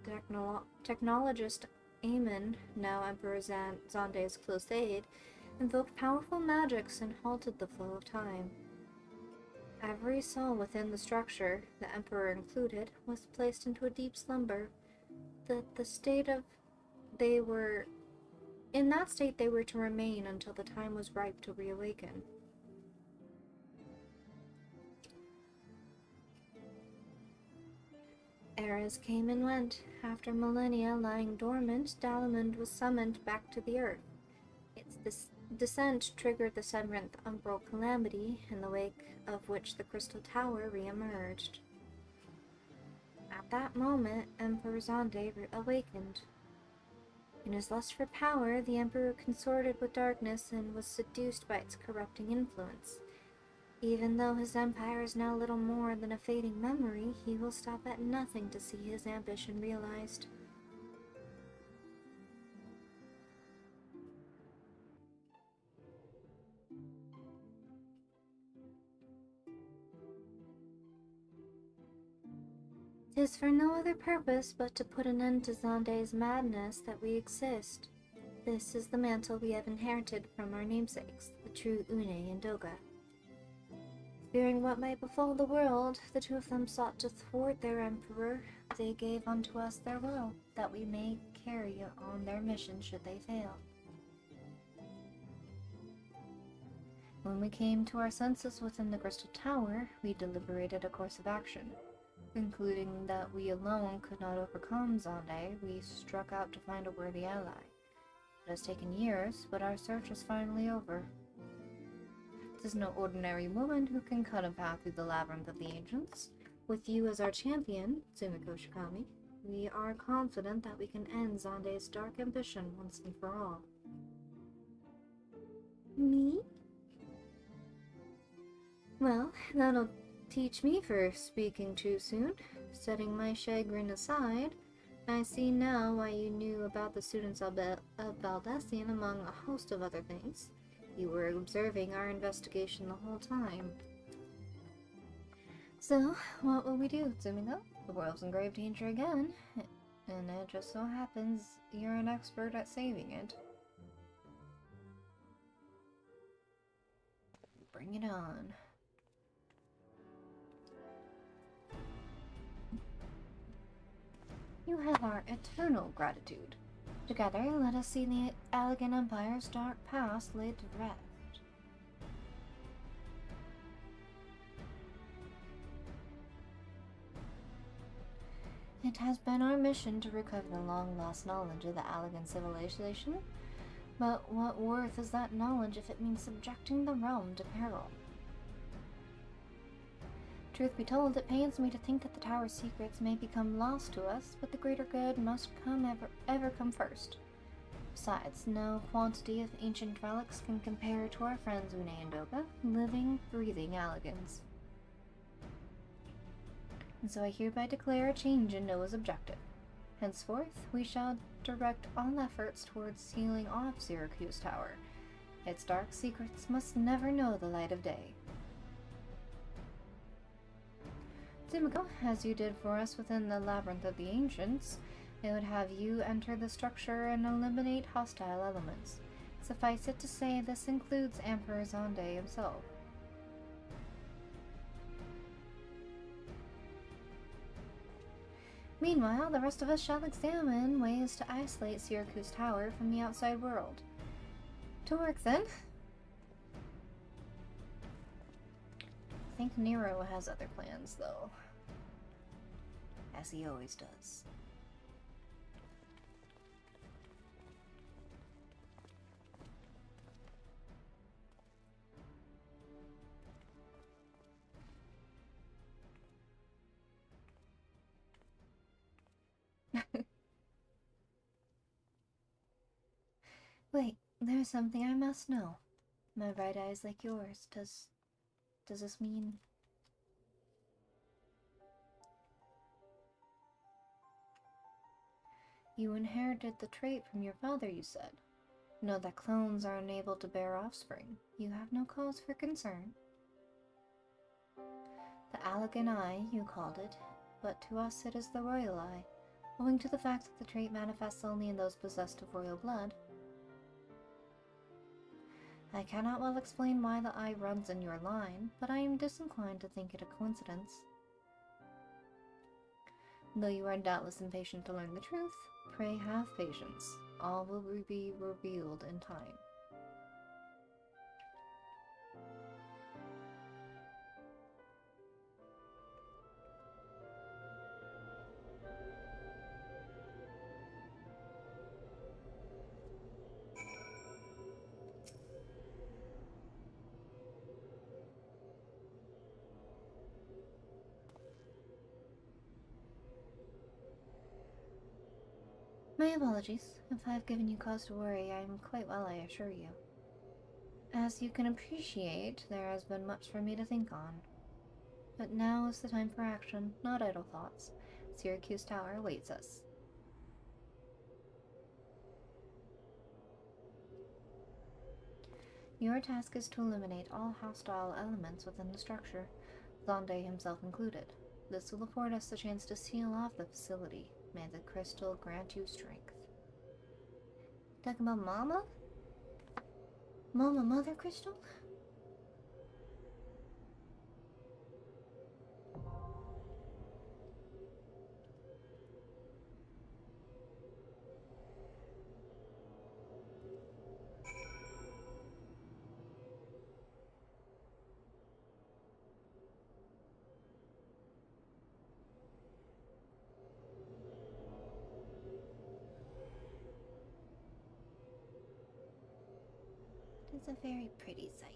technologist Amon, now Emperor Zonde's close aide, invoked powerful magics and halted the flow of time. Every soul within the structure, the Emperor included, was placed into a deep slumber. In that state they were to remain until the time was ripe to reawaken. Eras came and went. After millennia lying dormant, Dalamund was summoned back to the earth. Its descent triggered the seventh umbral calamity, in the wake of which the Crystal Tower re-emerged. At that moment, Emperor Zonde awakened. In his lust for power, the Emperor consorted with darkness and was seduced by its corrupting influence. Even though his empire is now little more than a fading memory, he will stop at nothing to see his ambition realized. Tis for no other purpose but to put an end to Zonde's madness that we exist. This is the mantle we have inherited from our namesakes, the true Une and Doga. Fearing what might befall the world, the two of them sought to thwart their emperor. They gave unto us their will, that we may carry on their mission should they fail. When we came to our senses within the Crystal Tower, we deliberated a course of action. Concluding that we alone could not overcome Zonde, we struck out to find a worthy ally. It has taken years, but our search is finally over. It is no ordinary woman who can cut a path through the labyrinth of the ancients. With you as our champion, Sumiko Shikami, we are confident that we can end Zonde's dark ambition once and for all. Me? Well, that'll teach me for speaking too soon. Setting my chagrin aside, I see now why you knew about the students of Baldessian among a host of other things. You were observing our investigation the whole time. So, what will we do, Tsumiko? The world's in grave danger again, and it just so happens you're an expert at saving it. Bring it on. You have our eternal gratitude. Together, let us see the Allegan Empire's dark past laid to rest. It has been our mission to recover the long-lost knowledge of the Allegan civilization, but what worth is that knowledge if it means subjecting the realm to peril? Truth be told, it pains me to think that the tower's secrets may become lost to us, but the greater good must ever come first. Besides, no quantity of ancient relics can compare to our friends Une and Doga, living, breathing Allegans. And so I hereby declare a change in Noah's objective. Henceforth, we shall direct all efforts towards sealing off Syracuse Tower. Its dark secrets must never know the light of day. Sumiko, as you did for us within the Labyrinth of the Ancients, it would have you enter the structure and eliminate hostile elements. Suffice it to say, this includes Emperor Zonde himself. Meanwhile, the rest of us shall examine ways to isolate Syracuse Tower from the outside world. To work, then. I think Nero has other plans, though. As he always does. Wait, there's something I must know. My bright eyes like yours, does this mean... You inherited the trait from your father, you said. Know that clones are unable to bear offspring. You have no cause for concern. The Allegan Eye, you called it, but to us it is the Royal Eye, owing to the fact that the trait manifests only in those possessed of royal blood. I cannot well explain why the eye runs in your line, but I am disinclined to think it a coincidence. Though you are doubtless impatient to learn the truth, pray have patience. All will be revealed in time. My apologies. If I have given you cause to worry, I am quite well, I assure you. As you can appreciate, there has been much for me to think on. But now is the time for action, not idle thoughts. Syracuse Tower awaits us. Your task is to eliminate all hostile elements within the structure, Zonde himself included. This will afford us the chance to seal off the facility. May the crystal grant you strength. Talking about Mama? Mama Mother Crystal? It's a very pretty sight.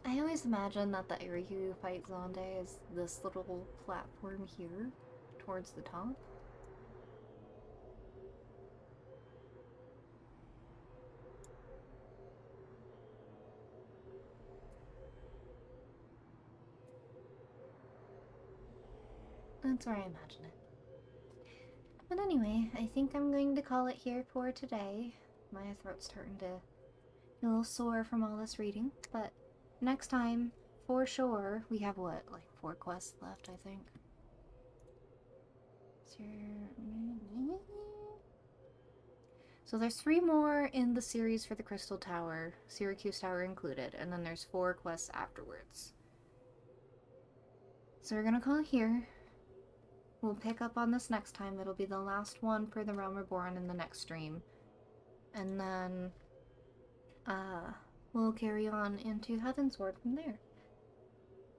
I always imagine that the area you fight Zonde is this little platform here, towards the top. That's where I imagine it. But anyway, I think I'm going to call it here for today. My throat's starting to get a little sore from all this reading, but next time, for sure, we have what, like 4 quests left, I think. So there's 3 more in the series for the Crystal Tower, Syracuse Tower included, and then there's 4 quests afterwards. So we're gonna call it here. We'll pick up on this next time. It'll be the last one for the Realm Reborn in the next stream. And then, we'll carry on into Heavensward from there.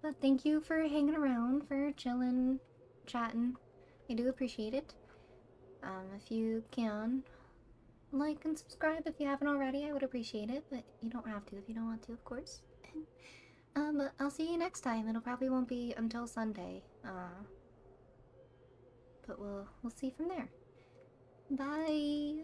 But thank you for hanging around, for chilling, chatting. I do appreciate it. If you can, like and subscribe if you haven't already, I would appreciate it. But you don't have to if you don't want to, of course. But I'll see you next time. It'll probably won't be until Sunday. But we'll see from there. Bye!